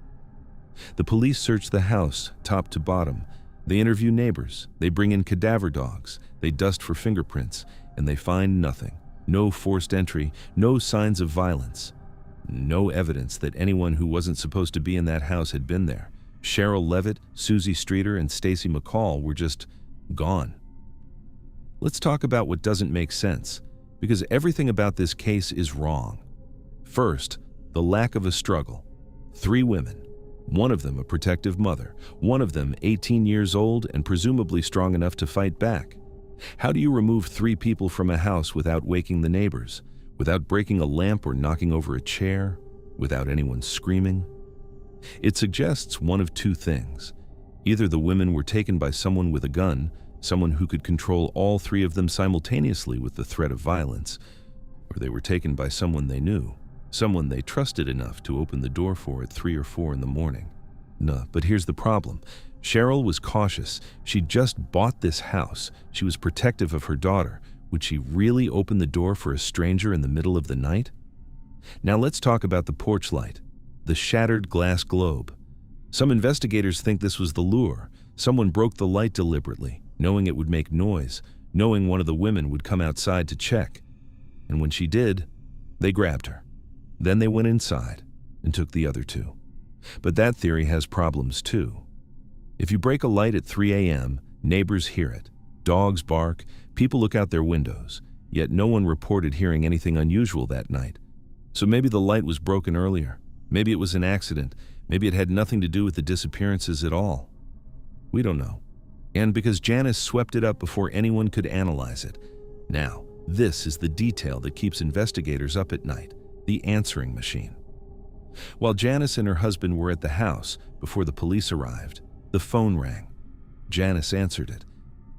The police search the house, top to bottom. They interview neighbors. They bring in cadaver dogs. They dust for fingerprints, and they find nothing. No forced entry, no signs of violence. No evidence that anyone who wasn't supposed to be in that house had been there. Cheryl Levitt, Susie Streeter, and Stacy McCall were just gone. Let's talk about what doesn't make sense, because everything about this case is wrong. First, the lack of a struggle. 3 women, one of them a protective mother, one of them 18 years old and presumably strong enough to fight back. How do you remove 3 people from a house without waking the neighbors, without breaking a lamp or knocking over a chair, without anyone screaming? It suggests one of 2 things. Either the women were taken by someone with a gun, someone who could control all 3 of them simultaneously with the threat of violence, or they were taken by someone they knew, someone they trusted enough to open the door for at 3 or 4 in the morning. No, but here's the problem. Cheryl was cautious. She'd just bought this house. She was protective of her daughter. Would she really open the door for a stranger in the middle of the night? Now let's talk about the porch light, the shattered glass globe. Some investigators think this was the lure. Someone broke the light deliberately, knowing it would make noise, knowing one of the women would come outside to check. And when she did, they grabbed her. Then they went inside and took the other 2. But that theory has problems too. If you break a light at 3 a.m., neighbors hear it. Dogs bark, people look out their windows, yet no one reported hearing anything unusual that night. So maybe the light was broken earlier. Maybe it was an accident. Maybe it had nothing to do with the disappearances at all. We don't know. And because Janice swept it up before anyone could analyze it. Now, this is the detail that keeps investigators up at night, the answering machine. While Janice and her husband were at the house before the police arrived, the phone rang. Janice answered it.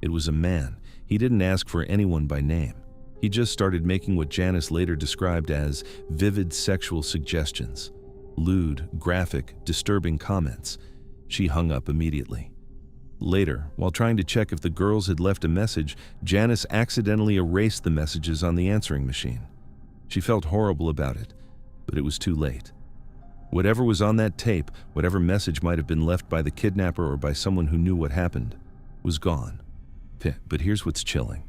It was a man. He didn't ask for anyone by name. He just started making what Janice later described as vivid sexual suggestions. Lewd, graphic, disturbing comments. She hung up immediately. Later, while trying to check if the girls had left a message, Janice accidentally erased the messages on the answering machine. She felt horrible about it, but it was too late. Whatever was on that tape, whatever message might have been left by the kidnapper or by someone who knew what happened, was gone. But here's what's chilling.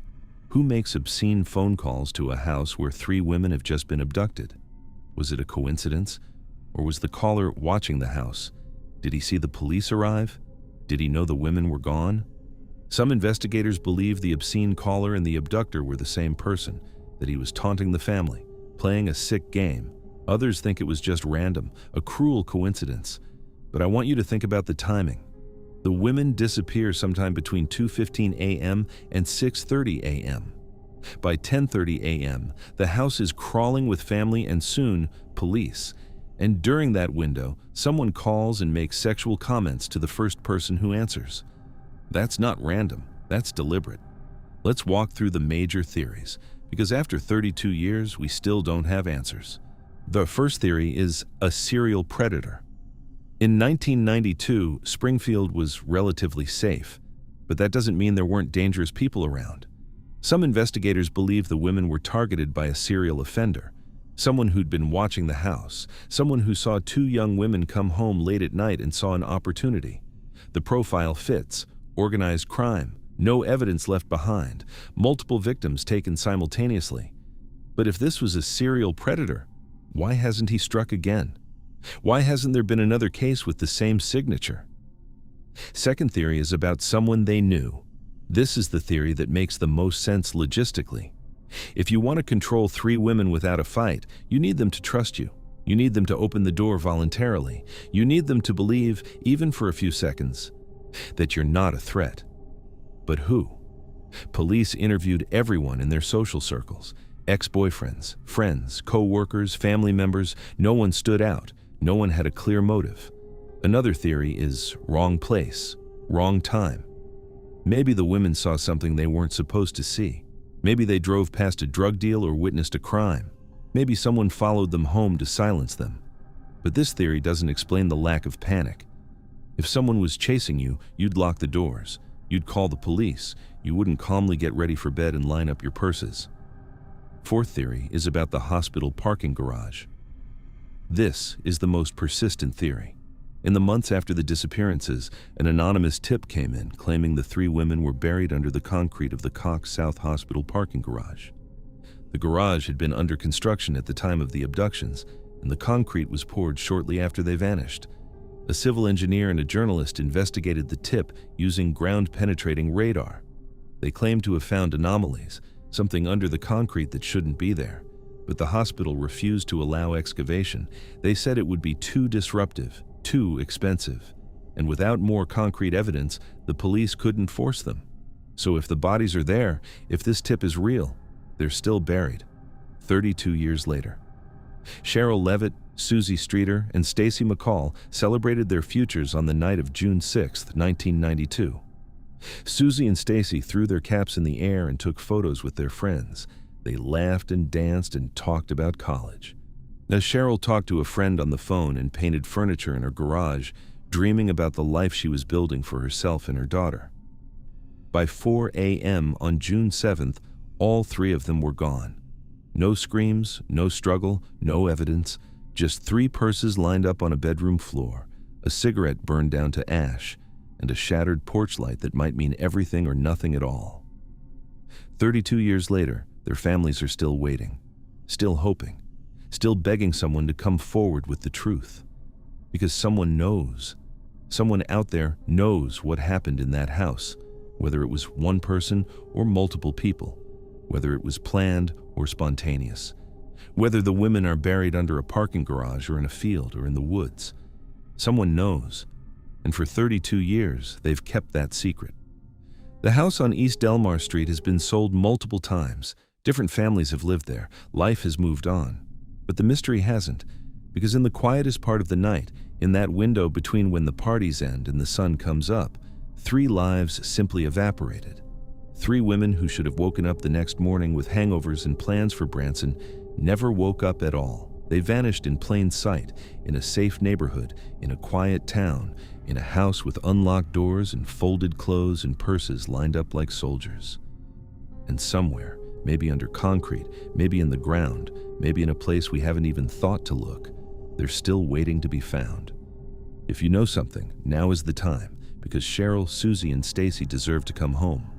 Who makes obscene phone calls to a house where 3 women have just been abducted? Was it a coincidence? Or was the caller watching the house? Did he see the police arrive? Did he know the women were gone? Some investigators believe the obscene caller and the abductor were the same person, that he was taunting the family, playing a sick game. Others think it was just random, a cruel coincidence. But I want you to think about the timing. The women disappear sometime between 2:15 a.m. and 6:30 a.m. By 10:30 a.m., the house is crawling with family and soon, police. And during that window, someone calls and makes sexual comments to the first person who answers. That's not random, that's deliberate. Let's walk through the major theories, because after 32 years, we still don't have answers. The first theory is a serial predator. In 1992, Springfield was relatively safe, but that doesn't mean there weren't dangerous people around. Some investigators believe the women were targeted by a serial offender, someone who'd been watching the house, someone who saw 2 young women come home late at night and saw an opportunity. The profile fits: organized crime, no evidence left behind, multiple victims taken simultaneously. But if this was a serial predator, Why hasn't he struck again? Why hasn't there been another case with the same signature? Second theory is about someone they knew. This is the theory that makes the most sense logistically. If you want to control 3 women without a fight, you need them to trust you. You need them to open the door voluntarily. You need them to believe, even for a few seconds, that you're not a threat. But who? Police interviewed everyone in their social circles. Ex-boyfriends, friends, co-workers, family members. No one stood out. No one had a clear motive. Another theory is wrong place, wrong time. Maybe the women saw something they weren't supposed to see. Maybe they drove past a drug deal or witnessed a crime. Maybe someone followed them home to silence them. But this theory doesn't explain the lack of panic. If someone was chasing you, you'd lock the doors. You'd call the police. You wouldn't calmly get ready for bed and line up your purses. Fourth theory is about the hospital parking garage. This is the most persistent theory. In the months after the disappearances, an anonymous tip came in claiming the 3 women were buried under the concrete of the Cox South Hospital parking garage. The garage had been under construction at the time of the abductions, and the concrete was poured shortly after they vanished. A civil engineer and a journalist investigated the tip using ground-penetrating radar. They claimed to have found anomalies, something under the concrete that shouldn't be there. But the hospital refused to allow excavation. They said it would be too disruptive, too expensive. And without more concrete evidence, the police couldn't force them. So if the bodies are there, if this tip is real, they're still buried, 32 years later. Cheryl Levitt, Susie Streeter, and Stacy McCall celebrated their futures on the night of June 6, 1992. Susie and Stacy threw their caps in the air and took photos with their friends. They laughed and danced and talked about college. As Cheryl talked to a friend on the phone and painted furniture in her garage, dreaming about the life she was building for herself and her daughter. By 4 a.m. on June 7th, all 3 of them were gone. No screams, no struggle, no evidence, just 3 purses lined up on a bedroom floor, a cigarette burned down to ash, and a shattered porch light that might mean everything or nothing at all. 32 years later, their families are still waiting, still hoping, still begging someone to come forward with the truth. Because someone knows. Someone out there knows what happened in that house, whether it was one person or multiple people, whether it was planned or spontaneous, whether the women are buried under a parking garage or in a field or in the woods. Someone knows, and for 32 years, they've kept that secret. The house on East Delmar Street has been sold multiple times. Different families have lived there. Life has moved on. But the mystery hasn't, because in the quietest part of the night, in that window between when the parties end and the sun comes up, 3 lives simply evaporated. 3 women who should have woken up the next morning with hangovers and plans for Branson never woke up at all. They vanished in plain sight, in a safe neighborhood, in a quiet town, in a house with unlocked doors and folded clothes and purses lined up like soldiers. And somewhere, maybe under concrete, maybe in the ground, maybe in a place we haven't even thought to look, they're still waiting to be found. If you know something, now is the time, because Cheryl, Susie, and Stacy deserve to come home.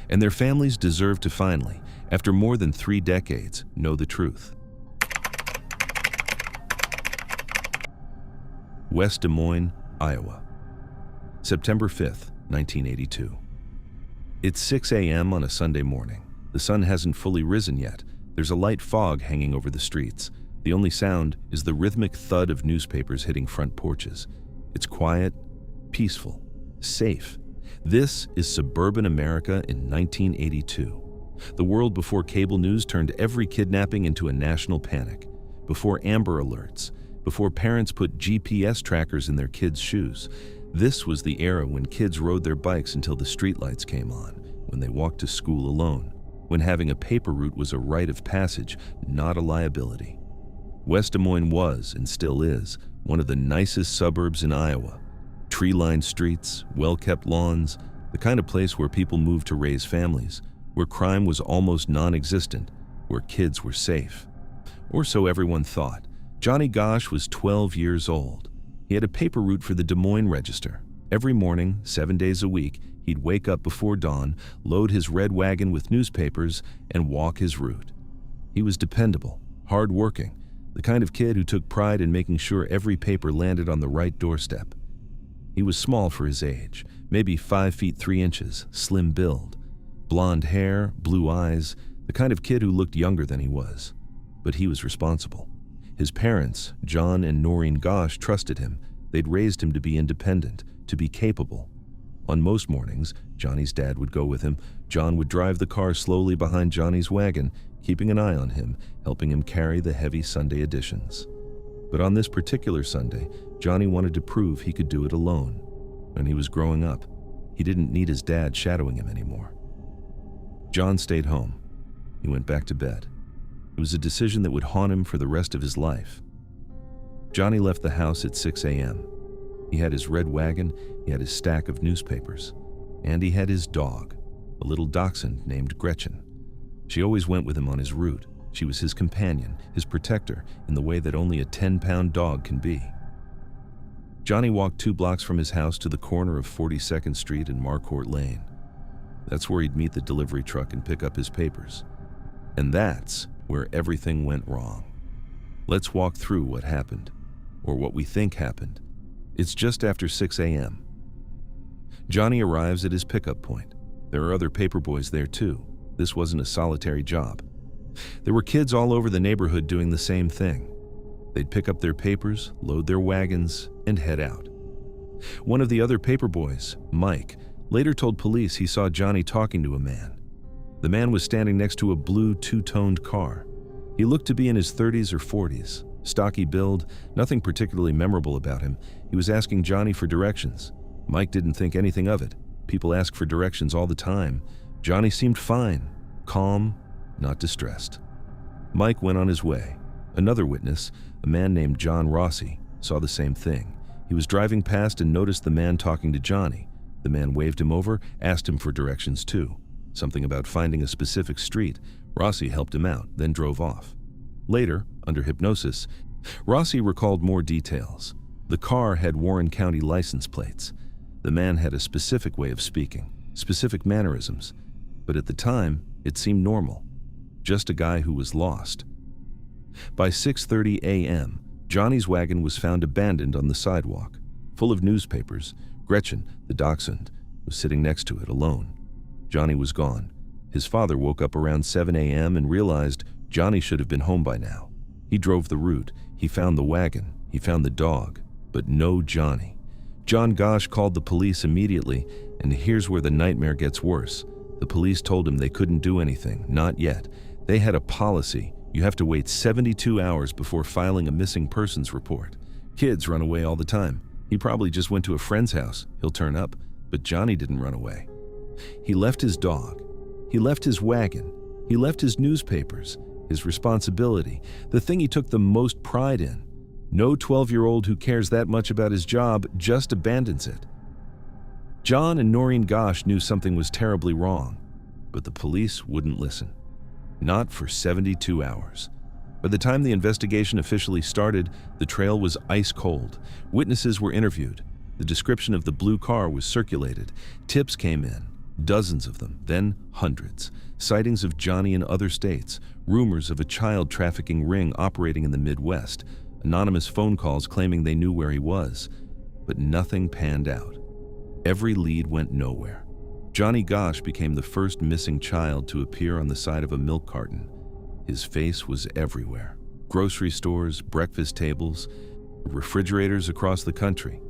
And their families deserve to finally, after more than 3 decades, know the truth. West Des Moines, Iowa. September 5th, 1982. It's 6 a.m. on a Sunday morning. The sun hasn't fully risen yet. There's a light fog hanging over the streets. The only sound is the rhythmic thud of newspapers hitting front porches. It's quiet, peaceful, safe. This is suburban America in 1982. The world before cable news turned every kidnapping into a national panic. Before Amber Alerts. Before parents put GPS trackers in their kids' shoes. This was the era when kids rode their bikes until the streetlights came on, when they walked to school alone, when having a paper route was a rite of passage, not a liability. West Des Moines was, and still is, one of the nicest suburbs in Iowa. Tree-lined streets, well-kept lawns, the kind of place where people moved to raise families, where crime was almost non-existent, where kids were safe. Or so everyone thought. Johnny Gosch was 12 years old. He had a paper route for the Des Moines Register. Every morning, 7 days a week, he'd wake up before dawn, load his red wagon with newspapers, and walk his route. He was dependable, hard-working, The kind of kid who took pride in making sure every paper landed on the right doorstep. He was small for his age, maybe 5 feet 3 inches, slim build, blonde hair, blue eyes, the kind of kid who looked younger than he was. But he was responsible. His parents, John and Noreen Gosh, trusted him. They'd raised him to be independent, to be capable. On most mornings, Johnny's dad would go with him. John would drive the car slowly behind Johnny's wagon, keeping an eye on him, helping him carry the heavy Sunday editions. But on this particular Sunday, Johnny wanted to prove he could do it alone. When he was growing up, he didn't need his dad shadowing him anymore. John stayed home. He went back to bed. It was a decision that would haunt him for the rest of his life. Johnny left the house at 6 a.m. He had his red wagon, he had his stack of newspapers, and he had his dog, a little dachshund named Gretchen. She always went with him on his route. She was his companion, his protector, in the way that only a 10-pound dog can be. Johnny walked 2 blocks from his house to the corner of 42nd Street and Marcourt Lane. That's where he'd meet the delivery truck and pick up his papers. And that's where everything went wrong. Let's walk through what happened, or what we think happened. It's just after 6 a.m. Johnny arrives at his pickup point. There are other paperboys there too. This wasn't a solitary job. There were kids all over the neighborhood doing the same thing. They'd pick up their papers, load their wagons, and head out. One of the other paperboys, Mike, later told police he saw Johnny talking to a man. The man was standing next to a blue 2-toned car. He looked to be in his 30s or 40s, stocky build, nothing particularly memorable about him. He was asking Johnny for directions. Mike didn't think anything of it. People ask for directions all the time. Johnny seemed fine, calm, not distressed. Mike went on his way. Another witness, a man named John Rossi, saw the same thing. He was driving past and noticed the man talking to Johnny. The man waved him over, asked him for directions too. Something about finding a specific street. Rossi helped him out, then drove off. Later, under hypnosis, Rossi recalled more details. The car had Warren County license plates. The man had a specific way of speaking, specific mannerisms. But at the time, it seemed normal. Just a guy who was lost. By 6:30 a.m., Johnny's wagon was found abandoned on the sidewalk, full of newspapers. Gretchen, the dachshund, was sitting next to it alone. Johnny was gone. His father woke up around 7 a.m. and realized Johnny should have been home by now. He drove the route. He found the wagon. He found the dog. But no Johnny. John Gosh called the police immediately, and here's where the nightmare gets worse. The police told him they couldn't do anything, not yet. They had a policy. You have to wait 72 hours before filing a missing persons report. Kids run away all the time. He probably just went to a friend's house. He'll turn up. But Johnny didn't run away. He left his dog. He left his wagon. He left his newspapers, his responsibility, the thing he took the most pride in. No 12-year-old who cares that much about his job just abandons it. John and Noreen Gosh knew something was terribly wrong, but the police wouldn't listen. Not for 72 hours. By the time the investigation officially started, the trail was ice cold. Witnesses were interviewed. The description of the blue car was circulated. Tips came in, dozens of them, then hundreds. Sightings of Johnny in other states, rumors of a child trafficking ring operating in the Midwest, anonymous phone calls claiming they knew where he was. But nothing panned out. Every lead went nowhere. Johnny Gosh became the first missing child to appear on the side of a milk carton. His face was everywhere. Grocery stores, breakfast tables, refrigerators across the country.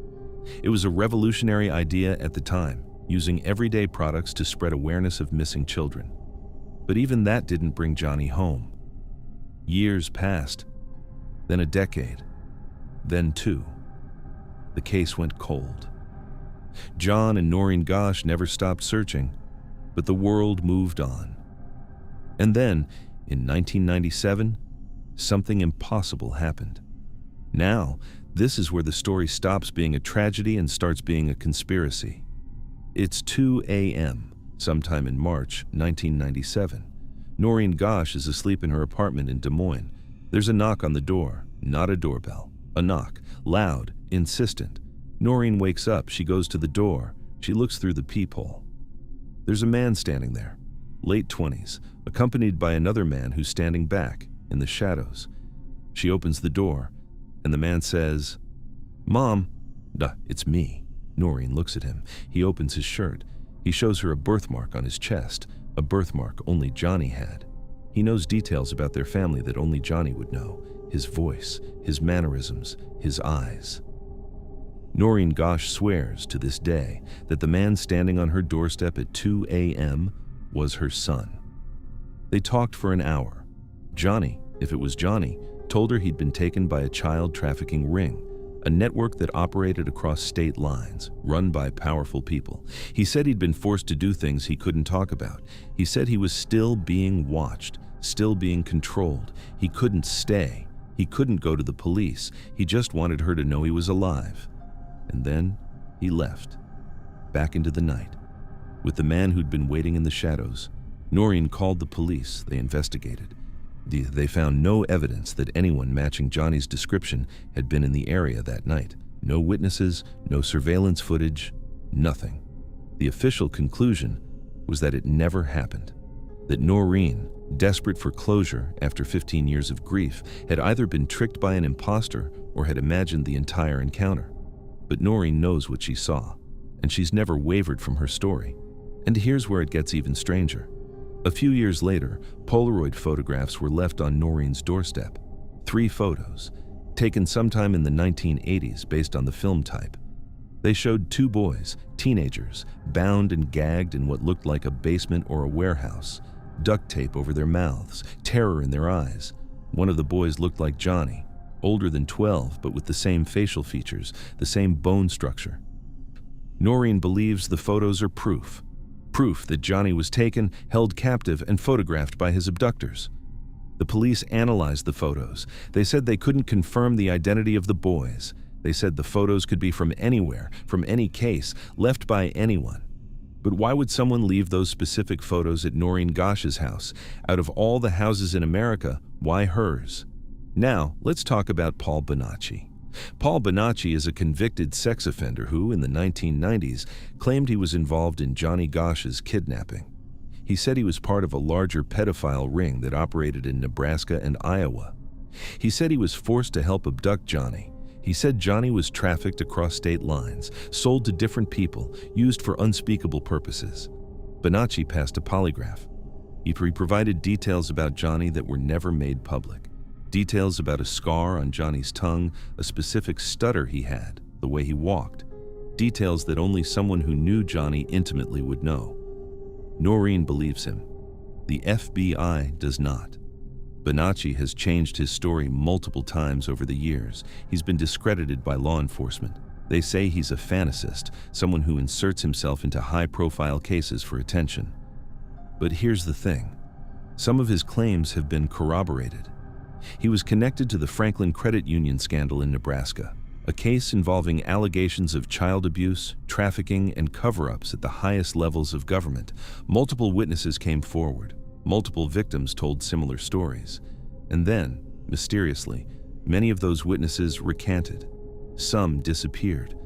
It was a revolutionary idea at the time, using everyday products to spread awareness of missing children. But even that didn't bring Johnny home. Years passed, then a decade, then 2. The case went cold. John and Noreen Gosh never stopped searching, but the world moved on. And then, in 1997, something impossible happened. Now, this is where the story stops being a tragedy and starts being a conspiracy. It's 2 a.m., sometime in March 1997. Noreen Gosh is asleep in her apartment in Des Moines. There's a knock on the door, not a doorbell. A knock, loud, insistent. Noreen wakes up. She goes to the door. She looks through the peephole. There's a man standing there, late 20s, accompanied by another man who's standing back, in the shadows. She opens the door, and the man says, "Mom." "Duh, it's me." Noreen looks at him. He opens his shirt. He shows her a birthmark on his chest, a birthmark only Johnny had. He knows details about their family that only Johnny would know. His voice, his mannerisms, his eyes. Noreen Gosh swears to this day that the man standing on her doorstep at 2 a.m. was her son. They talked for an hour. Johnny, if it was Johnny, told her he'd been taken by a child trafficking ring, a network that operated across state lines, run by powerful people. He said he'd been forced to do things he couldn't talk about. He said he was still being watched, still being controlled. He couldn't stay. He couldn't go to the police. He just wanted her to know he was alive. And then he left, back into the night, with the man who'd been waiting in the shadows. Noreen called the police. They investigated. They found no evidence that anyone matching Johnny's description had been in the area that night. No witnesses, no surveillance footage, nothing. The official conclusion was that it never happened. That Noreen, desperate for closure after 15 years of grief, had either been tricked by an imposter or had imagined the entire encounter. But Noreen knows what she saw, and she's never wavered from her story. And here's where it gets even stranger. A few years later, Polaroid photographs were left on Noreen's doorstep. 3 photos, taken sometime in the 1980s based on the film type. They showed 2 boys, teenagers, bound and gagged in what looked like a basement or a warehouse, duct tape over their mouths, terror in their eyes. One of the boys looked like Johnny, older than 12, but with the same facial features, the same bone structure. Noreen believes the photos are proof that Johnny was taken, held captive, and photographed by his abductors. The police analyzed the photos. They said they couldn't confirm the identity of the boys. They said the photos could be from anywhere, from any case, left by anyone. But why would someone leave those specific photos at Noreen Gosh's house? Out of all the houses in America, why hers? Now, let's talk about Paul Bonacci. Paul Bonacci is a convicted sex offender who, in the 1990s, claimed he was involved in Johnny Gosh's kidnapping. He said he was part of a larger pedophile ring that operated in Nebraska and Iowa. He said he was forced to help abduct Johnny. He said Johnny was trafficked across state lines, sold to different people, used for unspeakable purposes. Bonacci passed a polygraph. He provided details about Johnny that were never made public. Details about a scar on Johnny's tongue, a specific stutter he had, the way he walked. Details that only someone who knew Johnny intimately would know. Noreen believes him. The FBI does not. Bonacci has changed his story multiple times over the years. He's been discredited by law enforcement. They say he's a fantasist, someone who inserts himself into high-profile cases for attention. But here's the thing. Some of his claims have been corroborated. He was connected to the Franklin Credit Union scandal in Nebraska, a case involving allegations of child abuse, trafficking, and cover-ups at the highest levels of government. Multiple witnesses came forward. Multiple victims told similar stories. And then, mysteriously, many of those witnesses recanted. Some disappeared.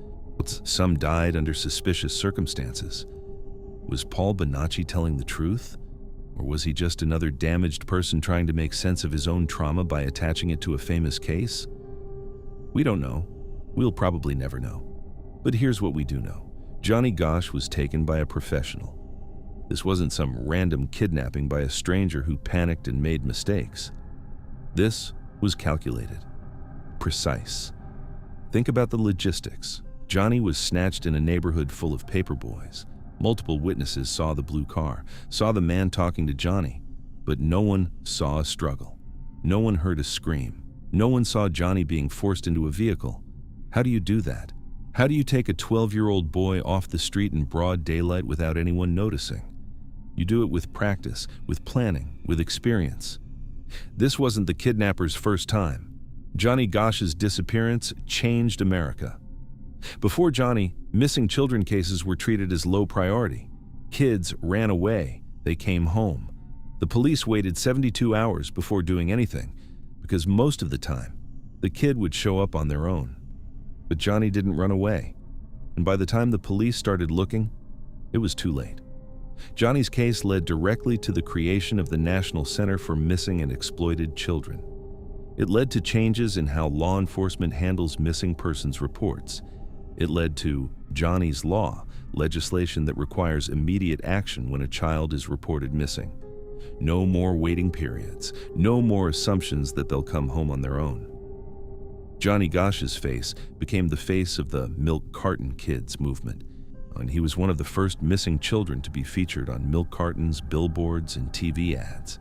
Some died under suspicious circumstances. Was Paul Bonacci telling the truth? Or was he just another damaged person trying to make sense of his own trauma by attaching it to a famous case? We don't know. We'll probably never know. But here's what we do know. Johnny Gosh was taken by a professional. This wasn't some random kidnapping by a stranger who panicked and made mistakes. This was calculated, precise. Think about the logistics. Johnny was snatched in a neighborhood full of paper boys. Multiple witnesses saw the blue car, saw the man talking to Johnny, but no one saw a struggle. No one heard a scream. No one saw Johnny being forced into a vehicle. How do you do that? How do you take a 12-year-old boy off the street in broad daylight without anyone noticing? You do it with practice, with planning, with experience. This wasn't the kidnapper's first time. Johnny Gosh's disappearance changed America. Before Johnny, missing children cases were treated as low priority. Kids ran away. They came home. The police waited 72 hours before doing anything, because most of the time, the kid would show up on their own. But Johnny didn't run away, and by the time the police started looking, it was too late. Johnny's case led directly to the creation of the National Center for Missing and Exploited Children. It led to changes in how law enforcement handles missing persons reports. It led to Johnny's Law, legislation that requires immediate action when a child is reported missing. No more waiting periods, no more assumptions that they'll come home on their own. Johnny Gosch's face became the face of the milk carton kids movement, and he was one of the first missing children to be featured on milk cartons, billboards, and TV ads.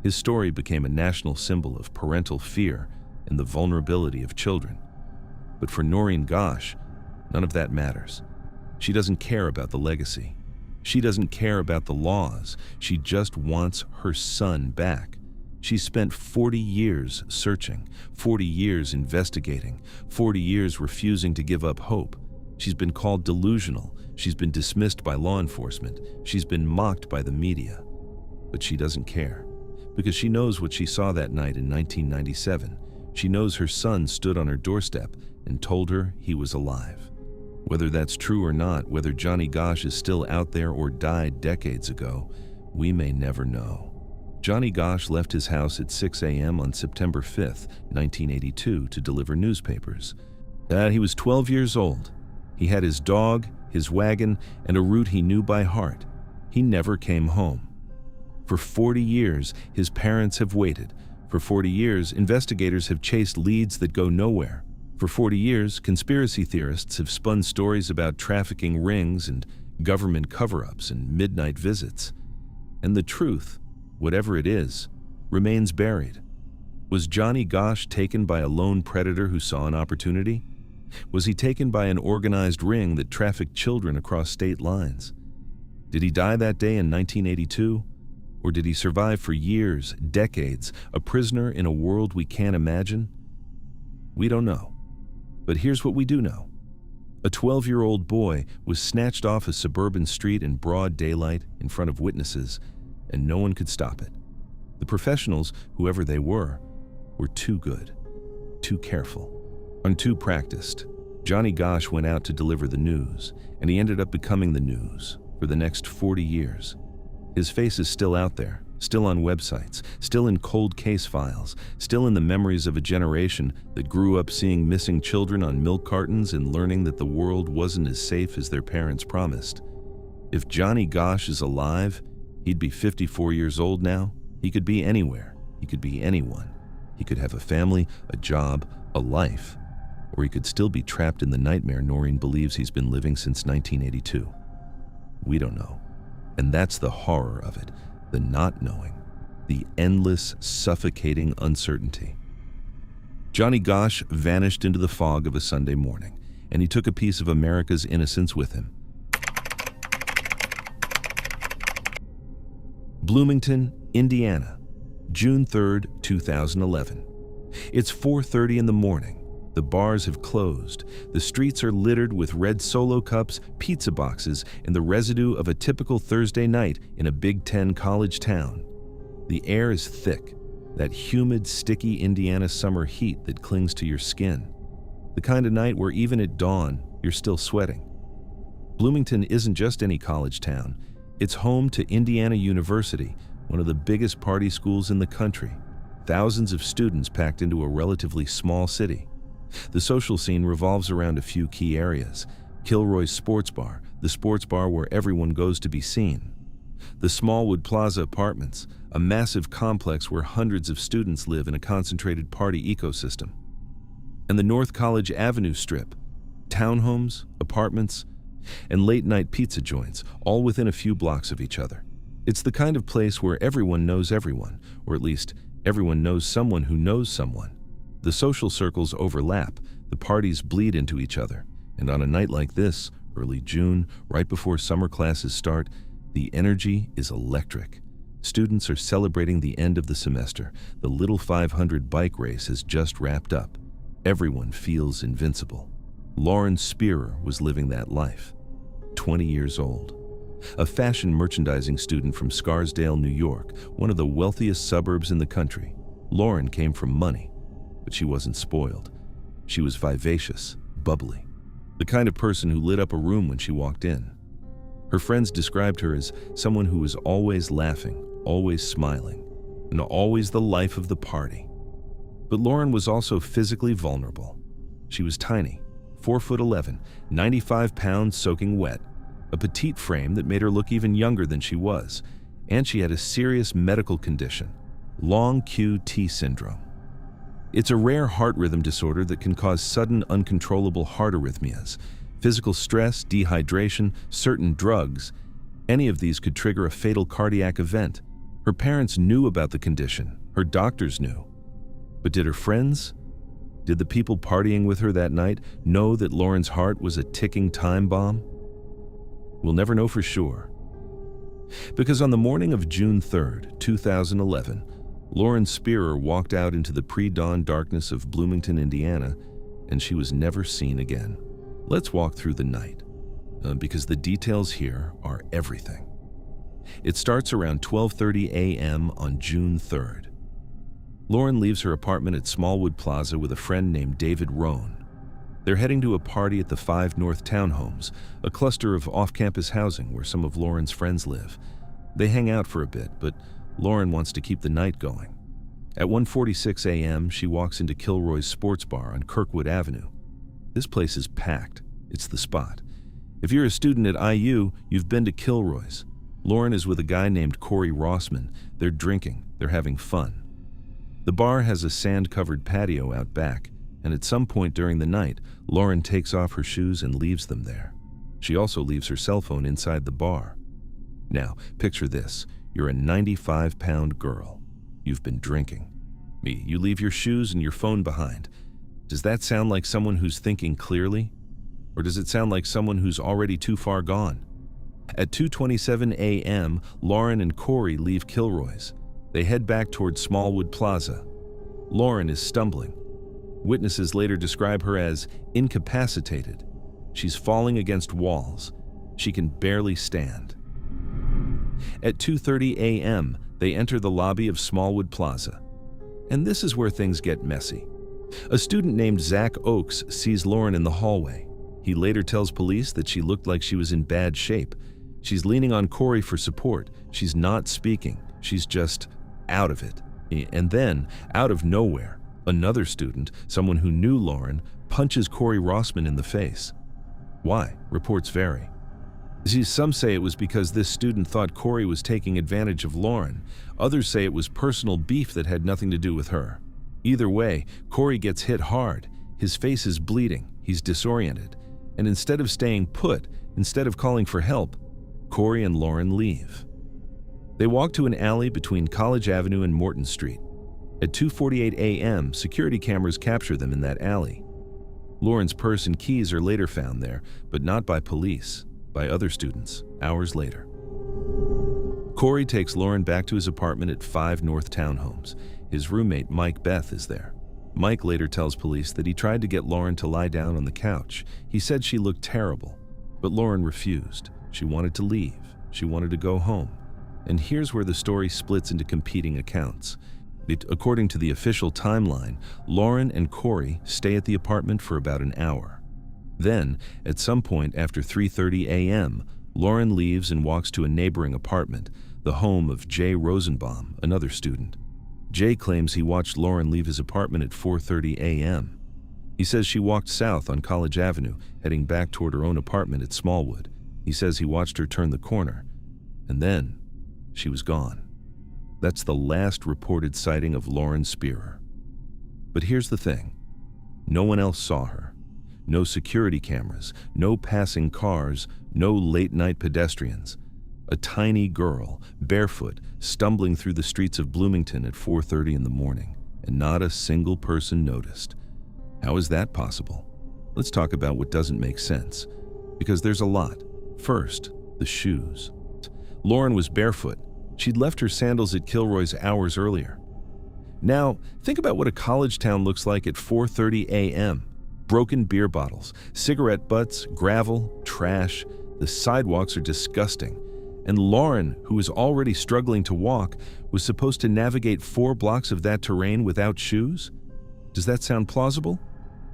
His story became a national symbol of parental fear and the vulnerability of children. But for Noreen Gosch, none of that matters. She doesn't care about the legacy. She doesn't care about the laws. She just wants her son back. She spent 40 years searching, 40 years investigating, 40 years refusing to give up hope. She's been called delusional. She's been dismissed by law enforcement. She's been mocked by the media. But she doesn't care, because she knows what she saw that night in 1997. She knows her son stood on her doorstep and told her he was alive. Whether that's true or not, whether Johnny Gosch is still out there or died decades ago, we may never know. Johnny Gosch left his house at 6 a.m. on September 5th, 1982 to deliver newspapers. He was 12 years old. He had his dog, his wagon, and a route he knew by heart. He never came home. For 40 years, his parents have waited. For 40 years, investigators have chased leads that go nowhere. For 40 years, conspiracy theorists have spun stories about trafficking rings and government cover-ups and midnight visits. And the truth, whatever it is, remains buried. Was Johnny Gosch taken by a lone predator who saw an opportunity? Was he taken by an organized ring that trafficked children across state lines? Did he die that day in 1982? Or did he survive for years, decades, a prisoner in a world we can't imagine? We don't know. But here's what we do know. A 12-year-old boy was snatched off a suburban street in broad daylight in front of witnesses, and no one could stop it. The professionals, whoever they were too good, too careful, and too practiced. Johnny Gosch went out to deliver the news, and he ended up becoming the news for the next 40 years. His face is still out there, still on websites, still in cold case files, still in the memories of a generation that grew up seeing missing children on milk cartons and learning that the world wasn't as safe as their parents promised. If Johnny Gosch is alive, he'd be 54 years old now. He could be anywhere. He could be anyone. He could have a family, a job, a life. Or he could still be trapped in the nightmare Noreen believes he's been living since 1982. We don't know. And that's the horror of it, the not knowing, the endless, suffocating uncertainty. Johnny Gosch vanished into the fog of a Sunday morning, and he took a piece of America's innocence with him. Bloomington, Indiana, June 3rd, 2011. It's 4:30 in the morning. The bars have closed. The streets are littered with red Solo cups, pizza boxes, and the residue of a typical Thursday night in a Big Ten college town. The air is thick, that humid, sticky Indiana summer heat that clings to your skin. The kind of night where even at dawn, you're still sweating. Bloomington isn't just any college town. It's home to Indiana University, one of the biggest party schools in the country. Thousands of students packed into a relatively small city. The social scene revolves around a few key areas. Kilroy's Sports Bar, the sports bar where everyone goes to be seen. The Smallwood Plaza Apartments, a massive complex where hundreds of students live in a concentrated party ecosystem. And the North College Avenue Strip, townhomes, apartments, and late-night pizza joints, all within a few blocks of each other. It's the kind of place where everyone knows everyone, or at least everyone knows someone who knows someone. The social circles overlap, the parties bleed into each other, and on a night like this, early June, right before summer classes start, the energy is electric. Students are celebrating the end of the semester. The Little 500 bike race has just wrapped up. Everyone feels invincible. Lauren Spearer was living that life, 20 years old. A fashion merchandising student from Scarsdale, New York, one of the wealthiest suburbs in the country. Lauren came from money, but she wasn't spoiled. She was vivacious, bubbly, the kind of person who lit up a room when she walked in. Her friends described her as someone who was always laughing, always smiling, and always the life of the party. But Lauren was also physically vulnerable. She was tiny, 4'11", 95 pounds soaking wet, a petite frame that made her look even younger than she was, and she had a serious medical condition, long QT syndrome. It's a rare heart rhythm disorder that can cause sudden, uncontrollable heart arrhythmias. Physical stress, dehydration, certain drugs, any of these could trigger a fatal cardiac event. Her parents knew about the condition, her doctors knew. But did her friends? Did the people partying with her that night know that Lauren's heart was a ticking time bomb? We'll never know for sure. Because on the morning of June 3rd, 2011, Lauren Spearer walked out into the pre-dawn darkness of Bloomington, Indiana, and she was never seen again. Let's walk through the night, because the details here are everything. It starts around 12:30 a.m. on June 3rd. Lauren leaves her apartment at Smallwood Plaza with a friend named David Rohn. They're heading to a party at the 5 North Townhomes, a cluster of off-campus housing where some of Lauren's friends live. They hang out for a bit, but Lauren wants to keep the night going. At 1:46 a.m., she walks into Kilroy's Sports Bar on Kirkwood Avenue. This place is packed. It's the spot. If you're a student at IU, you've been to Kilroy's. Lauren is with a guy named Corey Rossman. They're drinking. They're having fun. The bar has a sand-covered patio out back, and at some point during the night, Lauren takes off her shoes and leaves them there. She also leaves her cell phone inside the bar. Now, picture this. You're a 95-pound girl. You've been drinking. You leave your shoes and your phone behind. Does that sound like someone who's thinking clearly? Or does it sound like someone who's already too far gone? At 2:27 a.m., Lauren and Corey leave Kilroy's. They head back toward Smallwood Plaza. Lauren is stumbling. Witnesses later describe her as incapacitated. She's falling against walls. She can barely stand. At 2:30 a.m., they enter the lobby of Smallwood Plaza. And this is where things get messy. A student named Zach Oakes sees Lauren in the hallway. He later tells police that she looked like she was in bad shape. She's leaning on Corey for support. She's not speaking. She's just out of it. And then, out of nowhere, another student, someone who knew Lauren, punches Corey Rossman in the face. Why? Reports vary. See, some say it was because this student thought Corey was taking advantage of Lauren. Others say it was personal beef that had nothing to do with her. Either way, Corey gets hit hard. His face is bleeding. He's disoriented. And instead of staying put, instead of calling for help, Corey and Lauren leave. They walk to an alley between College Avenue and Morton Street. At 2:48 a.m., security cameras capture them in that alley. Lauren's purse and keys are later found there, but not by police, by other students, hours later. Corey takes Lauren back to his apartment at 5 North Townhomes. His roommate, Mike Beth, is there. Mike later tells police that he tried to get Lauren to lie down on the couch. He said she looked terrible, but Lauren refused. She wanted to leave. She wanted to go home. And here's where the story splits into competing accounts. According to the official timeline, Lauren and Corey stay at the apartment for about an hour. Then, at some point after 3:30 a.m., Lauren leaves and walks to a neighboring apartment, the home of Jay Rosenbaum, another student. Jay claims he watched Lauren leave his apartment at 4:30 a.m. He says she walked south on College Avenue, heading back toward her own apartment at Smallwood. He says he watched her turn the corner, and then she was gone. That's the last reported sighting of Lauren Spearer. But here's the thing. No one else saw her. No security cameras, no passing cars, no late-night pedestrians. A tiny girl, barefoot, stumbling through the streets of Bloomington at 4:30 in the morning, and not a single person noticed. How is that possible? Let's talk about what doesn't make sense, because there's a lot. First, the shoes. Lauren was barefoot. She'd left her sandals at Kilroy's hours earlier. Now, think about what a college town looks like at 4:30 a.m. Broken beer bottles, cigarette butts, gravel, trash. The sidewalks are disgusting. And Lauren, who was already struggling to walk, was supposed to navigate 4 blocks of that terrain without shoes? Does that sound plausible?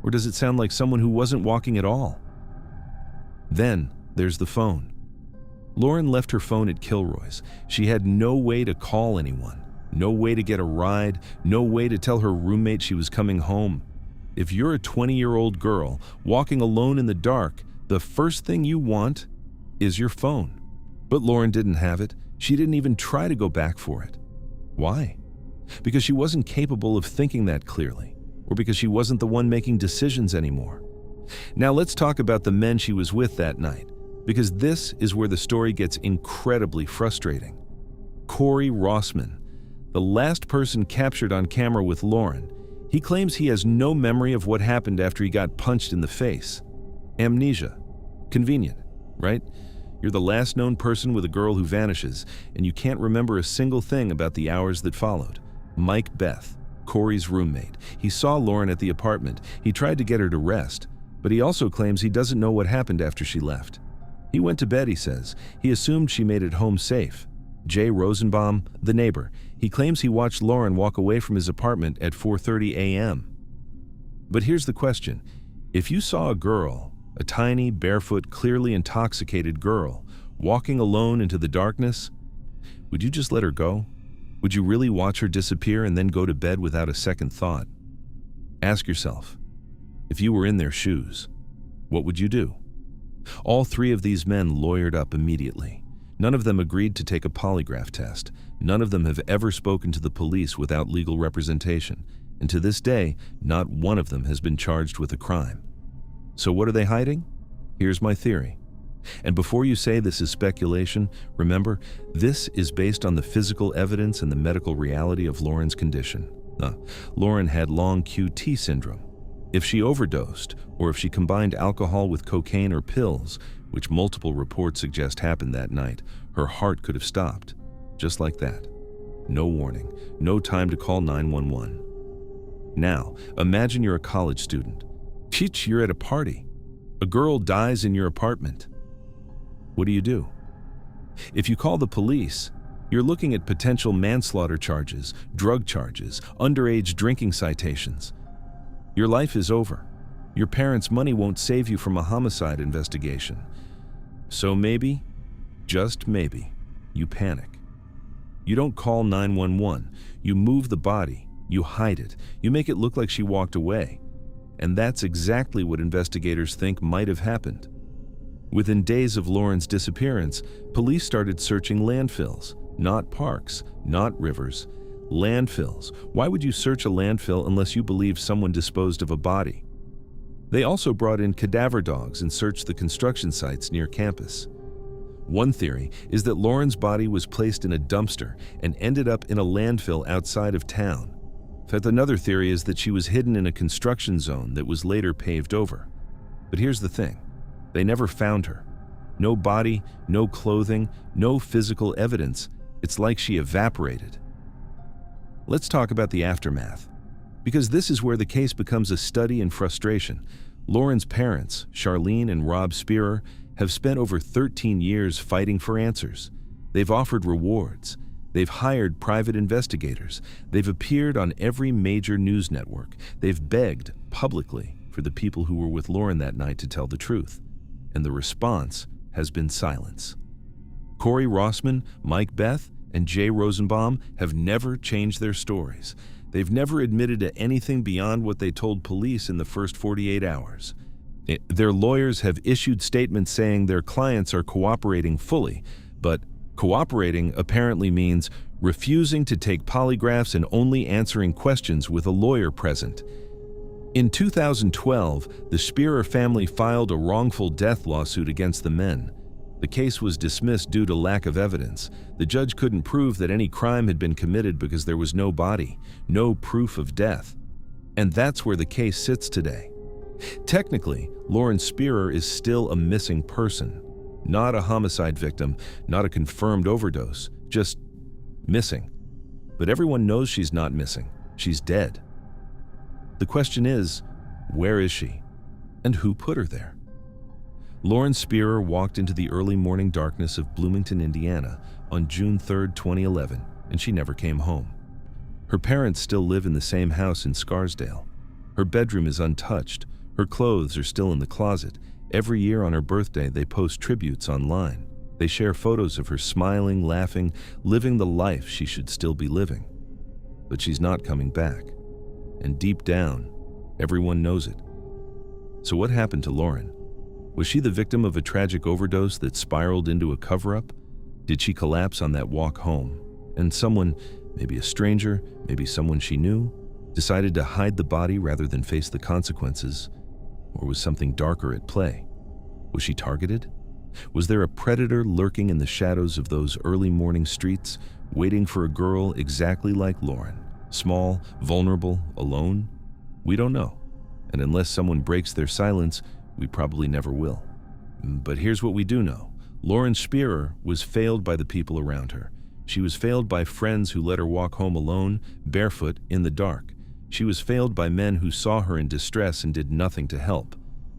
Or does it sound like someone who wasn't walking at all? Then, there's the phone. Lauren left her phone at Kilroy's. She had no way to call anyone. No way to get a ride, no way to tell her roommate she was coming home. If you're a 20-year-old girl walking alone in the dark, the first thing you want is your phone. But Lauren didn't have it. She didn't even try to go back for it. Why? Because she wasn't capable of thinking that clearly, or because she wasn't the one making decisions anymore. Now let's talk about the men she was with that night, because this is where the story gets incredibly frustrating. Corey Rossman, the last person captured on camera with Lauren, he claims he has no memory of what happened after he got punched in the face. Amnesia. Convenient, right? You're the last known person with a girl who vanishes, and you can't remember a single thing about the hours that followed. Mike Beth, Corey's roommate. He saw Lauren at the apartment. He tried to get her to rest, but he also claims he doesn't know what happened after she left. He went to bed, he says. He assumed she made it home safe. Jay Rosenbaum, the neighbor, he claims he watched Lauren walk away from his apartment at 4:30 a.m. But here's the question. If you saw a girl, a tiny, barefoot, clearly intoxicated girl, walking alone into the darkness, would you just let her go? Would you really watch her disappear and then go to bed without a second thought? Ask yourself, if you were in their shoes, what would you do? All three of these men lawyered up immediately. None of them agreed to take a polygraph test. None of them have ever spoken to the police without legal representation. And to this day, not one of them has been charged with a crime. So what are they hiding? Here's my theory. And before you say this is speculation, remember, this is based on the physical evidence and the medical reality of Lauren's condition. Lauren had long QT syndrome. If she overdosed, or if she combined alcohol with cocaine or pills, which multiple reports suggest happened that night, her heart could have stopped. Just like that. No warning, no time to call 911. Now, imagine you're a college student. You're at a party. A girl dies in your apartment. What do you do? If you call the police, you're looking at potential manslaughter charges, drug charges, underage drinking citations. Your life is over. Your parents' money won't save you from a homicide investigation. So maybe, just maybe, you panic. You don't call 911. You move the body. You hide it. You make it look like she walked away. And that's exactly what investigators think might have happened. Within days of Lauren's disappearance, police started searching landfills, not parks, not rivers. Landfills. Why would you search a landfill unless you believe someone disposed of a body? They also brought in cadaver dogs and searched the construction sites near campus. One theory is that Lauren's body was placed in a dumpster and ended up in a landfill outside of town. In fact, another theory is that she was hidden in a construction zone that was later paved over. But here's the thing. They never found her. No body, no clothing, no physical evidence. It's like she evaporated. Let's talk about the aftermath, because this is where the case becomes a study in frustration. Lauren's parents, Charlene and Rob Spearer, have spent over 13 years fighting for answers. They've offered rewards. They've hired private investigators. They've appeared on every major news network. They've begged publicly for the people who were with Lauren that night to tell the truth. And the response has been silence. Corey Rossman, Mike Beth, and Jay Rosenbaum have never changed their stories. They've never admitted to anything beyond what they told police in the first 48 hours. Their lawyers have issued statements saying their clients are cooperating fully, but cooperating apparently means refusing to take polygraphs and only answering questions with a lawyer present. In 2012, the Spearer family filed a wrongful death lawsuit against the men. The case was dismissed due to lack of evidence. The judge couldn't prove that any crime had been committed because there was no body, no proof of death. And that's where the case sits today. Technically, Lauren Spearer is still a missing person. Not a homicide victim, not a confirmed overdose, just missing. But everyone knows she's not missing. She's dead. The question is, where is she? And who put her there? Lauren Spearer walked into the early morning darkness of Bloomington, Indiana on June 3, 2011, and she never came home. Her parents still live in the same house in Scarsdale. Her bedroom is untouched. Her clothes are still in the closet. Every year on her birthday, they post tributes online. They share photos of her smiling, laughing, living the life she should still be living. but she's not coming back. And deep down, everyone knows it. So what happened to Lauren? Was she the victim of a tragic overdose that spiraled into a cover-up? Did she collapse on that walk home? And someone, maybe a stranger, maybe someone she knew, decided to hide the body rather than face the consequences? Or was something darker at play? Was she targeted? Was there a predator lurking in the shadows of those early morning streets, waiting for a girl exactly like Lauren? Small, vulnerable, alone? We don't know. And unless someone breaks their silence, we probably never will. But here's what we do know. Lauren Spearer was failed by the people around her. She was failed by friends who let her walk home alone, barefoot, in the dark. She was failed by men who saw her in distress and did nothing to help.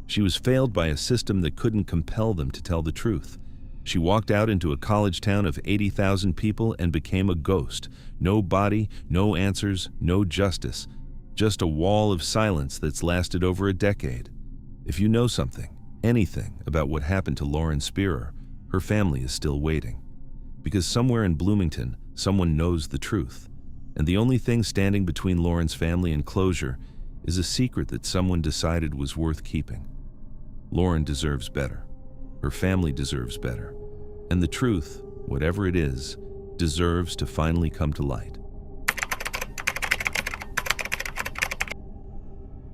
She was failed by a system that couldn't compel them to tell the truth. She walked out into a college town of 80,000 people and became a ghost. No body, no answers, no justice. Just a wall of silence that's lasted over a decade. If you know something, anything about what happened to Lauren Spearer, her family is still waiting. Because somewhere in Bloomington, someone knows the truth. And the only thing standing between Lauren's family and closure is a secret that someone decided was worth keeping. Lauren deserves better. Her family deserves better. And the truth, whatever it is, deserves to finally come to light.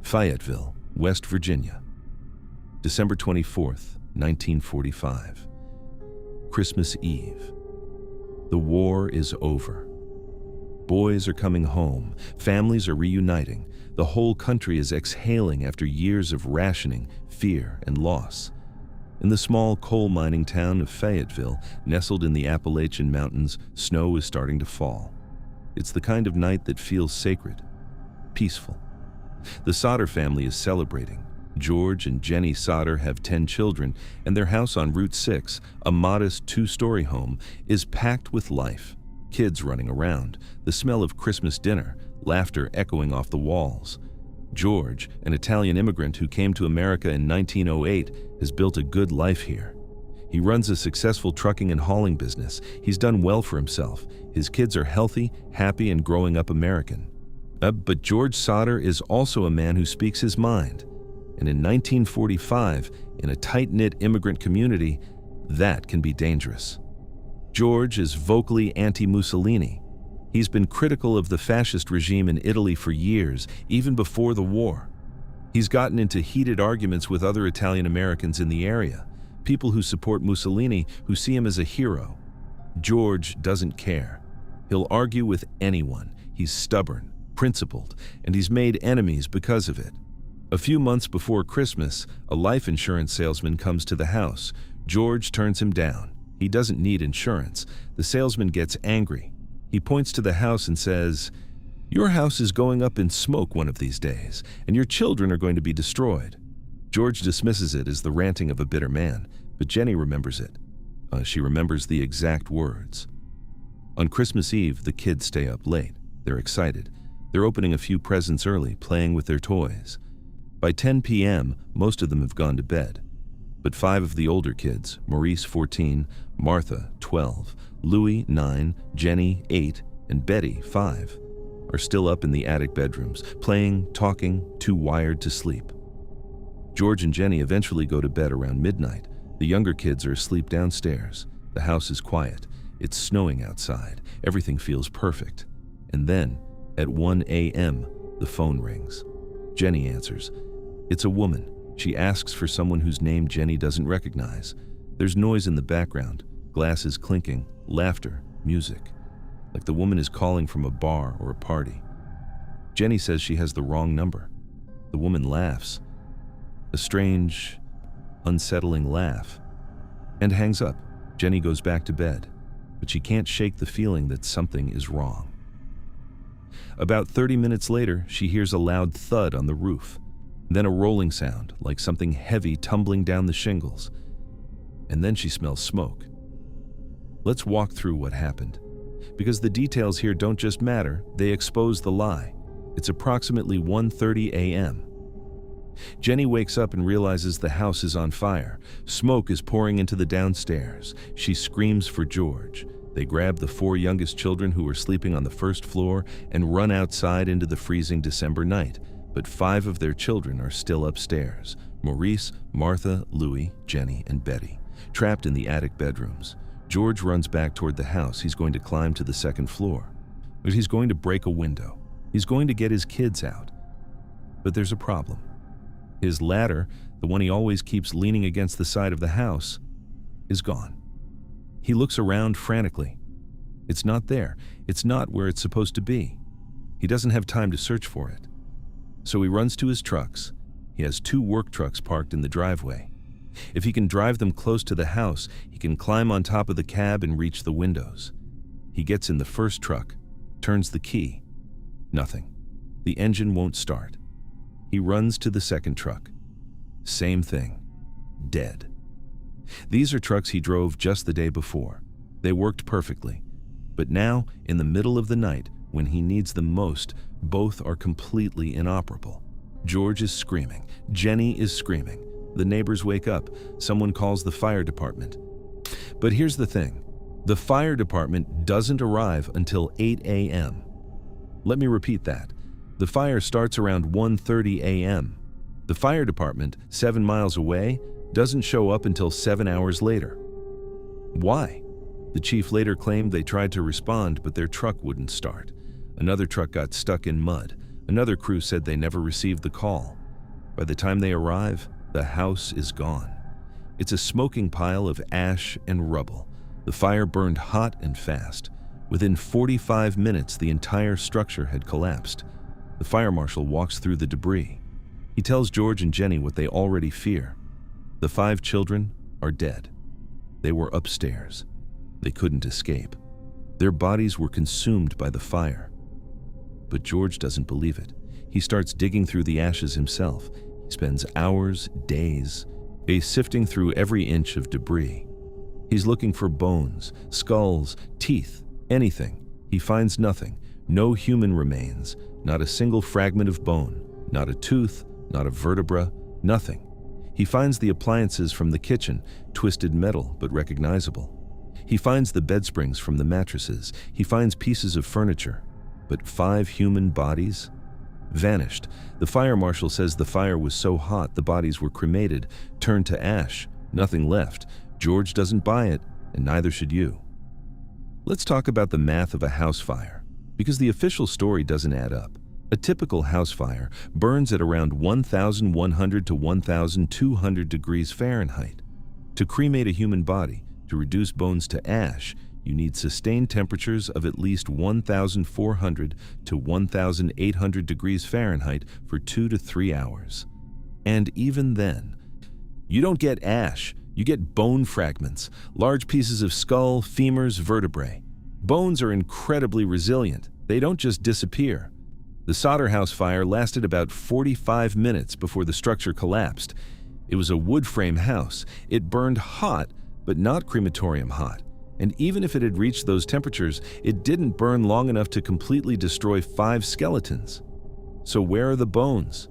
Fayetteville, West Virginia, December 24th, 1945. Christmas Eve. The war is over. Boys are coming home. Families are reuniting. The whole country is exhaling after years of rationing, fear, and loss. In the small coal mining town of Fayetteville, nestled in the Appalachian Mountains, snow is starting to fall. It's the kind of night that feels sacred, peaceful. The Sauter family is celebrating. George and Jenny Sauter have 10 children, and their house on Route 6, a modest 2-story home, is packed with life. Kids running around, the smell of Christmas dinner, laughter echoing off the walls. George, an Italian immigrant who came to America in 1908, has built a good life here. He runs a successful trucking and hauling business. He's done well for himself. His kids are healthy, happy, and growing up American. But George Sauter is also a man who speaks his mind. And in 1945, in a tight-knit immigrant community, that can be dangerous. George is vocally anti-Mussolini. He's been critical of the fascist regime in Italy for years, even before the war. He's gotten into heated arguments with other Italian Americans in the area, people who support Mussolini, who see him as a hero. George doesn't care. He'll argue with anyone. He's stubborn, principled, and he's made enemies because of it. A few months before Christmas, a life insurance salesman comes to the house. George turns him down. He doesn't need insurance. The salesman gets angry. He points to the house and says, "Your house is going up in smoke one of these days, and your children are going to be destroyed." George dismisses it as the ranting of a bitter man, but Jenny remembers it. She remembers the exact words. On Christmas Eve, the kids stay up late. They're excited. They're opening a few presents early, playing with their toys. By 10 p.m., most of them have gone to bed. But 5 of the older kids, Maurice 14, Martha 12, Louis 9, Jenny 8, and Betty 5, are still up in the attic bedrooms, playing, talking, too wired to sleep. George and Jenny eventually go to bed around midnight. The younger kids are asleep downstairs. The house is quiet. It's snowing outside. Everything feels perfect. And then, at 1 a.m., the phone rings. Jenny answers. It's a woman. She asks for someone whose name Jenny doesn't recognize. There's noise in the background, glasses clinking, laughter, music. Like the woman is calling from a bar or a party. Jenny says she has the wrong number. The woman laughs. A strange, unsettling laugh. And hangs up. Jenny goes back to bed. But she can't shake the feeling that something is wrong. About 30 minutes later, she hears a loud thud on the roof. Then a rolling sound, like something heavy tumbling down the shingles. And then she smells smoke. Let's walk through what happened. Because the details here don't just matter, they expose the lie. It's approximately 1:30 a.m. Jenny wakes up and realizes the house is on fire. Smoke is pouring into the downstairs. She screams for George. They grab the 4 youngest children who were sleeping on the first floor and run outside into the freezing December night, but 5 of their children are still upstairs: Maurice, Martha, Louis, Jenny, and Betty, trapped in the attic bedrooms. George runs back toward the house. He's going to climb to the second floor. But he's going to break a window. He's going to get his kids out. But there's a problem. His ladder, the one he always keeps leaning against the side of the house, is gone. He looks around frantically. It's not there. It's not where it's supposed to be. He doesn't have time to search for it. So he runs to his trucks. He has 2 work trucks parked in the driveway. If he can drive them close to the house, he can climb on top of the cab and reach the windows. He gets in the first truck, turns the key. Nothing. The engine won't start. He runs to the second truck. Same thing. Dead. These are trucks he drove just the day before. They worked perfectly. But now, in the middle of the night, when he needs them most, both are completely inoperable. George is screaming. Jenny is screaming. The neighbors wake up. Someone calls the fire department. But here's the thing. The fire department doesn't arrive until 8 a.m. Let me repeat that. The fire starts around 1:30 a.m. The fire department, 7 miles away, doesn't show up until 7 hours later. Why? The chief later claimed they tried to respond, but their truck wouldn't start. Another truck got stuck in mud. Another crew said they never received the call. By the time they arrive, the house is gone. It's a smoking pile of ash and rubble. The fire burned hot and fast. Within 45 minutes, the entire structure had collapsed. The fire marshal walks through the debris. He tells George and Jenny what they already fear. The 5 children are dead. They were upstairs. They couldn't escape. Their bodies were consumed by the fire. But George doesn't believe it. He starts digging through the ashes himself. He spends hours, days, sifting through every inch of debris. He's looking for bones, skulls, teeth, anything. He finds nothing. No human remains. Not a single fragment of bone. Not a tooth, not a vertebra, nothing. He finds the appliances from the kitchen, twisted metal but recognizable. He finds the bed springs from the mattresses. He finds pieces of furniture. But 5 human bodies? Vanished. The fire marshal says the fire was so hot the bodies were cremated, turned to ash, nothing left. George doesn't buy it, and neither should you. Let's talk about the math of a house fire, because the official story doesn't add up. A typical house fire burns at around 1,100 to 1,200 degrees Fahrenheit. To cremate a human body, to reduce bones to ash, you need sustained temperatures of at least 1,400 to 1,800 degrees Fahrenheit for 2 to 3 hours. And even then, you don't get ash, you get bone fragments, large pieces of skull, femurs, vertebrae. Bones are incredibly resilient. They don't just disappear. The Solder House fire lasted about 45 minutes before the structure collapsed. It was a wood frame house. It burned hot, but not crematorium hot. And even if it had reached those temperatures, it didn't burn long enough to completely destroy 5 skeletons. So where are the bones?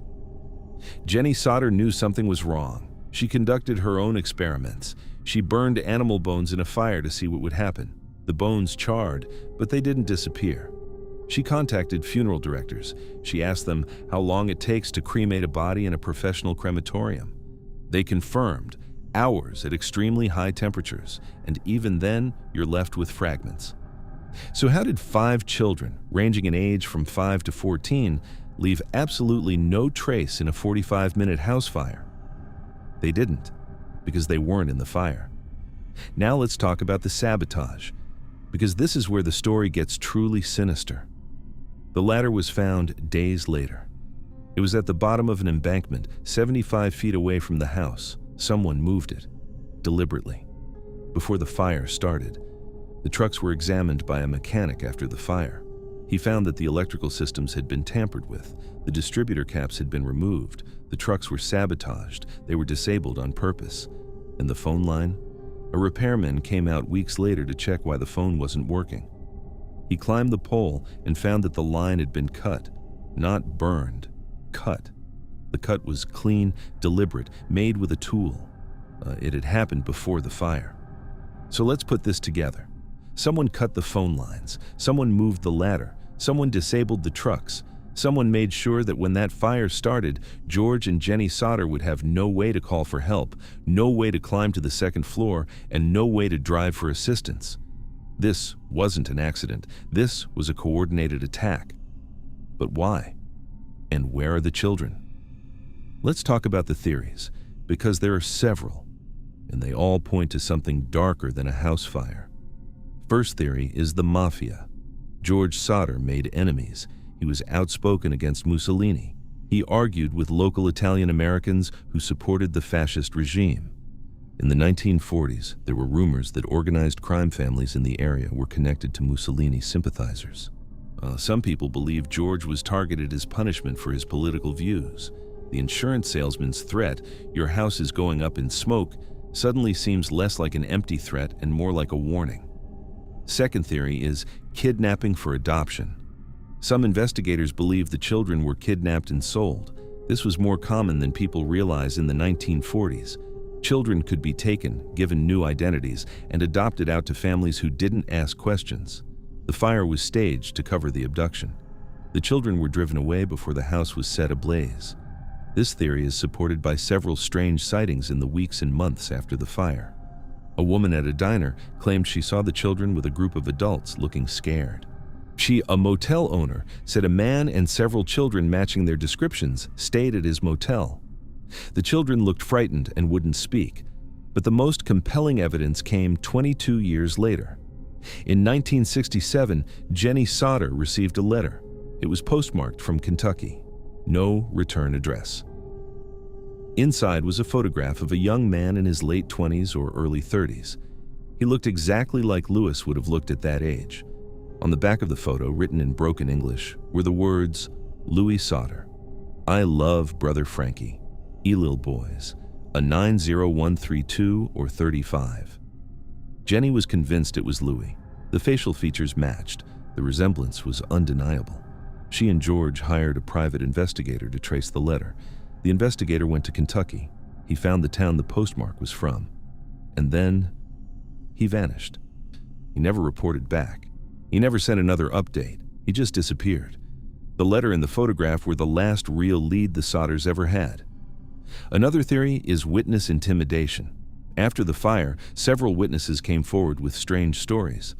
Jenny Solder knew something was wrong. She conducted her own experiments. She burned animal bones in a fire to see what would happen. The bones charred, but they didn't disappear. She contacted funeral directors. She asked them how long it takes to cremate a body in a professional crematorium. They confirmed hours at extremely high temperatures, and even then, you're left with fragments. So how did 5 children, ranging in age from 5 to 14, leave absolutely no trace in a 45-minute house fire? They didn't, because they weren't in the fire. Now let's talk about the sabotage, because this is where the story gets truly sinister. The ladder was found days later. It was at the bottom of an embankment, 75 feet away from the house. Someone moved it, deliberately. Before the fire started, the trucks were examined by a mechanic after the fire. He found that the electrical systems had been tampered with, the distributor caps had been removed, the trucks were sabotaged, they were disabled on purpose. And the phone line? A repairman came out weeks later to check why the phone wasn't working. He climbed the pole and found that the line had been cut, not burned, cut. The cut was clean, deliberate, made with a tool. It had happened before the fire. So let's put this together. Someone cut the phone lines. Someone moved the ladder. Someone disabled the trucks. Someone made sure that when that fire started, George and Jenny Sauter would have no way to call for help, no way to climb to the second floor, and no way to drive for assistance. This wasn't an accident. This was a coordinated attack. But why? And where are the children? Let's talk about the theories, because there are several, and they all point to something darker than a house fire. First theory is the mafia. George Sauter made enemies. He was outspoken against Mussolini. He argued with local Italian Americans who supported the fascist regime. In the 1940s, there were rumors that organized crime families in the area were connected to Mussolini sympathizers. Some people believe George was targeted as punishment for his political views. The insurance salesman's threat, "Your house is going up in smoke," suddenly seems less like an empty threat and more like a warning. Second theory is kidnapping for adoption. Some investigators believe the children were kidnapped and sold. This was more common than people realize in the 1940s. Children could be taken, given new identities, and adopted out to families who didn't ask questions. The fire was staged to cover the abduction. The children were driven away before the house was set ablaze. This theory is supported by several strange sightings in the weeks and months after the fire. A woman at a diner claimed she saw the children with a group of adults looking scared. A motel owner said a man and several children matching their descriptions stayed at his motel. The children looked frightened and wouldn't speak, but the most compelling evidence came 22 years later. In 1967, Jenny Sauter received a letter. It was postmarked from Kentucky. No return address. Inside was a photograph of a young man in his late 20s or early 30s. He looked exactly like Lewis would have looked at that age. On the back of the photo, written in broken English, were the words, "Louis Sauter. I love Brother Frankie. Elil Boys. A 90132 or 35. Jenny was convinced it was Louis. The facial features matched. The resemblance was undeniable. She and George hired a private investigator to trace the letter. The investigator went to Kentucky. He found the town the postmark was from. And then he vanished. He never reported back. He never sent another update. He just disappeared. The letter and the photograph were the last real lead the Sauters ever had. Another theory is witness intimidation. After the fire, several witnesses came forward with strange stories.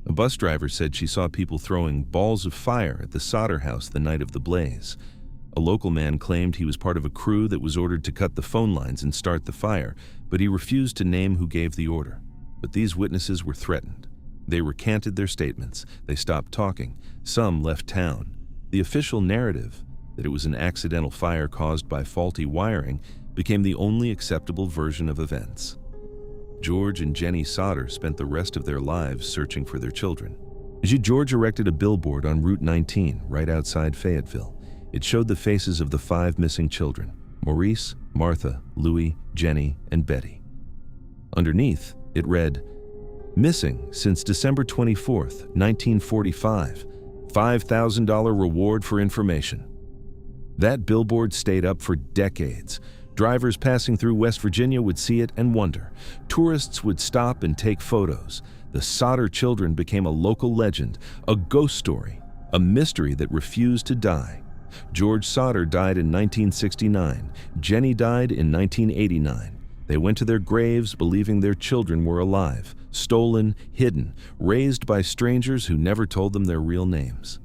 A bus driver said she saw people throwing balls of fire at the Sauter house the night of the blaze. A local man claimed he was part of a crew that was ordered to cut the phone lines and start the fire, but he refused to name who gave the order. But these witnesses were threatened. They recanted their statements. They stopped talking. Some left town. The official narrative, that it was an accidental fire caused by faulty wiring, became the only acceptable version of events. George and Jenny Sauter spent the rest of their lives searching for their children. George erected a billboard on Route 19 right outside Fayetteville. It showed the faces of the 5 missing children: Maurice, Martha, Louis, Jenny, and Betty. Underneath, it read, "Missing since December 24th, 1945. $5,000 reward for information." That billboard stayed up for decades. Drivers passing through West Virginia would see it and wonder. Tourists would stop and take photos. The Sauter children became a local legend, a ghost story, a mystery that refused to die. George Sauter died in 1969. Jenny died in 1989. They went to their graves believing their children were alive, stolen, hidden, raised by strangers who never told them their real names.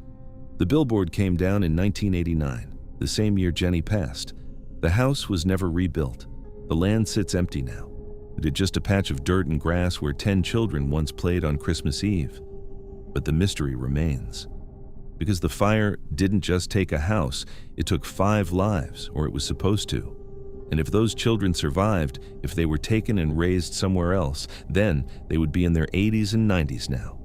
The billboard came down in 1989, the same year Jenny passed. The house was never rebuilt. The land sits empty now. It is just a patch of dirt and grass where 10 children once played on Christmas Eve. But the mystery remains. Because the fire didn't just take a house, it took 5 lives, or it was supposed to. And if those children survived, if they were taken and raised somewhere else, then they would be in their 80s and 90s now.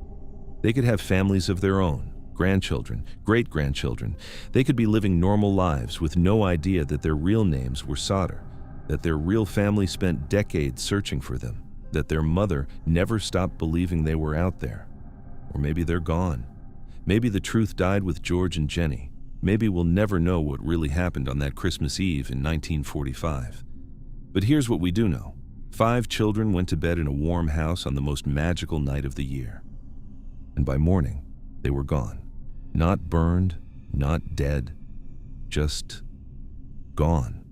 They could have families of their own, grandchildren, great-grandchildren. They could be living normal lives with no idea that their real names were Sauter, that their real family spent decades searching for them, that their mother never stopped believing they were out there. Or maybe they're gone. Maybe the truth died with George and Jenny. Maybe we'll never know what really happened on that Christmas Eve in 1945. But here's what we do know. 5 children went to bed in a warm house on the most magical night of the year. and by morning, they were gone. Not burned, not dead, just gone.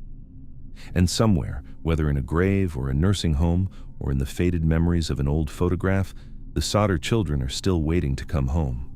And somewhere, whether in a grave or a nursing home or in the faded memories of an old photograph, the Sodder children are still waiting to come home.